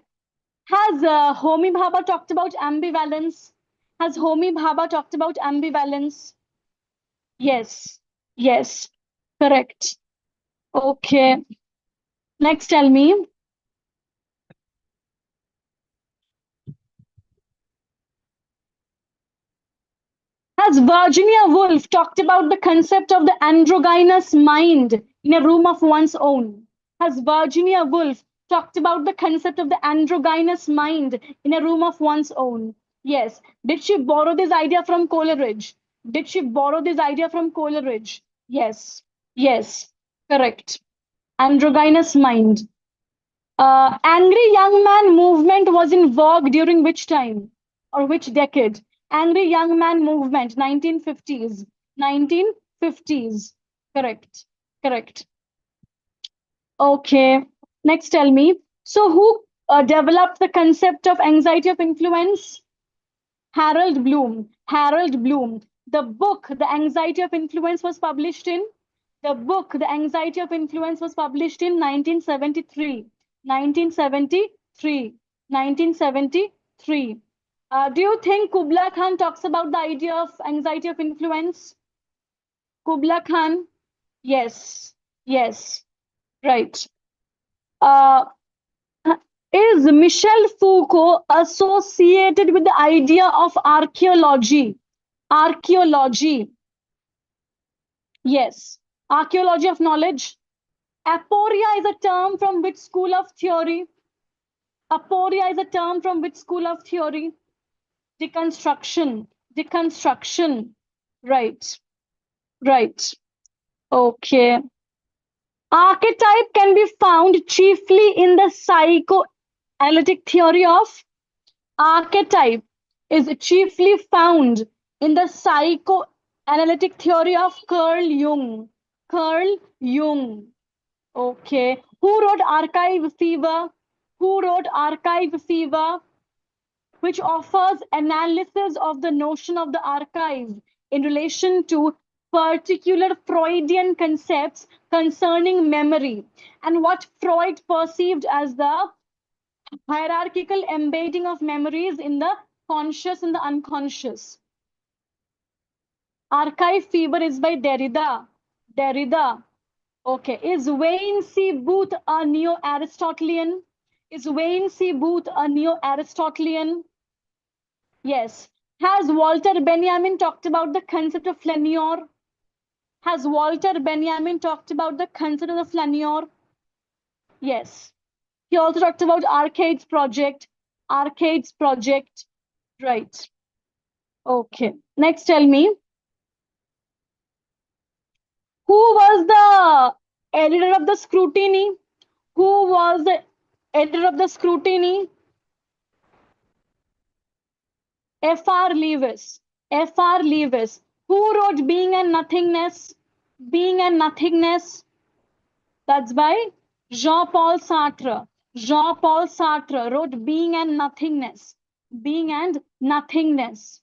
Has Homi Bhabha talked about ambivalence? Has Homi Bhabha talked about ambivalence? Yes. Yes. Correct. Okay. Next, tell me. Has Virginia Woolf talked about the concept of the androgynous mind in a room of one's own? Has Virginia Woolf talked about the concept of the androgynous mind in a room of one's own? Yes. Did she borrow this idea from Coleridge? Did she borrow this idea from Coleridge? Yes. Yes. Correct. Androgynous mind. Angry Young Man movement was in vogue during which time or which decade? Angry Young Man movement, 1950s. 1950s. Correct. Correct. Okay. Next, tell me. So, who developed the concept of anxiety of influence? Harold Bloom. Harold Bloom. The book, The Anxiety of Influence, was published in. The book, The Anxiety of Influence, was published in 1973. 1973. 1973. Do you think Kubla Khan talks about the idea of anxiety of influence? Kubla Khan? Yes. Yes. Right. Is Michel Foucault associated with the idea of archaeology? Archaeology. Yes. Archaeology of knowledge. Aporia is a term from which school of theory? Aporia is a term from which school of theory? Deconstruction. Deconstruction. Right. Right. Okay. Archetype can be found chiefly in the psychoanalytic theory of. Archetype is chiefly found in the psychoanalytic theory of Carl Jung. Carl Jung. Okay. Who wrote Archive Fever? Who wrote Archive Fever? Which offers analysis of the notion of the archive in relation to particular Freudian concepts concerning memory and what Freud perceived as the hierarchical embedding of memories in the conscious and the unconscious. Archive Fever is by Derrida. Derrida. Okay. Is Wayne C. Booth a neo-Aristotelian? Is Wayne C. Booth a neo-Aristotelian? Yes. Has Walter Benjamin talked about the concept of flaneur? Has Walter Benjamin talked about the concept of the flaneur? Yes. He also talked about Arcades Project. Arcades Project. Right. Okay. Next, tell me. Who was the editor of the Scrutiny? Who was the editor of the Scrutiny? F.R. Lewis. F.R. Lewis. Who wrote Being and Nothingness? Being and Nothingness. That's by Jean-Paul Sartre. Jean-Paul Sartre wrote Being and Nothingness. Being and Nothingness.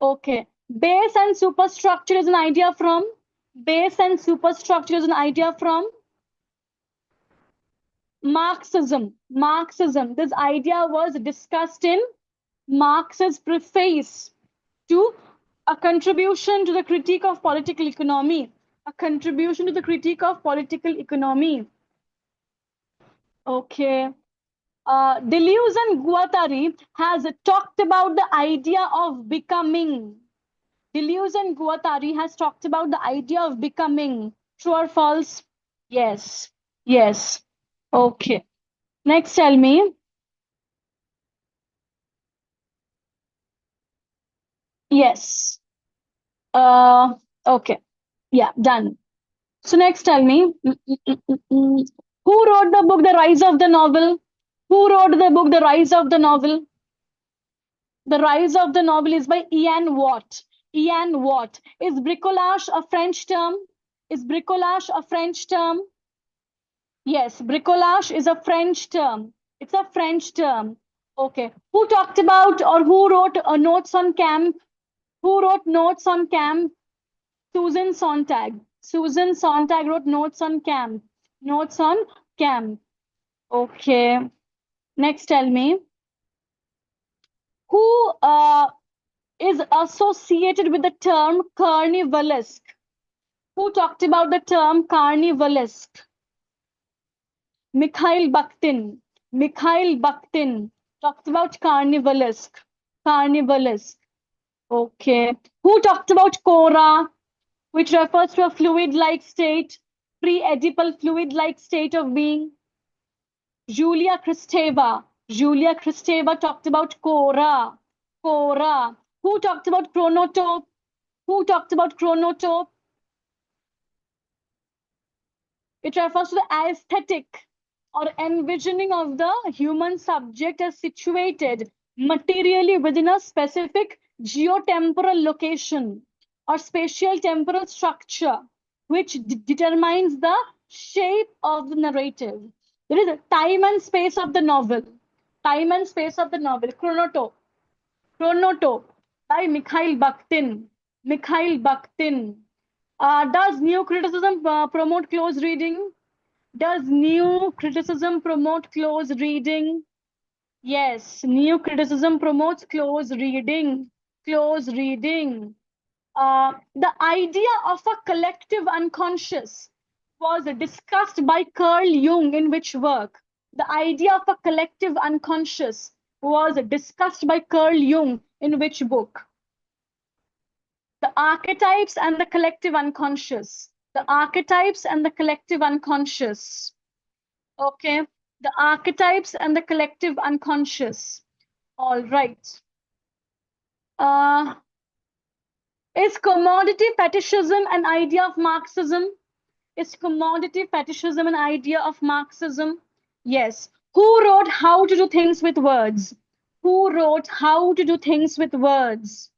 Okay. Base and superstructure is an idea from. Base and superstructure is an idea from Marxism. Marxism. This idea was discussed in Marx's preface to A Contribution to the Critique of Political Economy. A Contribution to the Critique of Political Economy. Okay. Deleuze and Guattari has talked about the idea of becoming. Deleuze and Guattari has talked about the idea of becoming. True or false? Yes. Yes. Okay. Next, tell me. Yes. Okay. Yeah, done. So next, tell me. Who wrote the book, The Rise of the Novel? Who wrote the book, The Rise of the Novel? The Rise of the Novel is by Ian Watt. Ian Watt. Is bricolage a French term? Is bricolage a French term? Yes, bricolage is a French term. It's a French term. Okay. Who talked about or who wrote notes on camp? Who wrote notes on camp? Susan Sontag. Susan Sontag wrote notes on camp. Notes on camp. Okay. Next, tell me. Who is associated with the term carnivalesque? Who talked about the term carnivalesque? Mikhail Bakhtin. Mikhail Bakhtin talked about carnivalesque. Carnivalesque. Okay. Who talked about Cora, which refers to a fluid-like state, pre-Oedipal fluid-like state of being? Julia Kristeva. Julia Kristeva talked about Cora. Cora. Who talked about chronotope? Who talked about chronotope? It refers to the aesthetic or envisioning of the human subject as situated materially within a specific geotemporal location or spatial temporal structure, which determines the shape of the narrative. There is a time and space of the novel. Time and space of the novel. Chronotope. Chronotope by Mikhail Bakhtin. Mikhail Bakhtin. Does new criticism promote close reading? Does new criticism promote close reading? Yes, new criticism promotes close reading. Close reading. The idea of a collective unconscious was discussed by Carl Jung in which work? The idea of a collective unconscious was discussed by Carl Jung in which book? The Archetypes and the Collective Unconscious. The Archetypes and the Collective Unconscious. Okay, the Archetypes and the Collective Unconscious. All right. Is commodity fetishism an idea of Marxism? Is commodity fetishism an idea of Marxism? Yes. Who wrote How to Do Things with Words? Who wrote How to Do Things with Words?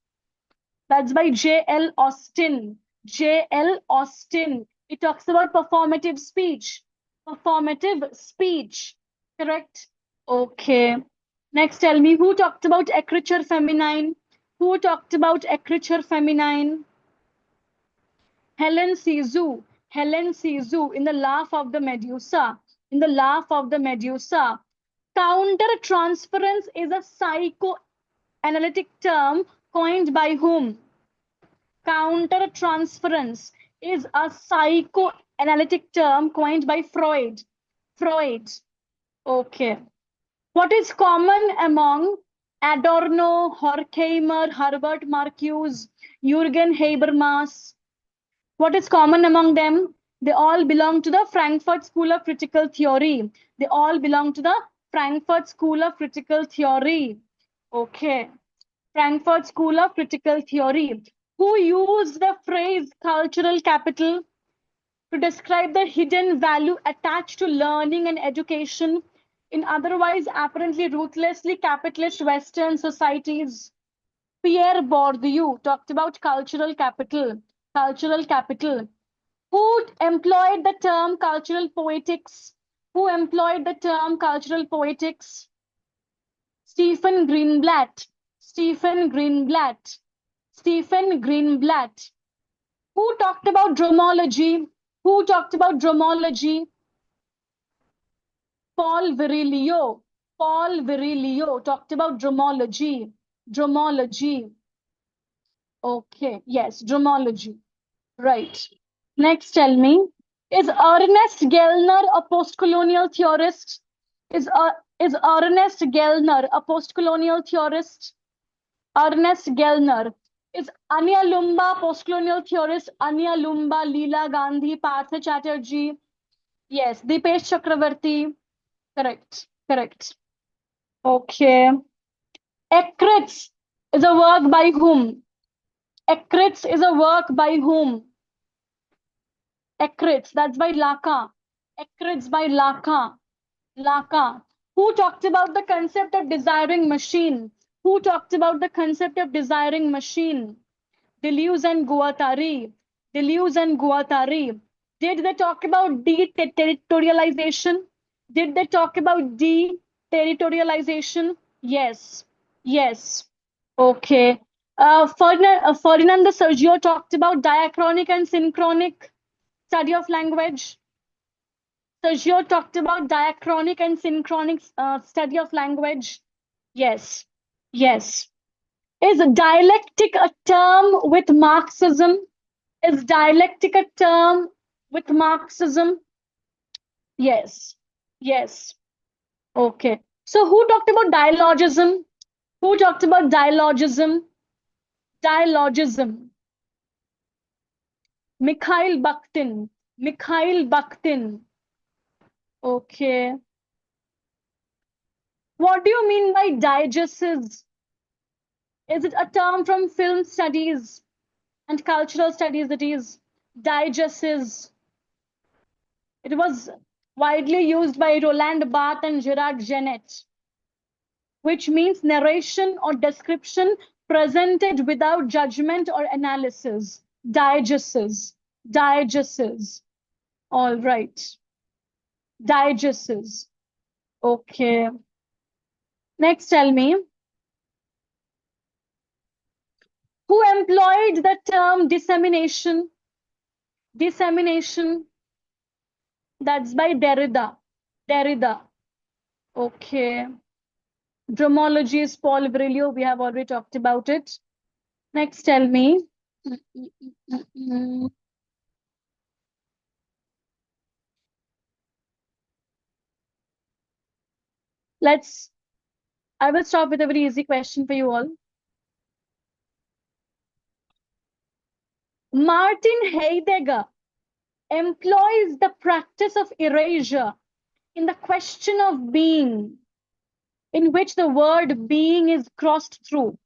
That's by J.L. Austin. J.L. Austin. It talks about performative speech. Performative speech. Correct? Okay. Next, tell me who talked about écriture féminine? Who talked about écriture féminine? Helen Cizou. Helen Cizou in The Laugh of the Medusa. In The Laugh of the Medusa. Countertransference is a psychoanalytic term coined by whom? Countertransference is a psychoanalytic term coined by Freud. Freud. Okay. What is common among Adorno, Horkheimer, Herbert Marcuse, Jürgen Habermas? What is common among them? They all belong to the Frankfurt School of Critical Theory. They all belong to the Frankfurt School of Critical Theory. Okay. Frankfurt School of Critical Theory. Who used the phrase cultural capital to describe the hidden value attached to learning and education in otherwise apparently ruthlessly capitalist Western societies? Pierre Bourdieu talked about cultural capital. Cultural capital. Who employed the term cultural poetics? Who employed the term cultural poetics? Stephen Greenblatt. Stephen Greenblatt. Stephen Greenblatt. Who talked about dromology? Who talked about dromology? Paul Virilio. Paul Virilio talked about dromology. Dromology. Okay, yes, dromology. Right. Next, tell me, is Ernest Gellner a post-colonial theorist? Is Ernest Gellner a post-colonial theorist? Ernest Gellner. Is Anya Lumba post-colonial theorist? Anya Lumba, Leela Gandhi, Partha Chatterjee? Yes, Dipesh Chakravarti. Correct, correct. Okay. Ekritz is a work by whom? Ekritz is a work by whom? Ekritz, that's by Lacan. Ekritz by Lacan. Lacan. Who talked about the concept of desiring machine? Who talked about the concept of desiring machine? Deleuze and Guattari. Deleuze and Guattari. Did they talk about deterritorialization? Did they talk about deterritorialization? Yes. Yes. Okay. Ferdinand de Sergio talked about diachronic and synchronic study of language. Sergio talked about diachronic and synchronic study of language. Yes. Yes. Is dialectic a term with Marxism? Is dialectic a term with Marxism? Yes. Yes. Okay. So who talked about dialogism? Who talked about dialogism? Dialogism. Mikhail Bakhtin. Mikhail Bakhtin. Okay. What do you mean by diegesis? Is it a term from film studies and cultural studies? It is diegesis. It was widely used by Roland Barthes and Gerard Genette, which means narration or description presented without judgment or analysis. Diegesis. Diegesis. All right. Diegesis. Okay. Next, tell me. Who employed the term dissemination? Dissemination. That's by Derrida. Derrida. Okay. Dromology is Paul Virilio. We have already talked about it. Next, tell me. I will start with a very easy question for you all. Martin Heidegger employs the practice of erasure in the question of being, in which the word being is crossed through.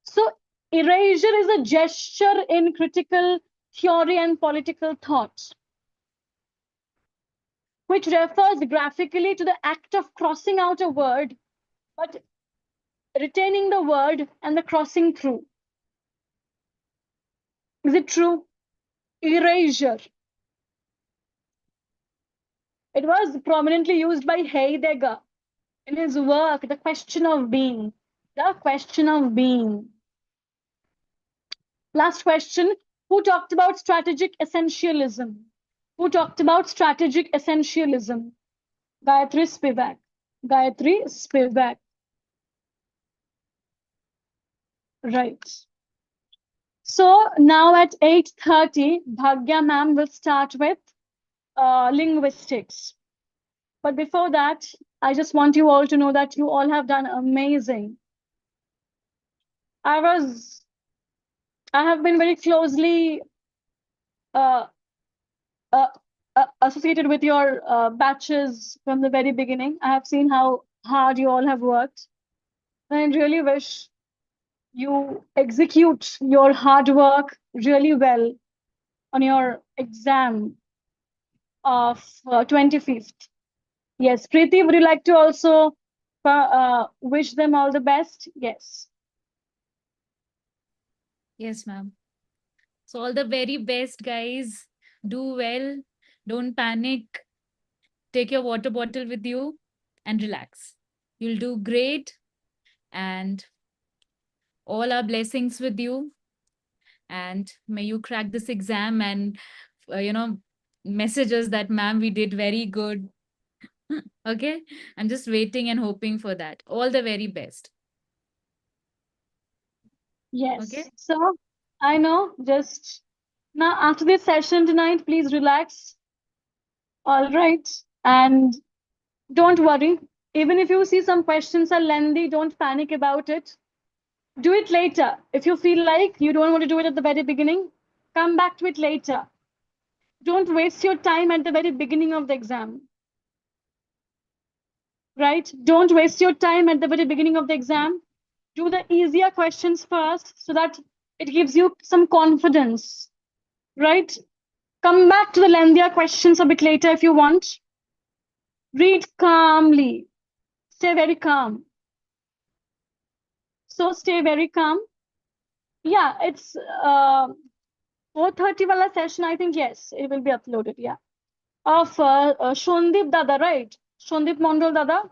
So erasure is a gesture in critical theory and political thought, which refers graphically to the act of crossing out a word, but retaining the word and the crossing through. Is it true? Erasure. It was prominently used by Heidegger in his work, The Question of Being. The Question of Being. Last question. Who talked about strategic essentialism? Who talked about strategic essentialism? Gayatri Spivak. Gayatri Spivak. Right. So now at 8:30, Bhagya ma'am will start with linguistics. But before that, I just want you all to know that you all have done amazing. I have been very closely associated with your batches from the very beginning. I have seen how hard you all have worked. And I really wish you execute your hard work really well on your exam of 25th. Yes, Preeti, would you like to also wish them all the best? Yes. Yes, ma'am. So all the very best, guys. Do well. Don't panic. Take your water bottle with you and relax. You'll do great. And all our blessings with you. And may you crack this exam and, message us that, ma'am, we did very good. Okay? I'm just waiting and hoping for that. All the very best. Yes. Okay. So I know, just now after this session tonight, please relax. All right. And don't worry. Even if you see some questions are lengthy, don't panic about it. Do it later. If you feel like you don't want to do it at the very beginning, come back to it later. Don't waste your time at the very beginning of the exam. Right? Don't waste your time at the very beginning of the exam. Do the easier questions first so that it gives you some confidence. Right? Come back to the lengthier questions a bit later if you want. Read calmly. Stay very calm. So stay very calm. Yeah, it's 4:30 wala session. I think yes, it will be uploaded. Yeah, of Shondip Dada, right? Shondip Mondal Dada.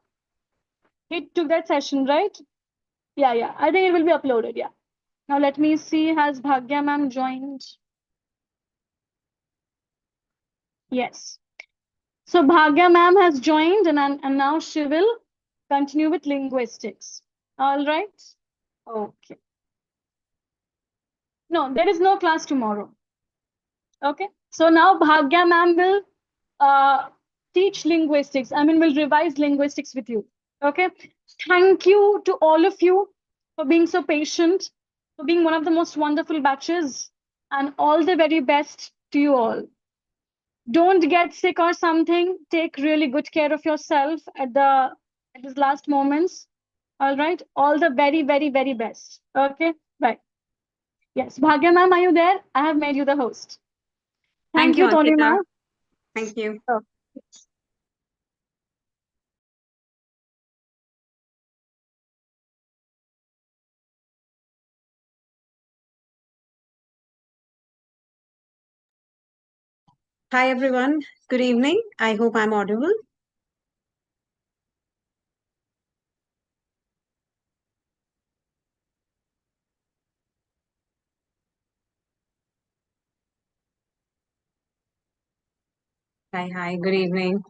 He took that session, right? Yeah, yeah. I think it will be uploaded. Yeah. Now let me see. Has Bhagya ma'am joined? Yes. So Bhagya ma'am has joined, and now she will continue with linguistics. All right. Okay. No, there is no class tomorrow. Okay. So now Bhagya ma'am will teach linguistics. I mean, will revise linguistics with you. Okay. Thank you to all of you for being so patient, for being one of the most wonderful batches, and all the very best to you all. Don't get sick or something. Take really good care of yourself at these last moments. All right. All the very, very, very best. Okay. Bye. Yes. Bhagya ma'am, are you there? I have made you the host. Thank you, Tony Ankita. ma'am. Thank you. Oh. Hi, everyone. Good evening. I hope I'm audible. Hi. Good evening.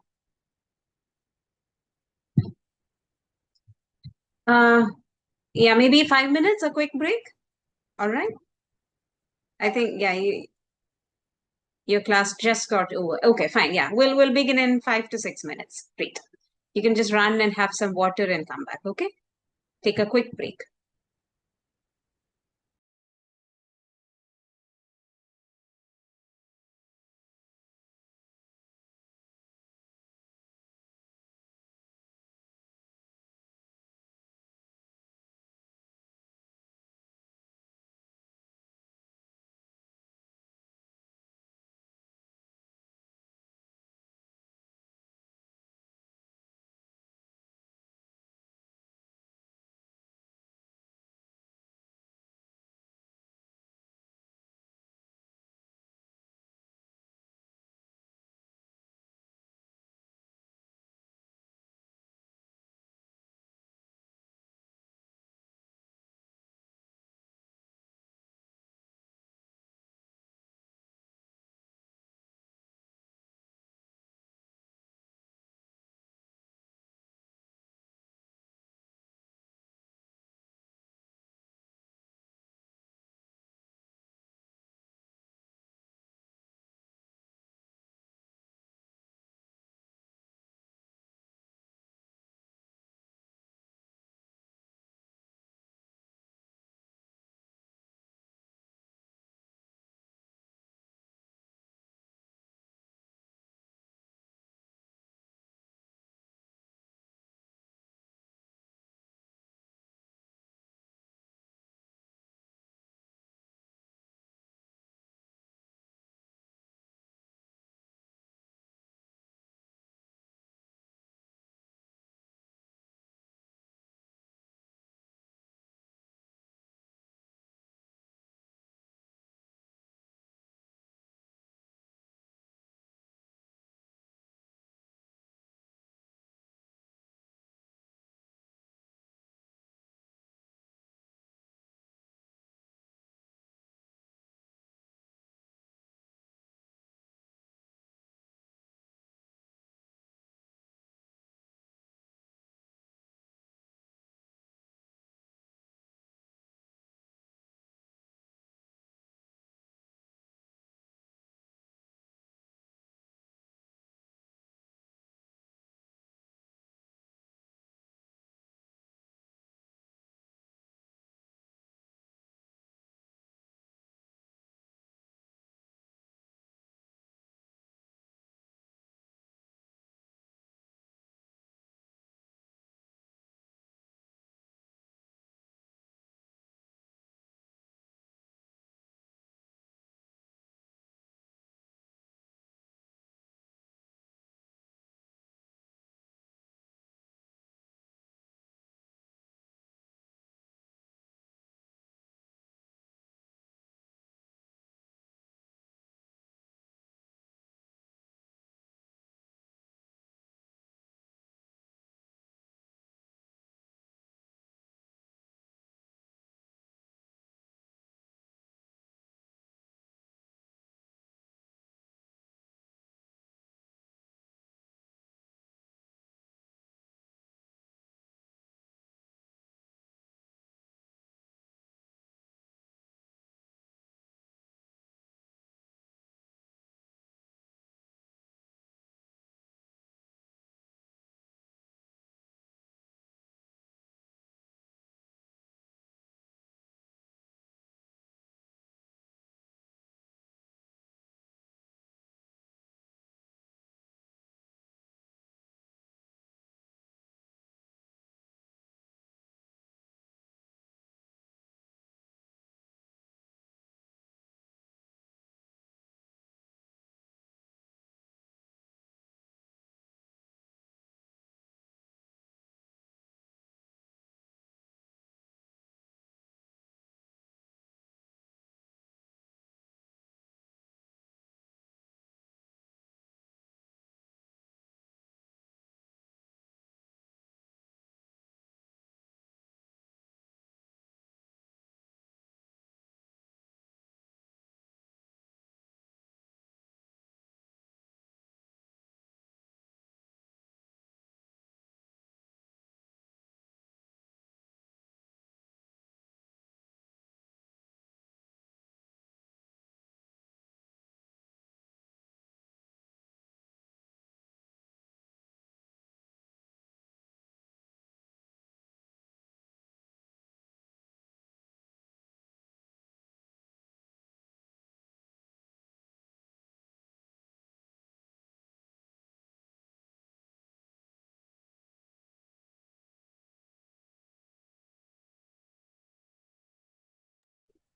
Uh, yeah, maybe 5 minutes, a quick break. All right. I think, yeah, your class just got over. Okay, fine. Yeah, we'll begin in 5 to 6 minutes. Great. You can just run and have some water and come back. Okay. Take a quick break.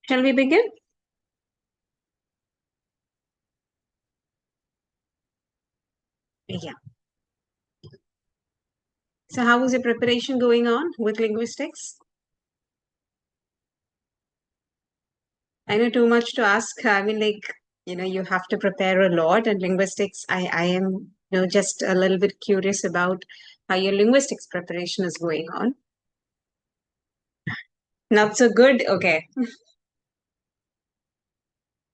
Shall we begin? Yeah. So how is your preparation going on with linguistics? I know too much to ask. I mean, like, you have to prepare a lot, and linguistics, I am, just a little bit curious about how your linguistics preparation is going on. Not so good? Okay.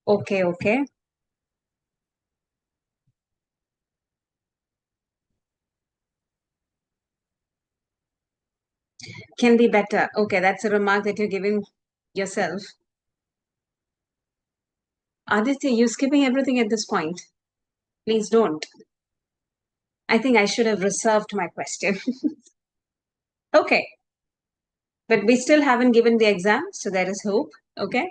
Okay. Can be better. Okay, that's a remark that you're giving yourself. Aditya, you're skipping everything at this point. Please don't. I think I should have reserved my question. Okay. But we still haven't given the exam, so there is hope. Okay.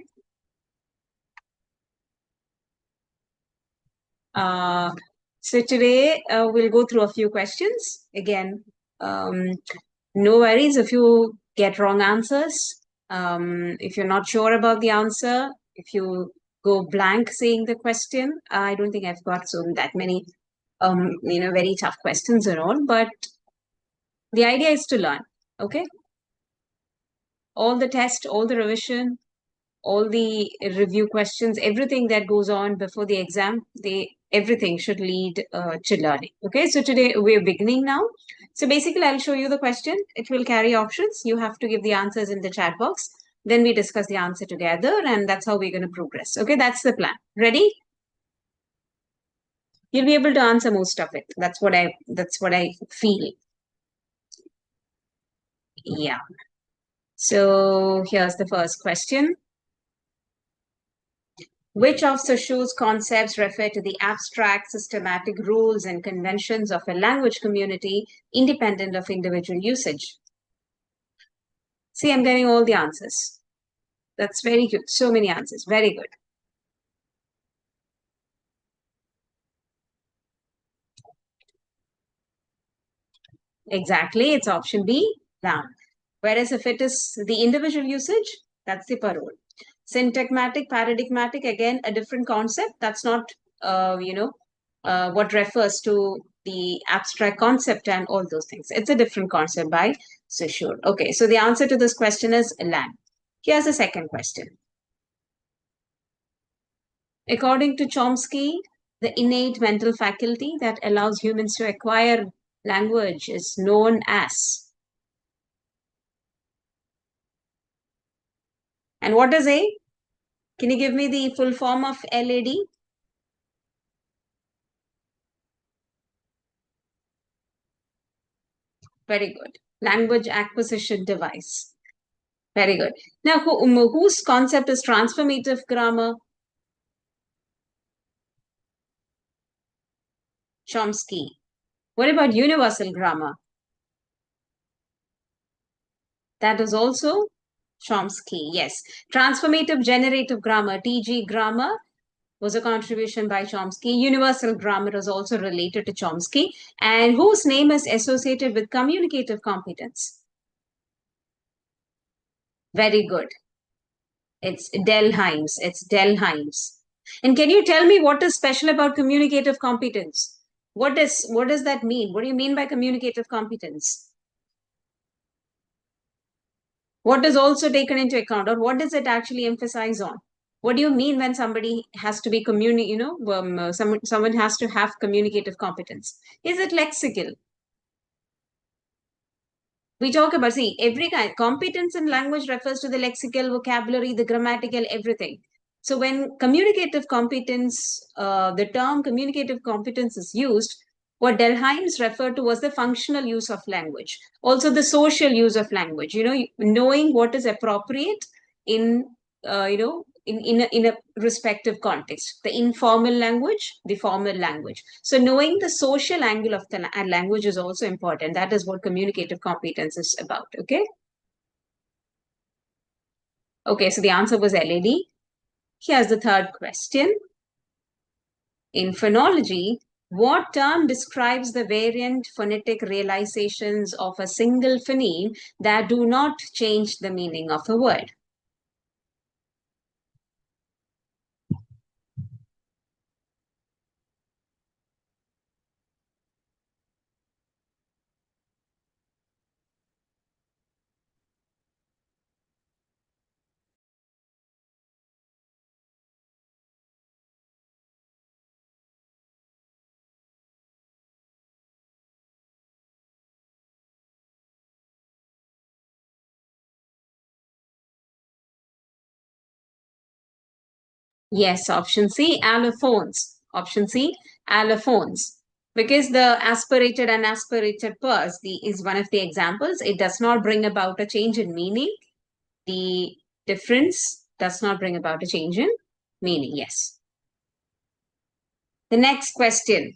So today we'll go through a few questions. Again, no worries if you get wrong answers. If you're not sure about the answer, if you go blank saying the question, I don't think I've got that many, very tough questions and all. But the idea is to learn. Okay. All the test, all the revision, all the review questions, everything that goes on before the exam, everything should lead to learning. Okay, so today we're beginning now. So basically, I'll show you the question. It will carry options. You have to give the answers in the chat box. Then we discuss the answer together, and that's how we're going to progress. Okay, that's the plan. Ready? You'll be able to answer most of it. That's what I feel. Yeah. So here's the first question. Which of Saussure's concepts refer to the abstract, systematic rules and conventions of a language community independent of individual usage? See, I'm getting all the answers. That's very good. So many answers. Very good. Exactly. It's option B, noun. Whereas if it is the individual usage, that's the parole. Syntagmatic, paradigmatic, again, a different concept. That's not, what refers to the abstract concept and all those things. It's a different concept by Saussure. Okay, so the answer to this question is lang. Here's the second question. According to Chomsky, the innate mental faculty that allows humans to acquire language is known as. And what is A? Can you give me the full form of LAD? Very good. Language acquisition device. Very good. Now, whose concept is transformative grammar? Chomsky. What about universal grammar? That is also Chomsky. Yes. Transformative generative grammar, TG grammar, was a contribution by Chomsky. Universal grammar is also related to Chomsky. And whose name is associated with communicative competence? Very good. It's Delheims. It's Delheims. And can you tell me what is special about communicative competence? What does that mean? What do you mean by communicative competence? What is also taken into account, or what does it actually emphasize on? What do you mean when somebody has to be someone has to have communicative competence? Is it lexical? We talk about, see, every kind, competence in language refers to the lexical, vocabulary, the grammatical, everything. So when communicative competence, the term communicative competence is used, what Delheims referred to was the functional use of language, also the social use of language, knowing what is appropriate in, in a respective context, the informal language, the formal language. So knowing the social angle of the language is also important. That is what communicative competence is about. Okay. Okay. So the answer was LAD. Here's the third question. In phonology, what term describes the variant phonetic realizations of a single phoneme that do not change the meaning of a word? Yes, option C, allophones. Option C, allophones. Because the aspirated and aspirated purse is one of the examples. It does not bring about a change in meaning. The difference does not bring about a change in meaning. Yes. The next question.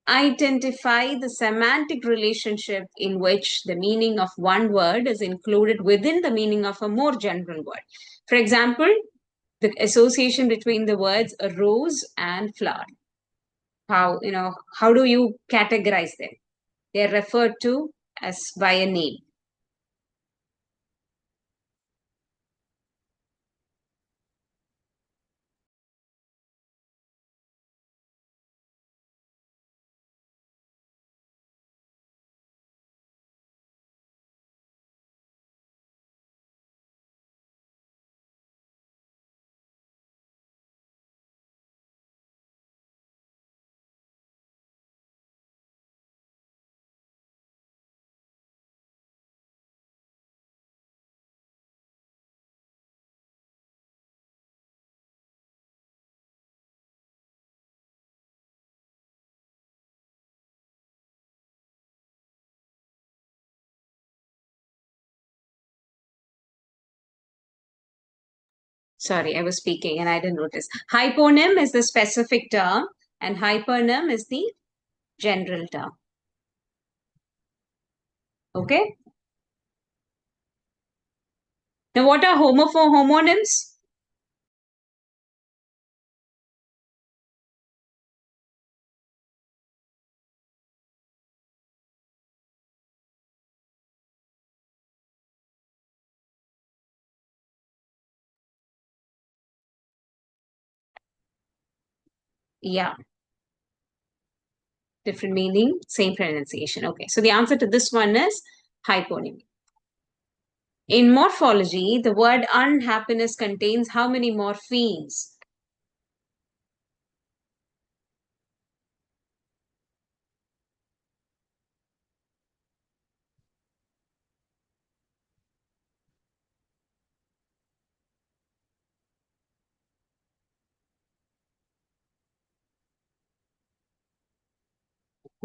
Identify the semantic relationship in which the meaning of one word is included within the meaning of a more general word. For example, the association between the words a rose and flower. How do you categorize them? They're referred to as by a name. Sorry, I was speaking and I didn't notice. Hyponym is the specific term and hypernym is the general term. Okay. Now, what are homonyms? Yeah. Different meaning, same pronunciation. Okay. So the answer to this one is hyponym. In morphology, the word unhappiness contains how many morphemes?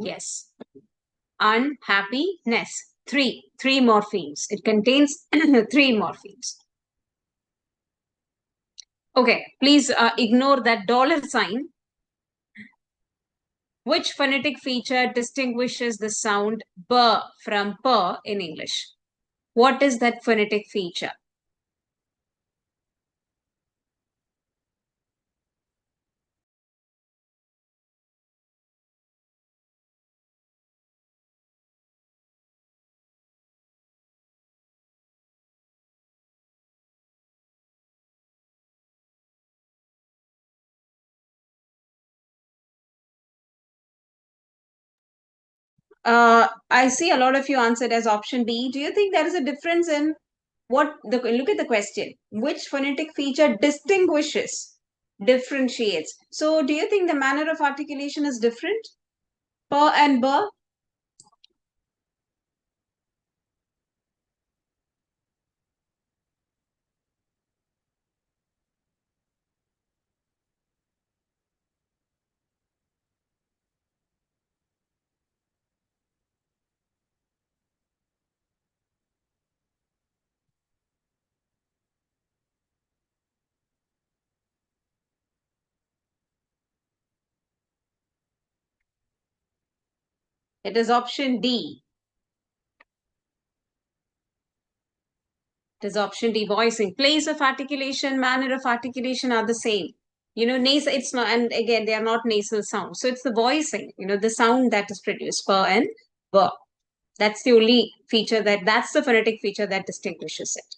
Yes. Unhappiness. Three morphemes. It contains three morphemes. Okay, please ignore that $sign. Which phonetic feature distinguishes the sound b from p in English? What is that phonetic feature? I see a lot of you answered as option B. Do you think there is a difference in look at the question. Which phonetic feature distinguishes, differentiates? So do you think the manner of articulation is different? P and b? It is option D. It is option D, voicing. Place of articulation, manner of articulation are the same. Nasal, it's not, and again, they are not nasal sounds. So it's the voicing, the sound that is produced, per and ver. That's the only feature that's the phonetic feature that distinguishes it.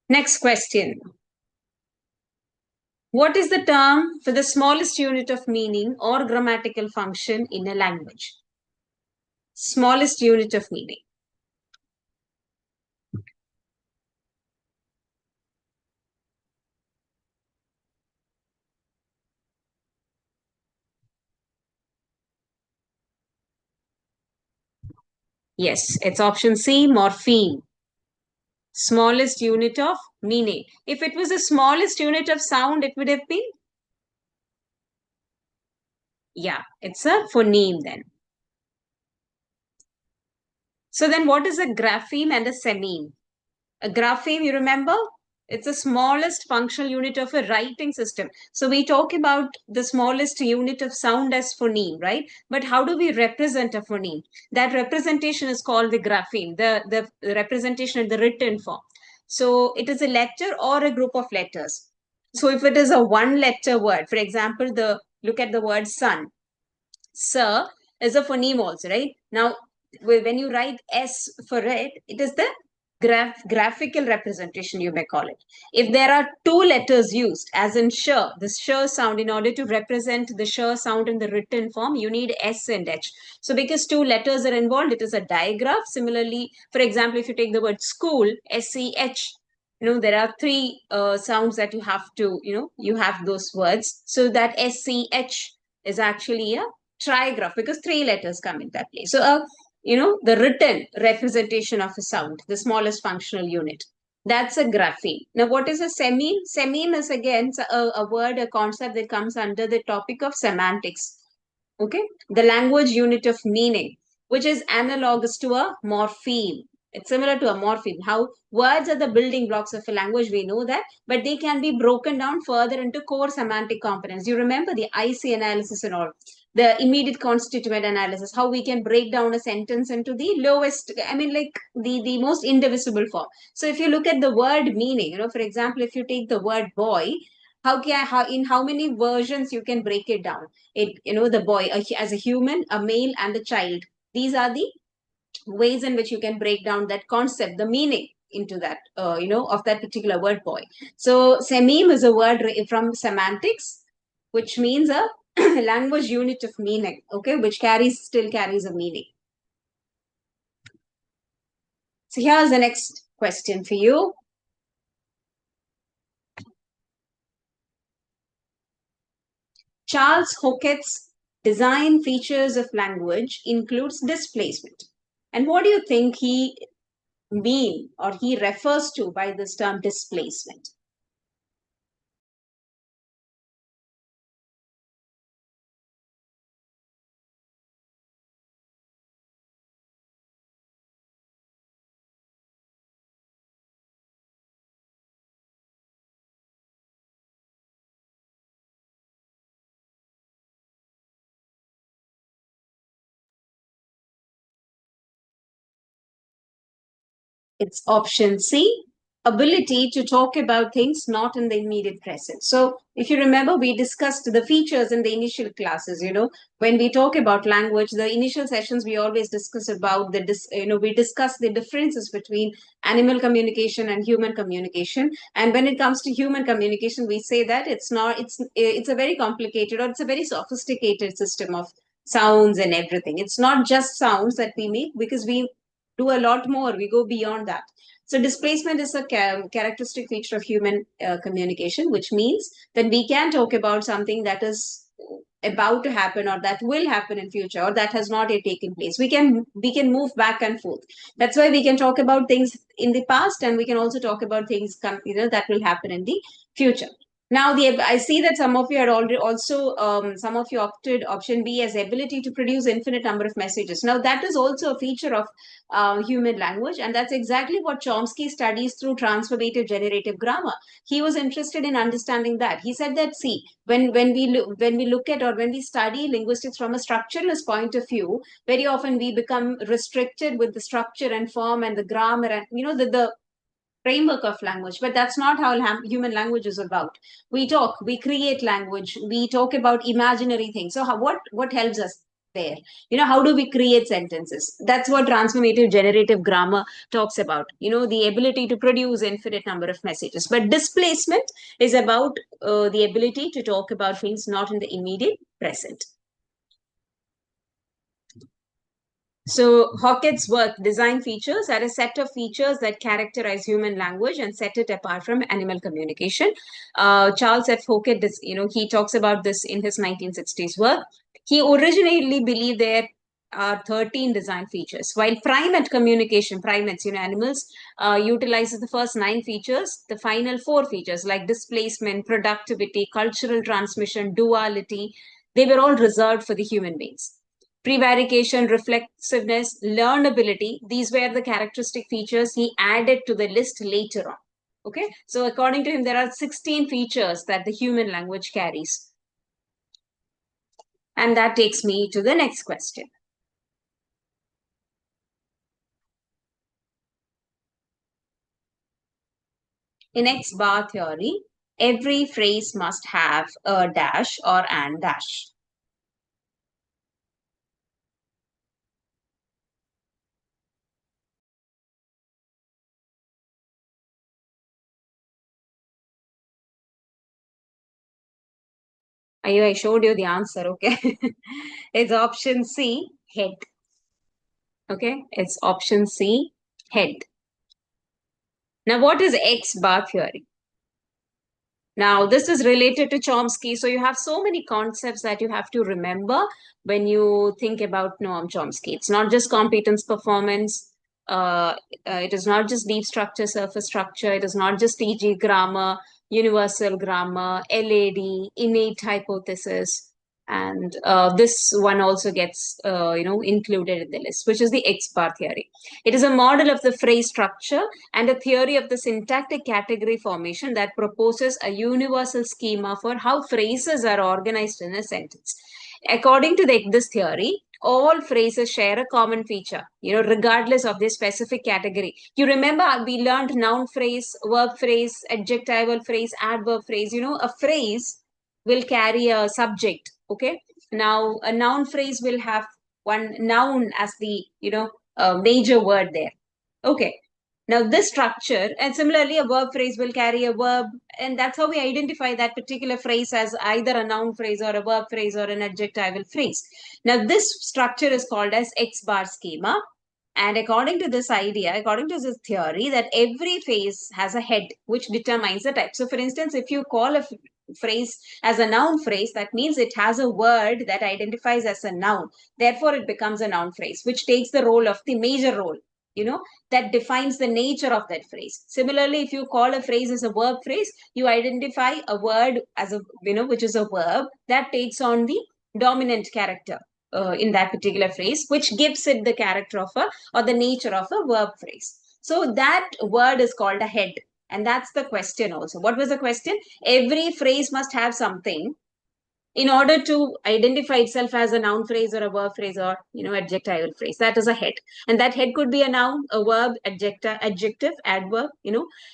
Next question. What is the term for the smallest unit of meaning or grammatical function in a language? Smallest unit of meaning. Yes, it's option C, morpheme. Smallest unit of meaning. If it was the smallest unit of sound, it would have been, yeah, it's a phoneme then. So then what is a grapheme and a sememe? A grapheme, you remember? It's the smallest functional unit of a writing system. So we talk about the smallest unit of sound as phoneme, right? But how do we represent a phoneme? That representation is called the grapheme, the representation in the written form. So it is a letter or a group of letters. So if it is a one letter word, for example, look at the word sun. Sir is a phoneme also, right? Now, when you write S for it, it is the graphical representation, you may call it. If there are two letters used, as in sh, the sh sound, in order to represent the sh sound in the written form, you need S and H. So because two letters are involved, it is a digraph. Similarly, for example, if you take the word school, S-C-H, there are three sounds that you have to, you have those words. So that S-C-H is actually a trigraph because three letters come in that place. So, the written representation of a sound, the smallest functional unit, that's a grapheme. Now, what is a sememe? Sememe is again a word, a concept that comes under the topic of semantics. Okay, the language unit of meaning, which is analogous to a morpheme. It's similar to a morpheme. How words are the building blocks of a language, we know that, but they can be broken down further into core semantic components. You remember the IC analysis and all, the immediate constituent analysis, how we can break down a sentence into the lowest, like the most indivisible form. So if you look at the word meaning, for example, if you take the word boy, in how many versions you can break it down? The boy as a human, a male, and a child. These are the ways in which you can break down that concept, the meaning into that, of that particular word boy. So sememe is a word from semantics, which means a language unit of meaning, okay, which still carries a meaning. So here's the next question for you. Charles Hockett's design features of language includes displacement. And what do you think he refers to by this term displacement? It's option C, ability to talk about things not in the immediate present. So if you remember, we discussed the features in the initial classes, when we talk about language, the initial sessions, we always discuss about we discuss the differences between animal communication and human communication. And when it comes to human communication, we say that it's a very complicated, or it's a very sophisticated system of sounds and everything. It's not just sounds that we make, because we do a lot more. We go beyond that. So displacement is a characteristic feature of human communication, which means that we can talk about something that is about to happen, or that will happen in future, or that has not yet taken place. We can move back and forth. That's why we can talk about things in the past, and we can also talk about things that will happen in the future. Now, I see that some of you are already some of you opted option B as ability to produce infinite number of messages. Now, that is also a feature of human language, and that's exactly what Chomsky studies through transformative generative grammar. He was interested in understanding that. He said that, see, when we look at, or when we study linguistics from a structuralist point of view, very often we become restricted with the structure and form and the grammar and the framework of language. But that's not how human language is about. We talk, we create language, we talk about imaginary things. So what helps us there? How do we create sentences? That's what transformative generative grammar talks about, the ability to produce infinite number of messages. But displacement is about the ability to talk about things not in the immediate present. So Hockett's work, design features, are a set of features that characterize human language and set it apart from animal communication. Charles F. Hockett, he talks about this in his 1960s work. He originally believed that are 13 design features. While primate communication, primates, animals, utilizes the first 9 features, the final 4 features like displacement, productivity, cultural transmission, duality, they were all reserved for the human beings. Prevarication, reflexiveness, learnability, these were the characteristic features he added to the list later on. Okay, so according to him, there are 16 features that the human language carries. And that takes me to the next question. In X bar theory, every phrase must have a dash or and dash. I showed you the answer, okay? It's option C, head. Okay, it's option C, head. Now, what is X bar theory? Now, this is related to Chomsky. So you have so many concepts that you have to remember when you think about Noam Chomsky. It's not just competence performance. It is not just deep structure, surface structure. It is not just TG grammar, universal grammar, LAD, innate hypothesis. And this one also gets, included in the list, which is the X-bar theory. It is a model of the phrase structure and a theory of the syntactic category formation that proposes a universal schema for how phrases are organized in a sentence. According to this theory, all phrases share a common feature, regardless of their specific category. You remember we learned noun phrase, verb phrase, adjectival phrase, adverb phrase. A phrase will carry a subject, okay? Now, a noun phrase will have one noun as the, major word there. Okay. Now, this structure, and similarly, a verb phrase will carry a verb, and that's how we identify that particular phrase as either a noun phrase or a verb phrase or an adjectival phrase. Now, this structure is called as X-bar schema. And according to this idea, according to this theory, that every phrase has a head which determines the type. So, for instance, if you call a phrase as a noun phrase, that means it has a word that identifies as a noun. Therefore, it becomes a noun phrase, which takes the role of the major role, that defines the nature of that phrase. Similarly, if you call a phrase as a verb phrase, you identify a word as a, which is a verb that takes on the dominant character in that particular phrase, which gives it the character of or the nature of a verb phrase. So that word is called a head. And that's the question also. What was the question? Every phrase must have something in order to identify itself as a noun phrase or a verb phrase or, adjectival phrase. That is a head. And that head could be a noun, a verb, adjective, adverb,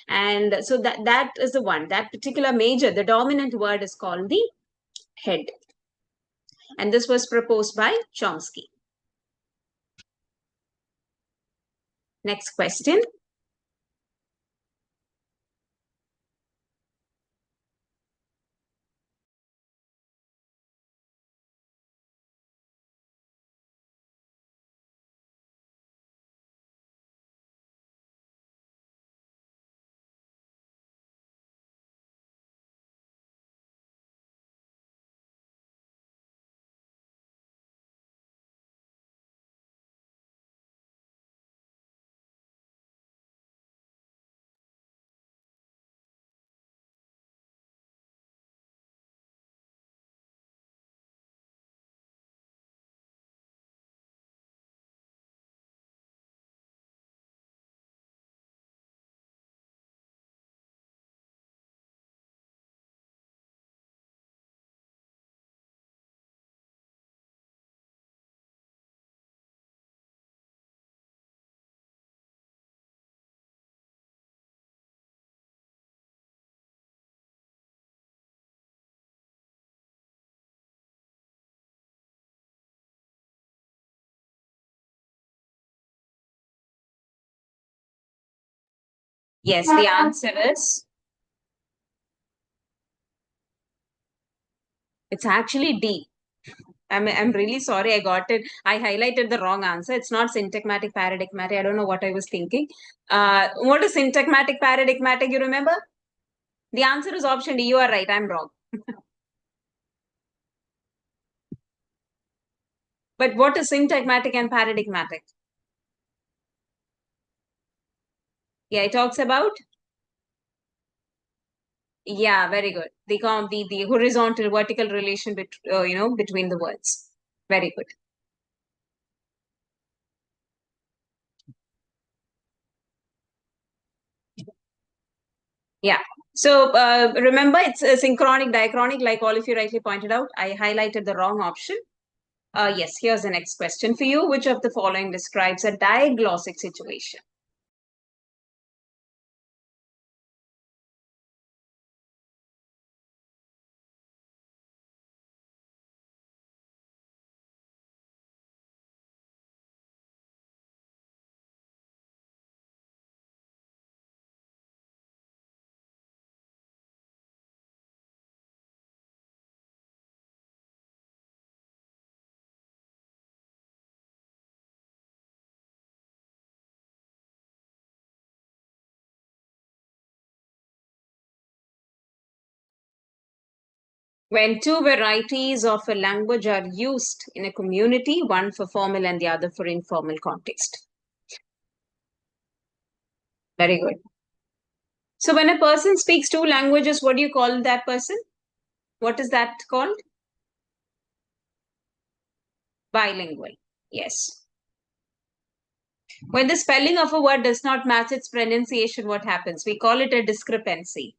and so that is the one. That particular major, the dominant word is called the head. And this was proposed by Chomsky. Next question. Yes, the answer is, it's actually D. I'm really sorry I got it. I highlighted the wrong answer. It's not syntagmatic paradigmatic. I don't know what I was thinking. What is syntagmatic paradigmatic? You remember? The answer is option D. You are right. I'm wrong. But what is syntagmatic and paradigmatic? Yeah, it talks about. Yeah, very good. The horizontal vertical relation between the words. Very good. Yeah. So remember, it's a synchronic, diachronic, like all of you rightly pointed out. I highlighted the wrong option. Yes, here's the next question for you. Which of the following describes a diglossic situation? When two varieties of a language are used in a community, one for formal and the other for informal context. Very good. So when a person speaks two languages, what do you call that person? What is that called? Bilingual. Yes. When the spelling of a word does not match its pronunciation, what happens? We call it a discrepancy.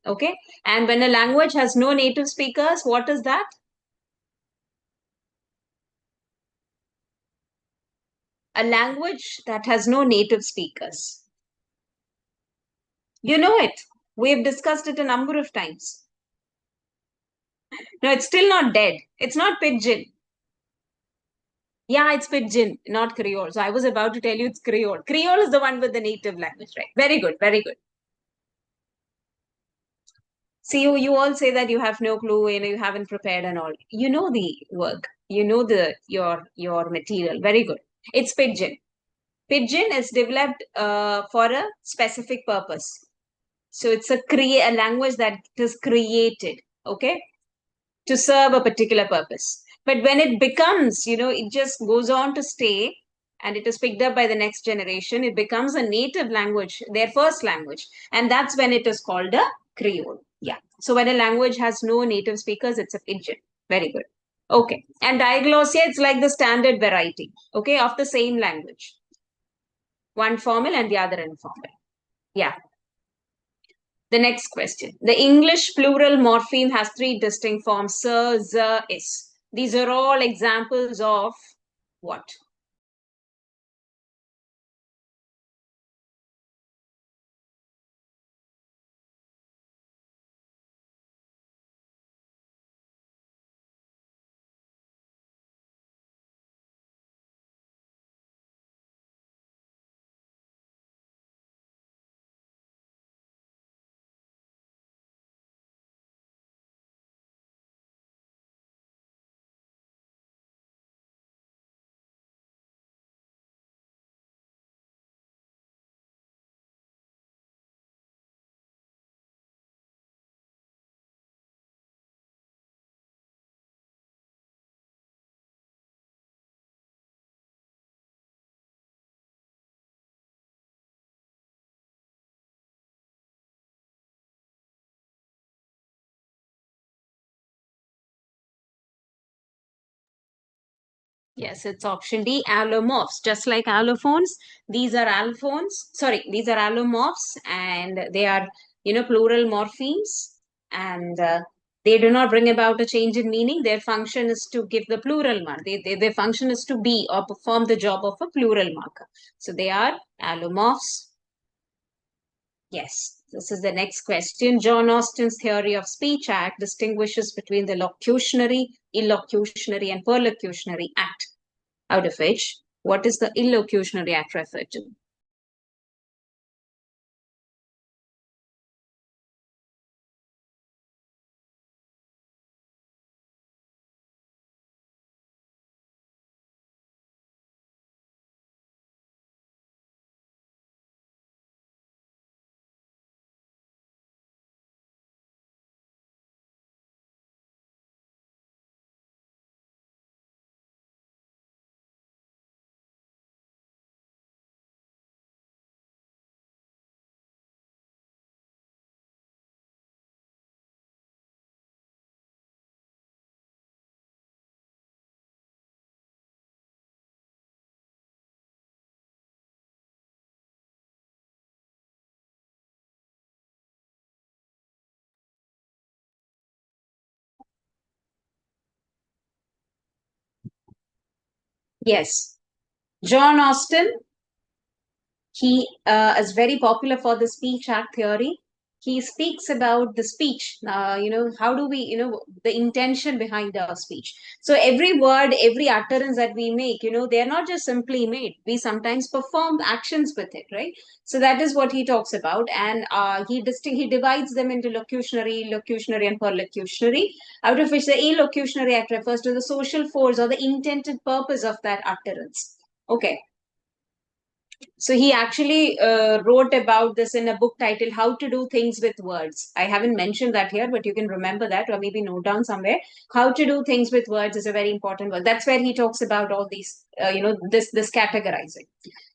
Okay. And when a language has no native speakers, what is that? A language that has no native speakers. You know it. We've discussed it a number of times. No, it's still not dead. It's not pidgin. Yeah, it's pidgin, not Creole. So I was about to tell you it's Creole. Creole is the one with the native language, right? Very good, very good. See, you all say that you have no clue, you haven't prepared and all. You know the work. You know your material. Very good. It's pidgin. Pidgin is developed for a specific purpose. So it's a language that is created, okay, to serve a particular purpose. But when it becomes, it just goes on to stay and it is picked up by the next generation, it becomes a native language, their first language. And that's when it is called a Creole. Yeah. So when a language has no native speakers, it's a pidgin. Very good. Okay. And diglossia, it's like the standard variety, okay, of the same language. One formal and the other informal. Yeah. The next question. The English plural morpheme has three distinct forms, sir, z, is. These are all examples of what? Yes, it's option D, allomorphs. Just like allophones, these are allophones. Sorry, these are allomorphs and they are, plural morphemes. And they do not bring about a change in meaning. Their function is to give the plural mark. Their function is to be or perform the job of a plural marker. So they are allomorphs. Yes, this is the next question. John Austin's Theory of Speech Act distinguishes between the locutionary, illocutionary, and perlocutionary act, out of which, what is the illocutionary act referred to? Yes. John Austin, he is very popular for the speech act theory. He speaks about the speech, how do we, the intention behind our speech. So every word, every utterance that we make, they're not just simply made. We sometimes perform actions with it, right? So that is what he talks about. And he divides them into locutionary, and perlocutionary, out of which the allocutionary act refers to the social force or the intended purpose of that utterance. Okay. So he actually wrote about this in a book titled How to Do Things with Words. I haven't mentioned that here, but you can remember that or maybe note down somewhere. How to do things with words is a very important word. That's where he talks about all these, this categorizing.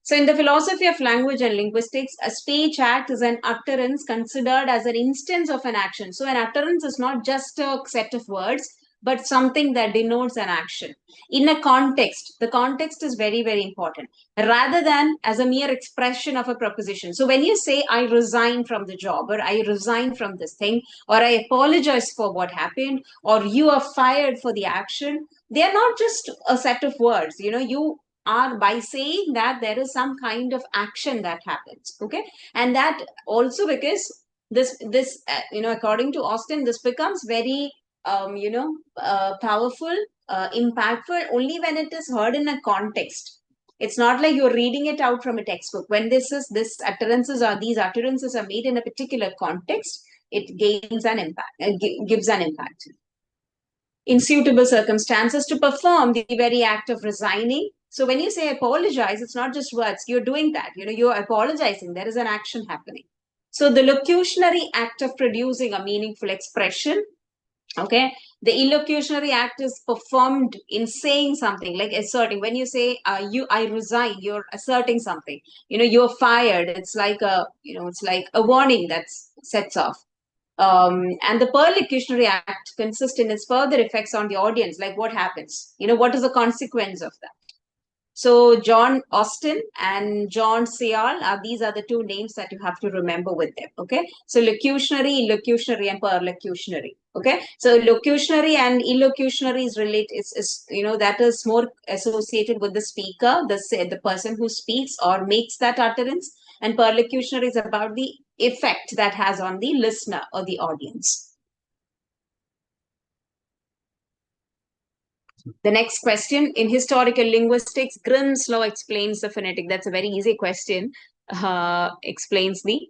So in the philosophy of language and linguistics, a speech act is an utterance considered as an instance of an action. So an utterance is not just a set of words, but something that denotes an action in a context. The context is very, very important, rather than as a mere expression of a proposition. So when you say, I resign from the job, or I resign from this thing, or I apologize for what happened, or you are fired for the action, they are not just a set of words. You are, by saying that, there is some kind of action that happens. Okay. And that also, because this according to Austin, this becomes very powerful, impactful only when it is heard in a context. It's not like you're reading it out from a textbook. When these utterances are made in a particular context, it gains an impact, gives an impact. In suitable circumstances, to perform the very act of resigning. So when you say apologize, it's not just words. You're doing that. You're apologizing. There is an action happening. So the locutionary act of producing a meaningful expression. Okay. The illocutionary act is performed in saying something, like asserting. When you say I resign, you're asserting something. You're fired. It's like a warning that sets off. And the perlocutionary act consists in its further effects on the audience, like what happens, what is the consequence of that. So John Austin and John Searle, these are the two names that you have to remember with them. Okay. So locutionary, illocutionary, and perlocutionary. Okay. So locutionary and illocutionary is related, that is more associated with the speaker, the person who speaks or makes that utterance. And perlocutionary is about the effect that has on the listener or the audience. The next question, in historical linguistics, Grimm's law explains the phonetic. That's a very easy question. Explains the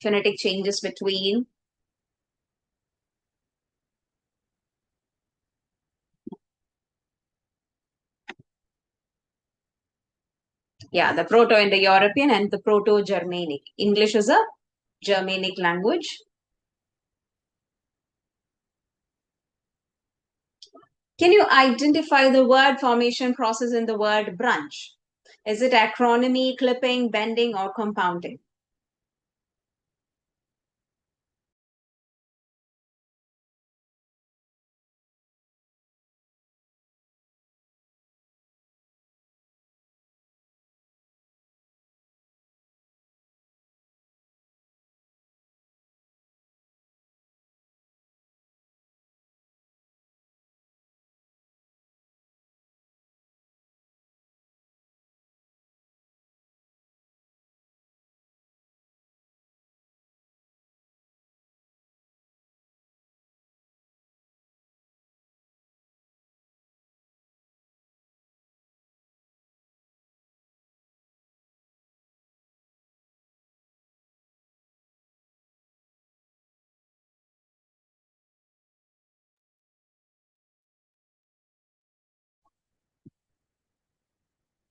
phonetic changes between the Proto-Indo-European and the Proto-Germanic. English is a Germanic language. Can you identify the word formation process in the word brunch? Is it acronymy, clipping, bending, or compounding?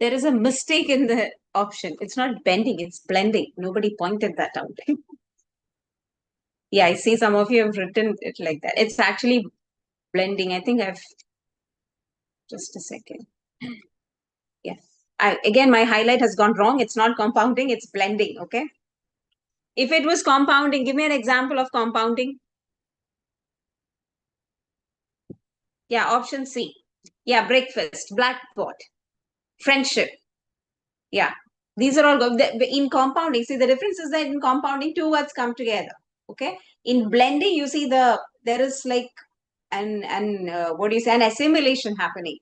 There is a mistake in the option. It's not bending, it's blending. Nobody pointed that out. Yeah, I see some of you have written it like that. It's actually blending. I think I've just a second. Yes. Again, my highlight has gone wrong. It's not compounding, it's blending. Okay. If it was compounding, give me an example of compounding. Yeah, option C. Yeah, breakfast, blackboard, friendship. Yeah, these are all in compounding. See, the difference is that in compounding, two words come together. Okay. In blending, you see there is like an assimilation happening.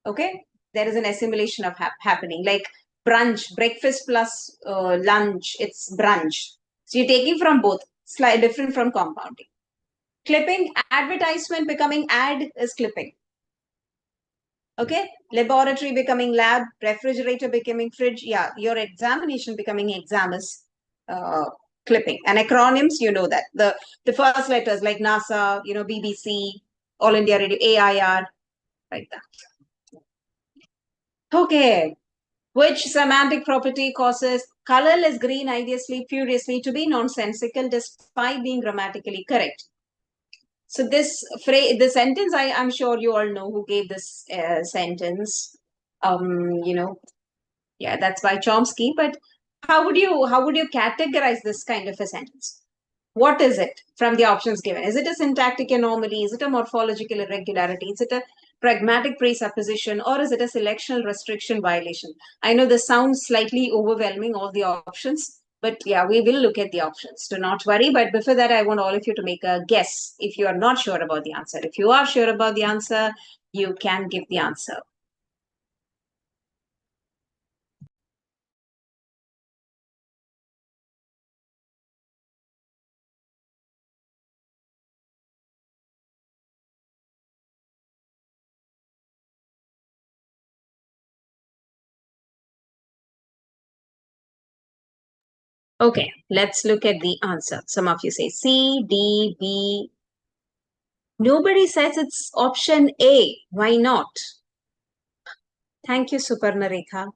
Okay, there is an assimilation of happening, like brunch, breakfast plus lunch, it's brunch. So you're taking from both, slightly different from compounding. Clipping, advertisement becoming ad is clipping. Okay, laboratory becoming lab, refrigerator becoming fridge. Yeah, your examination becoming exam is clipping. And acronyms, you know that. The first letters like NASA, you know, BBC, All India Radio, AIR, like that. Okay. Which semantic property causes colorless green ideously, furiously to be nonsensical despite being grammatically correct? So this phrase, the sentence, I'm sure you all know who gave this sentence. You know, yeah, that's by Chomsky. But how would you categorize this kind of a sentence? What is it from the options given? Is it a syntactic anomaly? Is it a morphological irregularity? Is it a pragmatic presupposition, or is it a selectional restriction violation? I know this sounds slightly overwhelming, all the options, but yeah, we will look at the options. Do not worry. But before that, I want all of you to make a guess if you are not sure about the answer. If you are sure about the answer, you can give the answer. Okay, let's look at the answer. Some of you say C, D, B. Nobody says it's option A. Why not? Thank you, Suparna Rekha.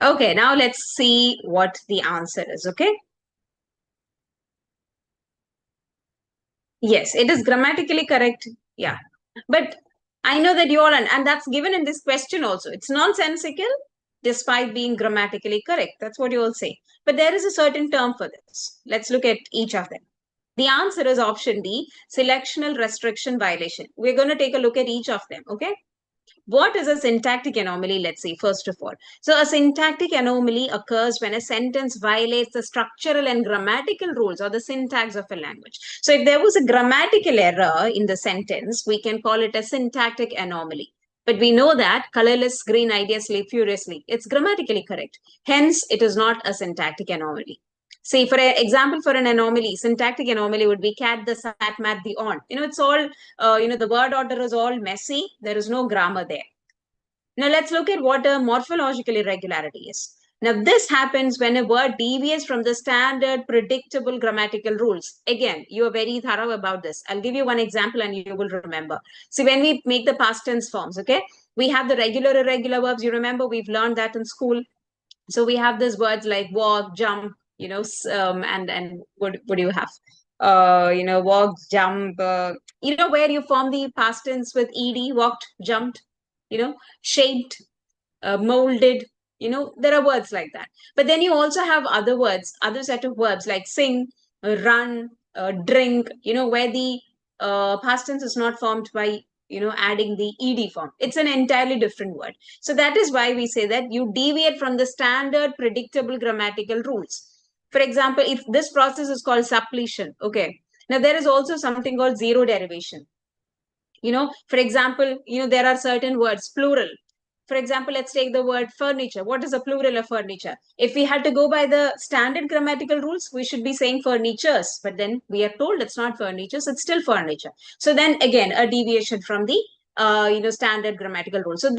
Okay, now let's see what the answer is, okay? Yes, it is grammatically correct. Yeah. But I know that you all, and that's given in this question also. It's nonsensical despite being grammatically correct. That's what you all say. But there is a certain term for this. Let's look at each of them. The answer is option D, selectional restriction violation. We're going to take a look at each of them, okay? What is a syntactic anomaly? Let's see, first of all. So a syntactic anomaly occurs when a sentence violates the structural and grammatical rules or the syntax of a language. So if there was a grammatical error in the sentence, we can call it a syntactic anomaly. But we know that colorless green ideously, furiously, it's grammatically correct. Hence, it is not a syntactic anomaly. Say, for example, for an anomaly, syntactic anomaly would be cat, the, sat, mat, the, on. You know, it's all, the word order is all messy. There is no grammar there. Now, let's look at what a morphological irregularity is. Now, this happens when a word deviates from the standard predictable grammatical rules. Again, you are very thorough about this. I'll give you one example and you will remember. See, when we make the past tense forms, okay, we have the regular, irregular verbs. You remember we've learned that in school. So we have these words like walk, jump, and what do you have? Walk, jump, where you form the past tense with ed, walked, jumped, shaped, molded, there are words like that. But then you also have other words, other set of verbs like sing, run, drink, where the past tense is not formed by adding the ed form. It's an entirely different word. So that is why we say that you deviate from the standard predictable grammatical rules. For example, if this process is called suppletion, okay, now there is also something called zero derivation. For example, there are certain words plural. For example, let's take the word furniture. What is a plural of furniture? If we had to go by the standard grammatical rules, we should be saying furnitures. But then we are told it's not furnitures, it's still furniture. So then again, a deviation from the standard grammatical rules. So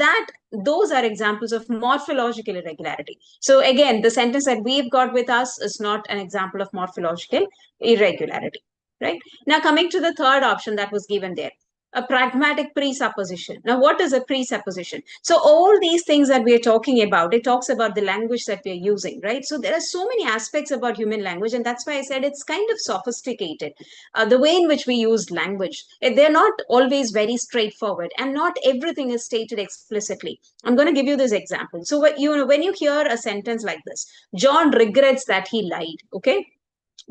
those are examples of morphological irregularity. So again, the sentence that we've got with us is not an example of morphological irregularity, right? Now coming to the third option that was given there, a pragmatic presupposition. Now, what is a presupposition? So all these things that we are talking about, it talks about the language that we are using, right? So there are so many aspects about human language, and that's why I said it's kind of sophisticated. The way in which we use language, they're not always very straightforward, and not everything is stated explicitly. I'm going to give you this example. So when you hear a sentence like this, John regrets that he lied, okay?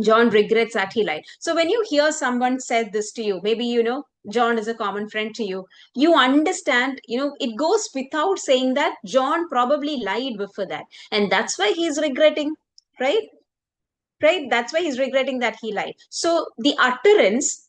John regrets that he lied. So when you hear someone said this to you, maybe, John is a common friend to you, you understand, it goes without saying that John probably lied before that. And that's why he's regretting, right? right? That's why he's regretting that he lied. So the utterance,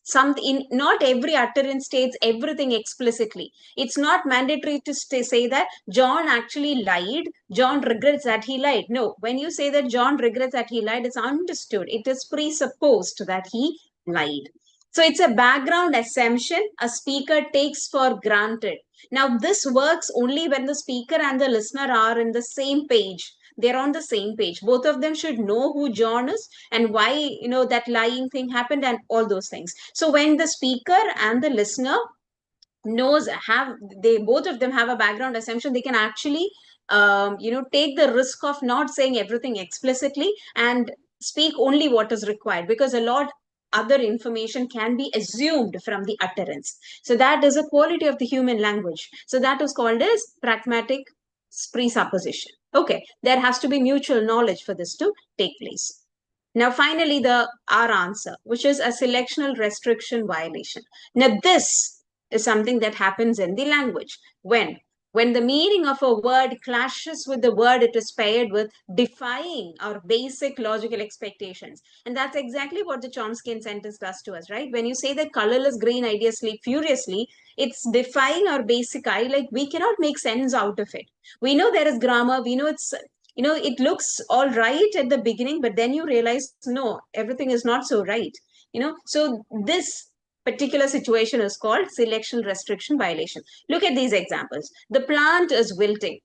not every utterance states everything explicitly. It's not mandatory to say that John actually lied. John regrets that he lied. No, when you say that John regrets that he lied, it's understood. It is presupposed that he lied. So it's a background assumption a speaker takes for granted. Now, this works only when the speaker and the listener are in the same page. They're on the same page. Both of them should know who John is and why, that lying thing happened and all those things. So when the speaker and the listener both of them have a background assumption, they can actually, take the risk of not saying everything explicitly and speak only what is required, because a lot other information can be assumed from the utterance. So that is a quality of the human language. So that is called as pragmatic presupposition. Okay, there has to be mutual knowledge for this to take place. Now, finally, our answer, which is a selectional restriction violation. Now, this is something that happens in the language. When the meaning of a word clashes with the word it is paired with, defying our basic logical expectations. And that's exactly what the Chomsky sentence does to us, right? When you say that colorless green ideas sleep furiously, it's defying our basic eye. Like, we cannot make sense out of it. We know there is grammar. We know it looks all right at the beginning, but then you realize, no, everything is not so right. So this particular situation is called selection restriction violation. Look at these examples. The plant is wilting.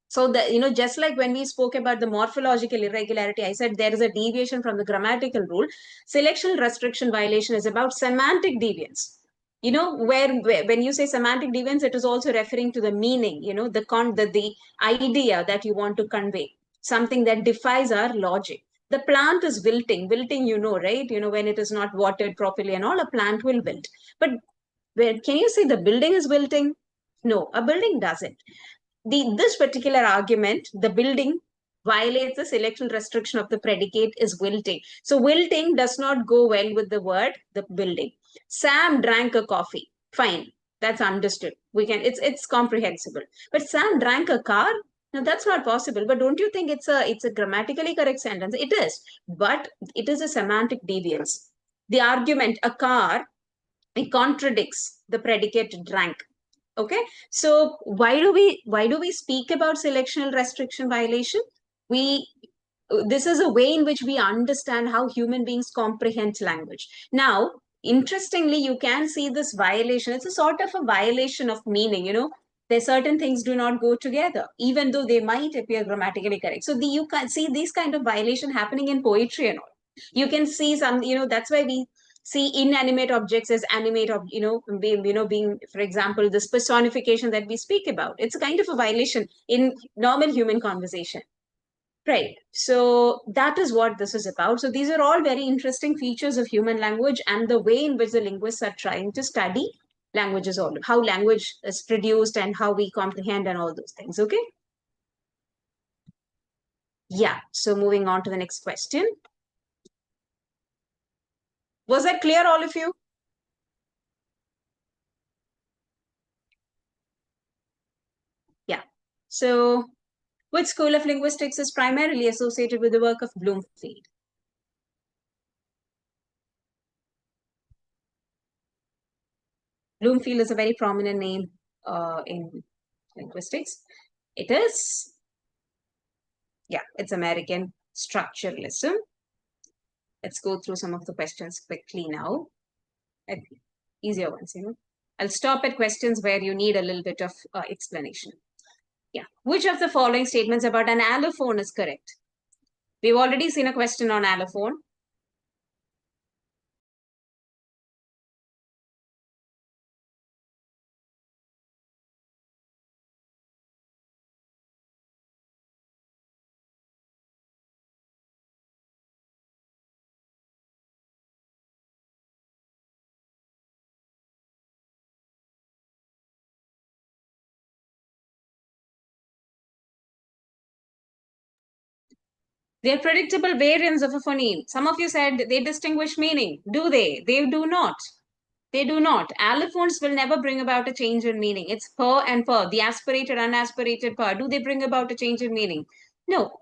So just like when we spoke about the morphological irregularity, I said there is a deviation from the grammatical rule. Selection restriction violation is about semantic deviance. Where when you say semantic deviance, it is also referring to the meaning, the idea that you want to convey, something that defies our logic. The plant is wilting, right? When it is not watered properly and all, a plant will wilt. But can you say the building is wilting? No, a building doesn't. This particular argument, the building violates the selection restriction of the predicate is wilting. So wilting does not go well with the word, the building. Sam drank a coffee. Fine. That's understood. It's comprehensible. But Sam drank a car? Now that's not possible. But don't you think it's a grammatically correct sentence? It is. But it is a semantic deviance. The argument, a car, it contradicts the predicate drank. Okay, so why do we speak about selectional restriction violation? This is a way in which we understand how human beings comprehend language. Now, interestingly, you can see this violation. It's a sort of a violation of meaning. There certain things do not go together, even though they might appear grammatically correct. So you can see these kind of violation happening in poetry and all. You can see some, that's why we see inanimate objects as animate, being, for example, this personification that we speak about. It's a kind of a violation in normal human conversation. Right. So that is what this is about. So these are all very interesting features of human language and the way in which the linguists are trying to study languages, all how language is produced and how we comprehend and all those things. Okay. Yeah. So moving on to the next question. Was that clear, all of you? Yeah. So which school of linguistics is primarily associated with the work of Bloomfield? Bloomfield is a very prominent name in linguistics. It is, it's American structuralism. Let's go through some of the questions quickly now. Easier ones, I'll stop at questions where you need a little bit of explanation. Yeah. Which of the following statements about an allophone is correct? We've already seen a question on allophone. They're predictable variants of a phoneme. Some of you said they distinguish meaning. Do they? They do not. They do not. Allophones will never bring about a change in meaning. It's per and per, the aspirated, unaspirated per. Do they bring about a change in meaning? No.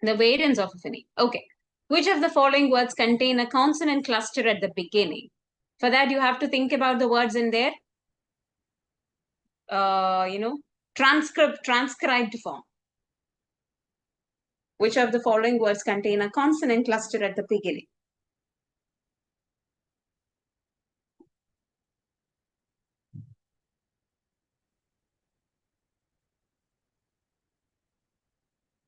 The variance of a phoneme. Okay. Which of the following words contain a consonant cluster at the beginning? For that, you have to think about the words in their, transcribed form. Which of the following words contain a consonant cluster at the beginning?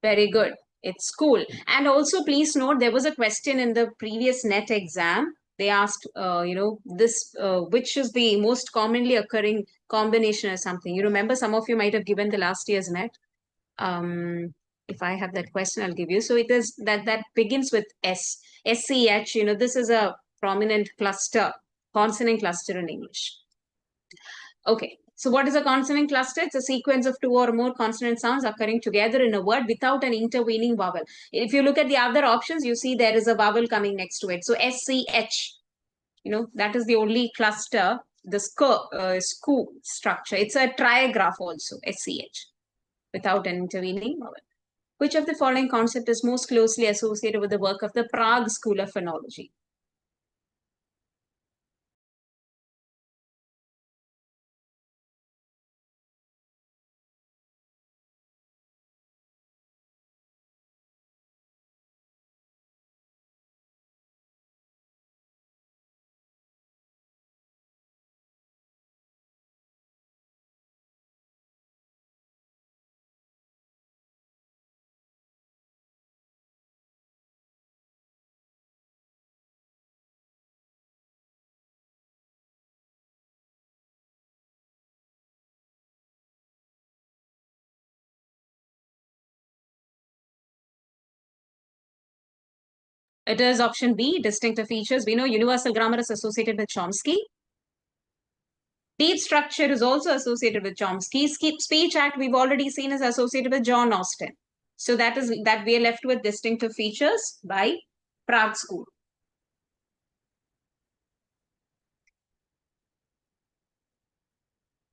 Very good. It's school. And also, please note, there was a question in the previous NET exam. They asked, which is the most commonly occurring combination or something. You remember, some of you might have given the last year's NET. If I have that question, I'll give you. So it is that begins with S. SCH, this is a prominent cluster, consonant cluster in English. Okay. So what is a consonant cluster? It's a sequence of two or more consonant sounds occurring together in a word without an intervening vowel. If you look at the other options, you see there is a vowel coming next to it. So SCH, that is the only cluster, the SCU structure. It's a trigraph also, SCH, without an intervening vowel. Which of the following concept is most closely associated with the work of the Prague School of Phonology? It is option B, distinctive features. We know universal grammar is associated with Chomsky. Deep structure is also associated with Chomsky. Speech Act, we've already seen, is associated with John Austin. So that we are left with distinctive features by Prague School.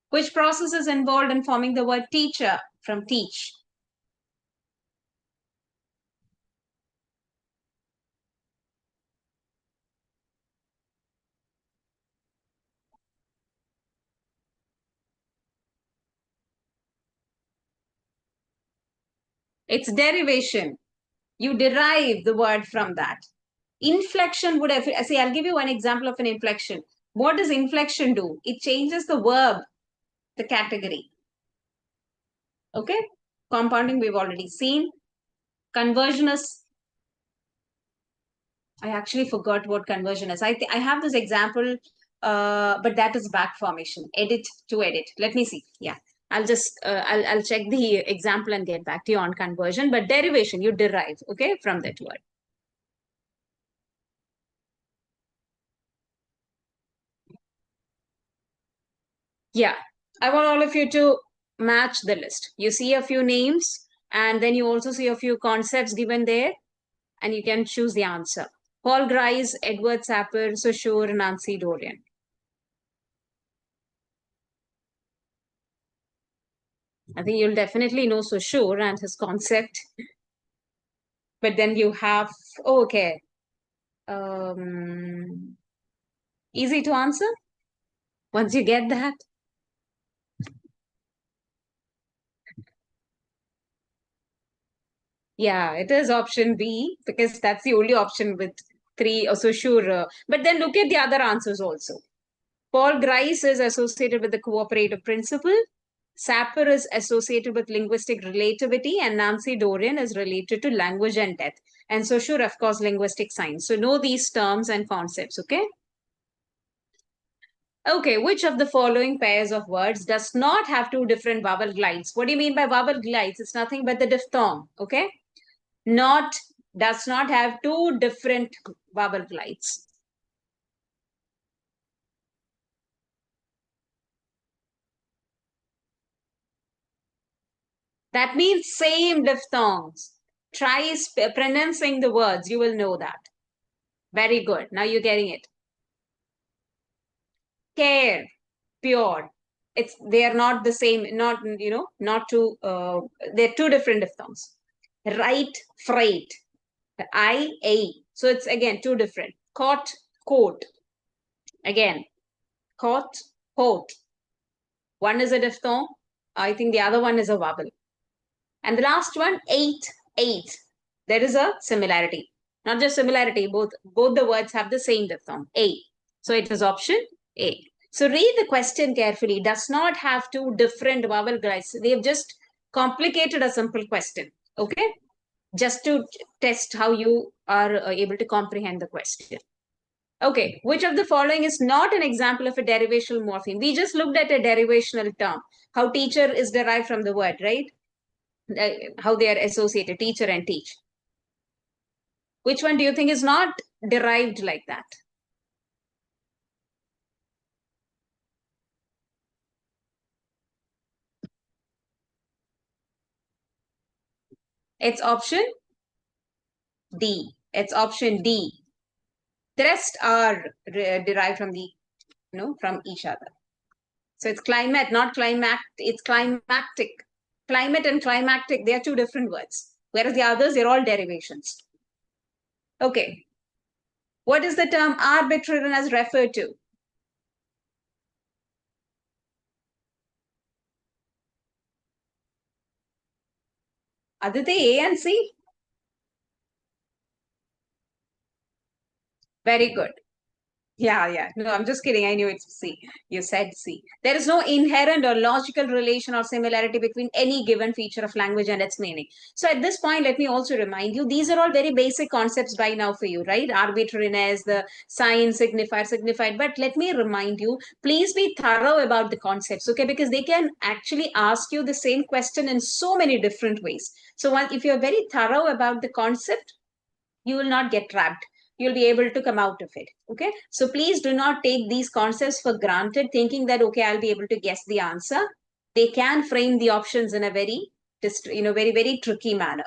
Which process is involved in forming the word teacher from teach? It's derivation. You derive the word from that. Inflection would have, see, I'll give you one example of an inflection. What does inflection do? It changes the verb, the category. Okay? Compounding we've already seen. Conversion is, I actually forgot what conversion is. I have this example, but that is back formation. Edit to edit. Let me see. Yeah. I'll just, I'll check the example and get back to you on conversion. But derivation, you derive, okay, from that word. Yeah. I want all of you to match the list. You see a few names, and then you also see a few concepts given there, and you can choose the answer. Paul Grice, Edward Sapir, Saussure, Nancy Dorian. I think you'll definitely know Saussure and his concept. But then you have, okay. Easy to answer once you get that. Yeah, it is option B because that's the only option with 3 or Saussure. But then look at the other answers also. Paul Grice is associated with the cooperative principle. Sapir is associated with linguistic relativity, and Nancy Dorian is related to language and death. And Saussure, of course, linguistic science. So know these terms and concepts, okay? Okay, which of the following pairs of words does not have two different vowel glides? What do you mean by vowel glides? It's nothing but the diphthong, okay? Does not have two different vowel glides. That means same diphthongs. Try pronouncing the words, you will know that. Very good. Now you're getting it. Care, pure. They are not the same, not two, they're two different diphthongs. Right, freight. I-A. So it's again two different. Caught, coat. Again, caught, coat. One is a diphthong. I think the other one is a vowel. And the last one, eight. There is a similarity. Not just similarity, both the words have the same diphthong, A. So it is option A. So read the question carefully. It does not have two different vowel guys. They've just complicated a simple question. Okay? Just to test how you are able to comprehend the question. Okay, which of the following is not an example of a derivational morpheme? We just looked at a derivational term. How teacher is derived from the word, right? How they are associated, teacher and teach. Which one do you think is not derived like that? It's option D. It's option D. The rest are derived from from each other. So it's climate, not climact. It's climactic. Climate and climactic, they are two different words. Whereas the others, they're all derivations. Okay. What is the term arbitrariness referred to? Aditi, A and C? Very good. Yeah. No, I'm just kidding. I knew it's C. You said C. There is no inherent or logical relation or similarity between any given feature of language and its meaning. So at this point, let me also remind you, these are all very basic concepts by now for you, right? Arbitrariness, the sign, signified. But let me remind you, please be thorough about the concepts, okay? Because they can actually ask you the same question in so many different ways. So if you're very thorough about the concept, you will not get trapped. You'll be able to come out of it. Okay. So please do not take these concepts for granted, thinking that, okay, I'll be able to guess the answer. They can frame the options in a very, very tricky manner.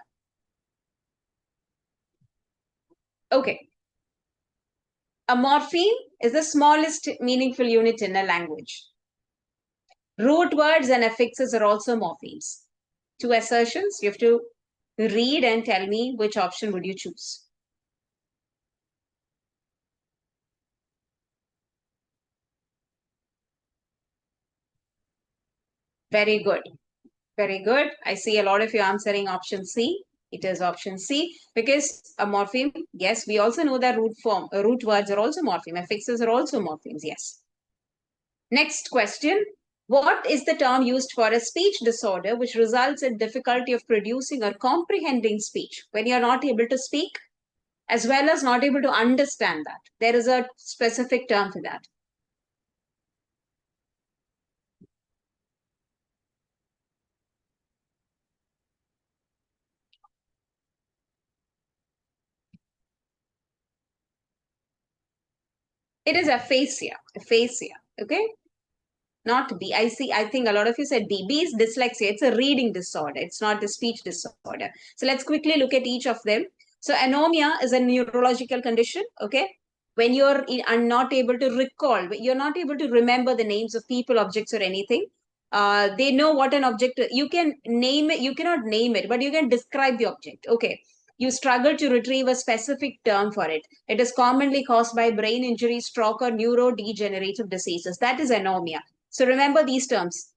Okay. A morpheme is the smallest meaningful unit in a language. Root words and affixes are also morphemes. Two assertions. You have to read and tell me which option would you choose. Very good. Very good. I see a lot of you answering option C. It is option C because a morpheme, yes, we also know that root words are also morpheme. Affixes are also morphemes, yes. Next question. What is the term used for a speech disorder which results in difficulty of producing or comprehending speech when you're not able to speak as well as not able to understand that? There is a specific term for that. It is aphasia, okay? Not B. I think a lot of you said B. B is dyslexia. It's a reading disorder. It's not a speech disorder. So let's quickly look at each of them. So anomia is a neurological condition, okay? When you're not able to recall, you're not able to remember the names of people, objects, or anything. They know what an object, you can name it, you cannot name it, but you can describe the object, okay? You struggle to retrieve a specific term for it. It is commonly caused by brain injury, stroke, or neurodegenerative diseases. That is anomia. So remember these terms: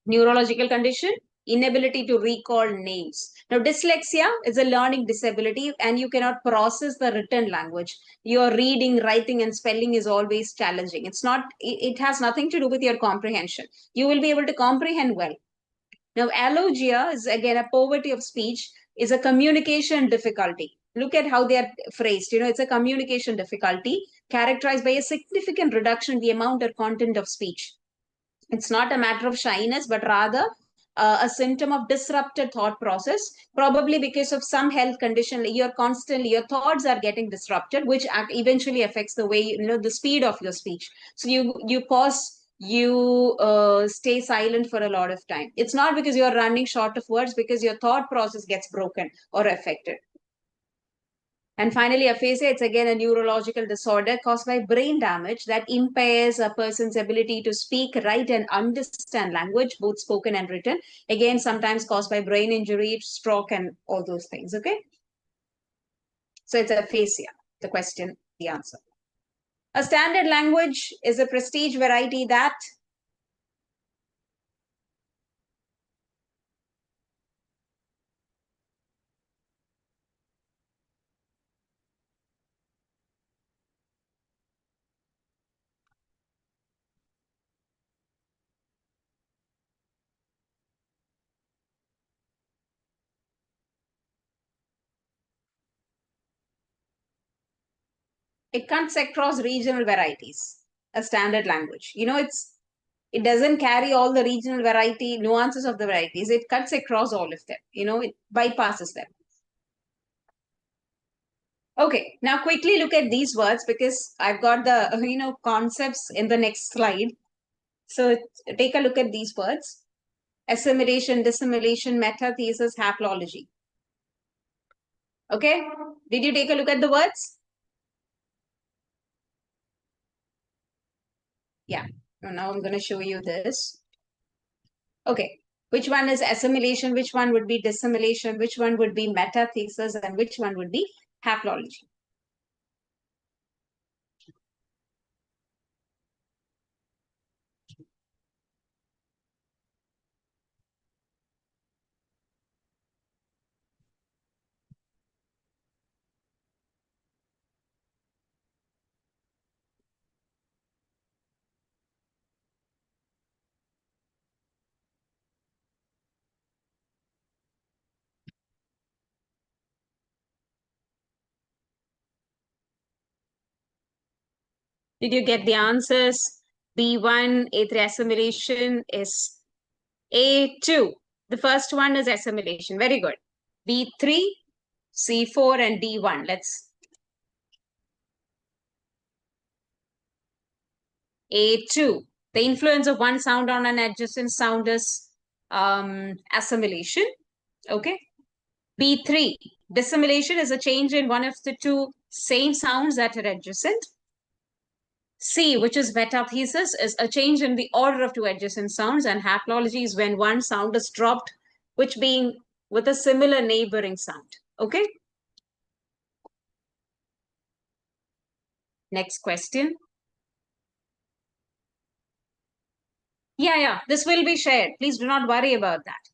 neurological condition, inability to recall names. Now, dyslexia is a learning disability and you cannot process the written language. Your reading, writing, and spelling is always challenging. It has nothing to do with your comprehension. You will be able to comprehend well. Now, allogia is again a poverty of speech, is a communication difficulty. Look at how they are phrased. It's a communication difficulty characterized by a significant reduction in the amount or content of speech. It's not a matter of shyness, but rather a symptom of disrupted thought process, probably because of some health condition. Your thoughts are getting disrupted, which eventually affects the way, the speed of your speech. So you pause, you stay silent for a lot of time. It's not because you're running short of words, because your thought process gets broken or affected. And finally, aphasia, it's again a neurological disorder caused by brain damage that impairs a person's ability to speak, write, and understand language, both spoken and written. Again, sometimes caused by brain injury, stroke, and all those things. Okay. So it's aphasia, the question, the answer. A standard language is a prestige variety that it cuts across regional varieties, a standard language. You know, it doesn't carry all the regional variety nuances of the varieties. It cuts across all of them. You know, it bypasses them. Okay, now quickly look at these words because I've got the, concepts in the next slide. So take a look at these words. Assimilation, dissimilation, metathesis, haplology. Okay, did you take a look at the words? Yeah, now I'm going to show you this. Okay, which one is assimilation, which one would be dissimilation, which one would be metathesis, and which one would be haplology? Did you get the answers? B1, A3 assimilation is A2. The first one is assimilation. Very good. B3, C4, and D1. Let's. A2. The influence of one sound on an adjacent sound is assimilation. Okay. B3. Dissimilation is a change in one of the two same sounds that are adjacent. C, which is metathesis, is a change in the order of two adjacent sounds, and haplology is when one sound is dropped, which being with a similar neighboring sound. Okay. Next question. Yeah, this will be shared. Please do not worry about that.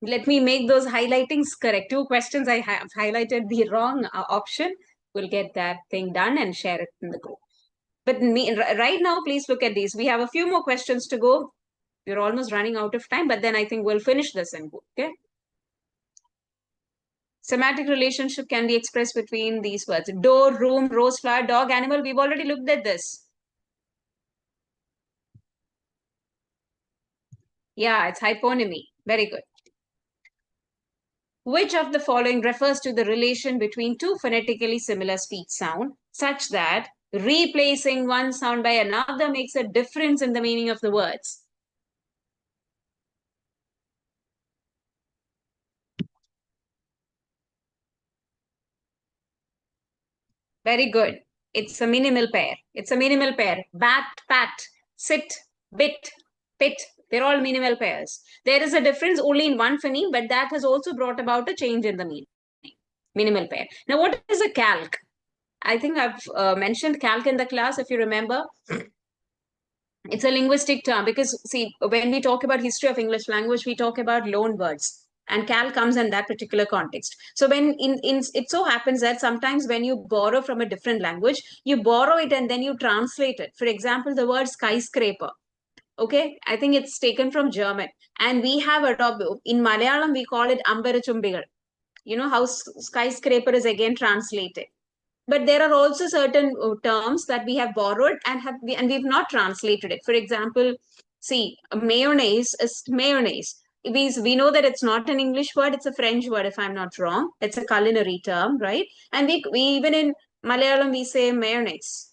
Let me make those highlightings correct. 2 questions I have highlighted the wrong option. We'll get that thing done and share it in the group. But right now, please look at these. We have a few more questions to go. We're almost running out of time, but then I think we'll finish this and go. Okay. Semantic relationship can be expressed between these words. Door, room, rose, flower, dog, animal. We've already looked at this. Yeah, it's hyponymy. Very good. Which of the following refers to the relation between two phonetically similar speech sound such that replacing one sound by another makes a difference in the meaning of the words? Very good. It's a minimal pair. It's a minimal pair. Bat, pat, sit, bit, pit. They're all minimal pairs. There is a difference only in one phoneme, but that has also brought about a change in the meaning. Minimal pair. Now, what is a calque? I think I've mentioned calque in the class, if you remember. It's a linguistic term because, see, when we talk about history of English language, we talk about loan words. And cal comes in that particular context. So when it so happens that sometimes when you borrow from a different language, you borrow it and then you translate it. For example, the word skyscraper. Okay, I think it's taken from German. And we have adopted, in Malayalam, we call it Ambarachumbigal. You know how skyscraper is again translated. But there are also certain terms that we have borrowed and we've not translated it. For example, see, mayonnaise is mayonnaise. We know that it's not an English word, it's a French word, if I'm not wrong. It's a culinary term, right? And we even in Malayalam, we say mayonnaise.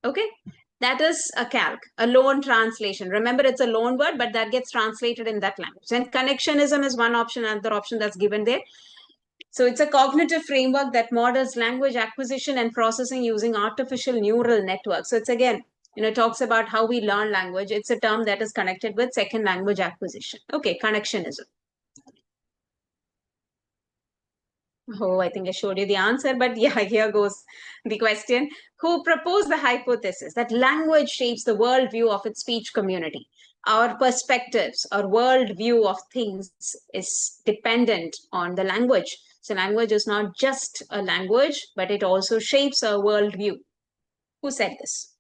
Okay. That is a calc, a loan translation. Remember, it's a loan word, but that gets translated in that language. And connectionism is one option, another option that's given there. So it's a cognitive framework that models language acquisition and processing using artificial neural networks. So it's again, talks about how we learn language. It's a term that is connected with second language acquisition. Okay, connectionism. Oh, I think I showed you the answer, but yeah, here goes the question. Who proposed the hypothesis that language shapes the worldview of its speech community? Our perspectives, our worldview of things is dependent on the language. So language is not just a language, but it also shapes our worldview. Who said this?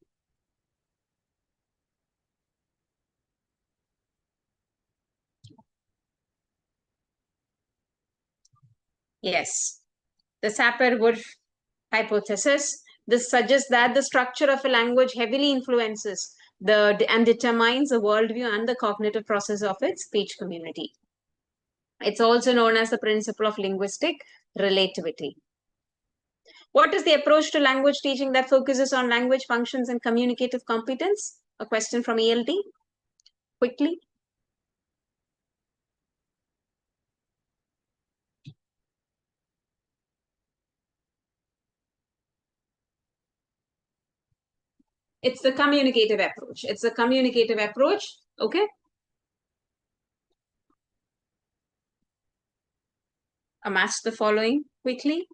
Yes, the Sapir-Whorf hypothesis. This suggests that the structure of a language heavily influences and determines the worldview and the cognitive process of its speech community. It's also known as the principle of linguistic relativity. What is the approach to language teaching that focuses on language functions and communicative competence? A question from ELT. Quickly. It's the communicative approach. It's the communicative approach. Okay. Amass the following quickly.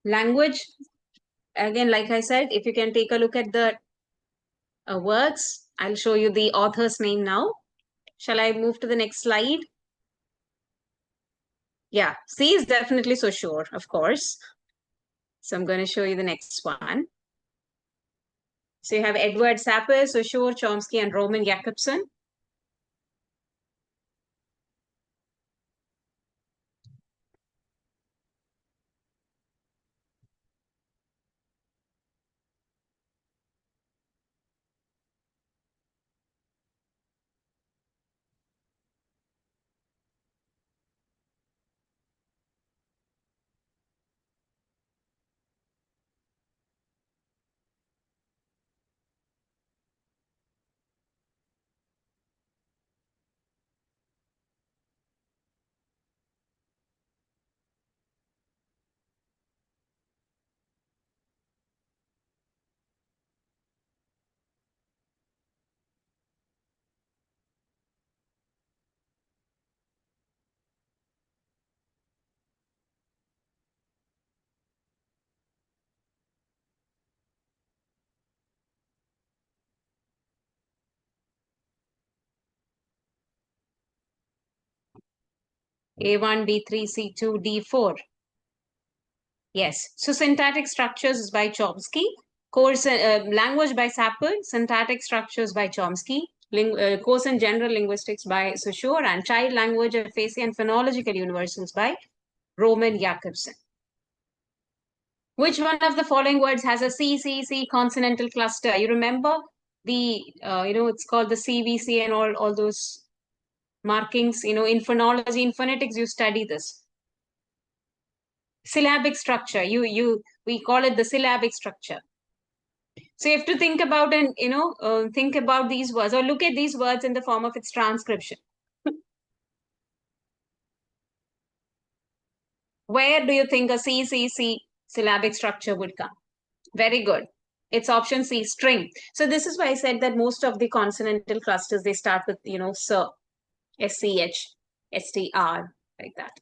Language, again, like I said, if you can take a look at the words, I'll show you the author's name now. Shall I move to the next slide? Yeah, C is definitely Saussure, of course. So I'm going to show you the next one. So you have Edward Sapir, Saussure, Chomsky, and Roman Jakobson. A1, B3, C2, D4. Yes. So syntactic structures is by Chomsky. Course language by Sapir. Syntactic structures by Chomsky. Course in general linguistics by Saussure, and child language, aphasia, and phonological universals by Roman Jakobson. Which one of the following words has a CCC consonantal cluster? You remember the, it's called the CVC and all those markings, in phonology, in phonetics, you study this. Syllabic structure, we call it the syllabic structure. So you have to think about and, think about these words or look at these words in the form of its transcription. Where do you think a CCC syllabic structure would come? Very good. It's option C, string. So this is why I said that most of the consonantal clusters, they start with, SIR, SCH, STR, like that.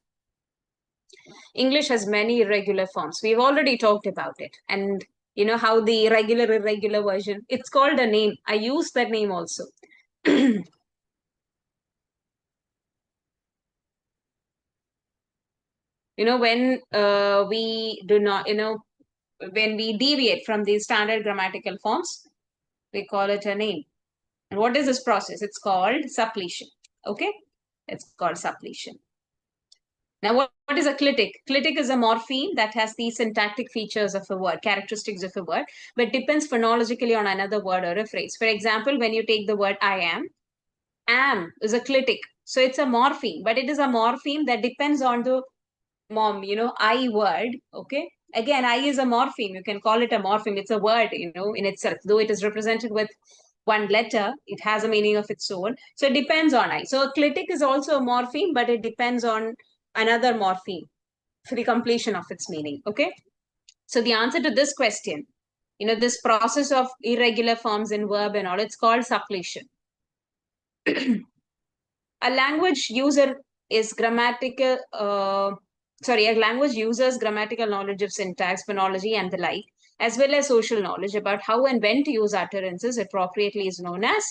English has many irregular forms. We've already talked about it. And how the regular, irregular version, it's called a name. I use that name also. When we do not, when we deviate from the standard grammatical forms, we call it a name. And what is this process? It's called suppletion. Okay? It's called suppletion. Now, what is a clitic? Clitic is a morpheme that has the syntactic features of a word, characteristics of a word, but depends phonologically on another word or a phrase. For example, when you take the word I am is a clitic. So it's a morpheme, but it is a morpheme that depends on the I word. Okay. Again, I is a morpheme. You can call it a morpheme. It's a word, in itself. Though it is represented with one letter, it has a meaning of its own. So it depends on I. So a clitic is also a morpheme, but it depends on another morpheme for the completion of its meaning. Okay. So the answer to this question, this process of irregular forms in verb and all, it's called suppletion. A language user is grammatical, a language user's grammatical knowledge of syntax, phonology, and the like, as well as social knowledge about how and when to use utterances appropriately is known as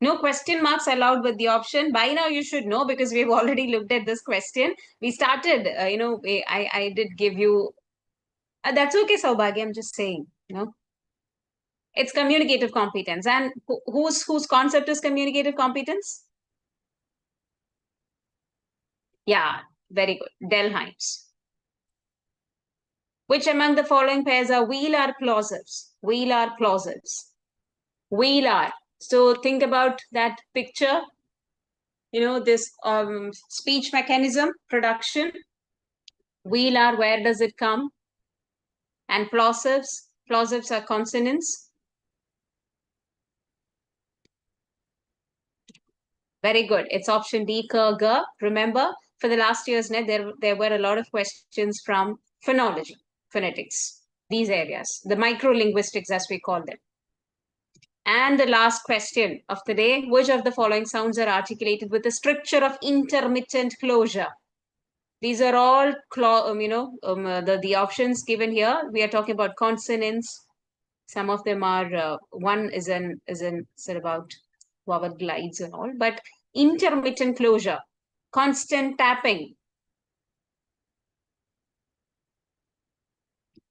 no question marks allowed with the option. By now you should know because we've already looked at this question. We started, I did give you, that's okay, Saubhagya, I'm just saying, It's communicative competence. And whose concept is communicative competence? Yeah, very good. Delheim's. Which among the following pairs are velar plosives? Velar plosives. Velar. So think about that picture. This speech mechanism, production. Velar, where does it come? And plosives. Plosives are consonants. Very good. It's option D, K, G. Remember, for the last year's net, there were a lot of questions from phonology, phonetics, these areas, the micro-linguistics as we call them. And the last question of the day, which of the following sounds are articulated with a stricture of intermittent closure? These are all, the options given here. We are talking about consonants. Some of them are, one is about vowel glides and all, but intermittent closure, constant tapping.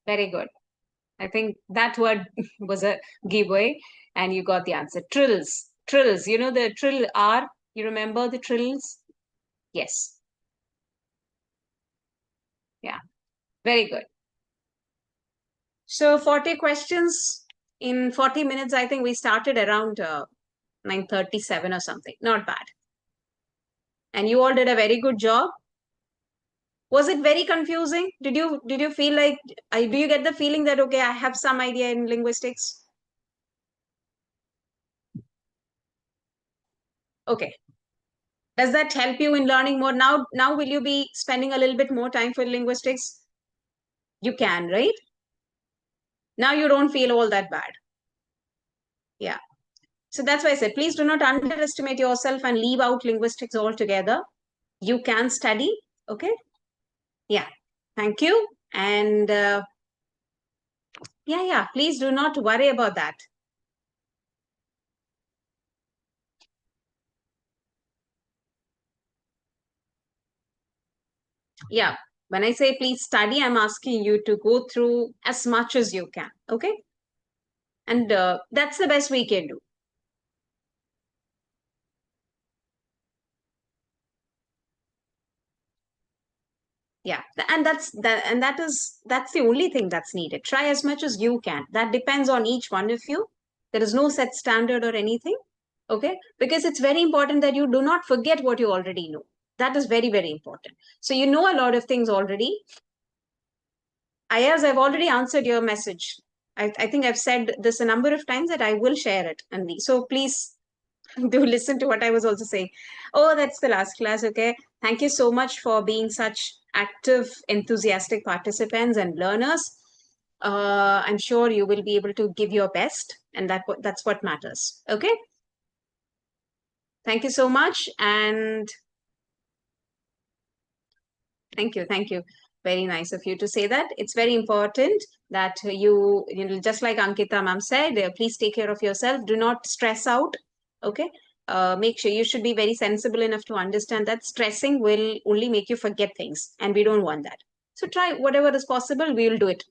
Very good. I think that word was a giveaway and you got the answer. Trills. Trills. The trill R. You remember the trills? Yes. Yeah. Very good. So 40 questions in 40 minutes. I think we started around 9:37 or something. Not bad. And you all did a very good job. Was it very confusing? Did you feel like, do you get the feeling that, okay, I have some idea in linguistics? Okay. Does that help you in learning more? Now will you be spending a little bit more time for linguistics? You can, right? Now you don't feel all that bad. Yeah. So that's why I said, please do not underestimate yourself and leave out linguistics altogether. You can study. Okay. Yeah. Thank you. And yeah, please do not worry about that. Yeah. When I say please study, I'm asking you to go through as much as you can. Okay. And that's the best we can do. Yeah, and that's the only thing that's needed. Try as much as you can. That depends on each one of you. There is no set standard or anything. Okay, because it's very important that you do not forget what you already know. That is very, very important. So you know a lot of things already. Ayaz, I've already answered your message. I think I've said this a number of times that I will share it. So please do listen to what I was also saying. Oh, that's the last class. Okay. Thank you so much for being such active, enthusiastic participants and learners. I'm sure you will be able to give your best, and that's what matters. Okay. Thank you so much. And thank you. Very nice of you to say that. It's very important that you just like Ankita ma'am said, please take care of yourself. Do not stress out. Okay. Make sure you should be very sensible enough to understand that stressing will only make you forget things, and we don't want that. So try whatever is possible, we will do it.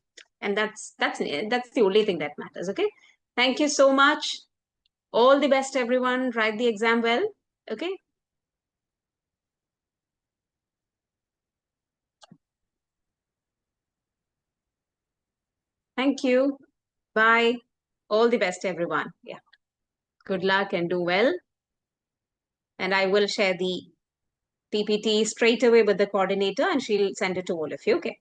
And that's the only thing that matters. Okay. Thank you so much. All the best, everyone. Write the exam well. Okay. Thank you. Bye. All the best, everyone. Yeah. Good luck and do well. And I will share the PPT straight away with the coordinator and she'll send it to all of you. Okay.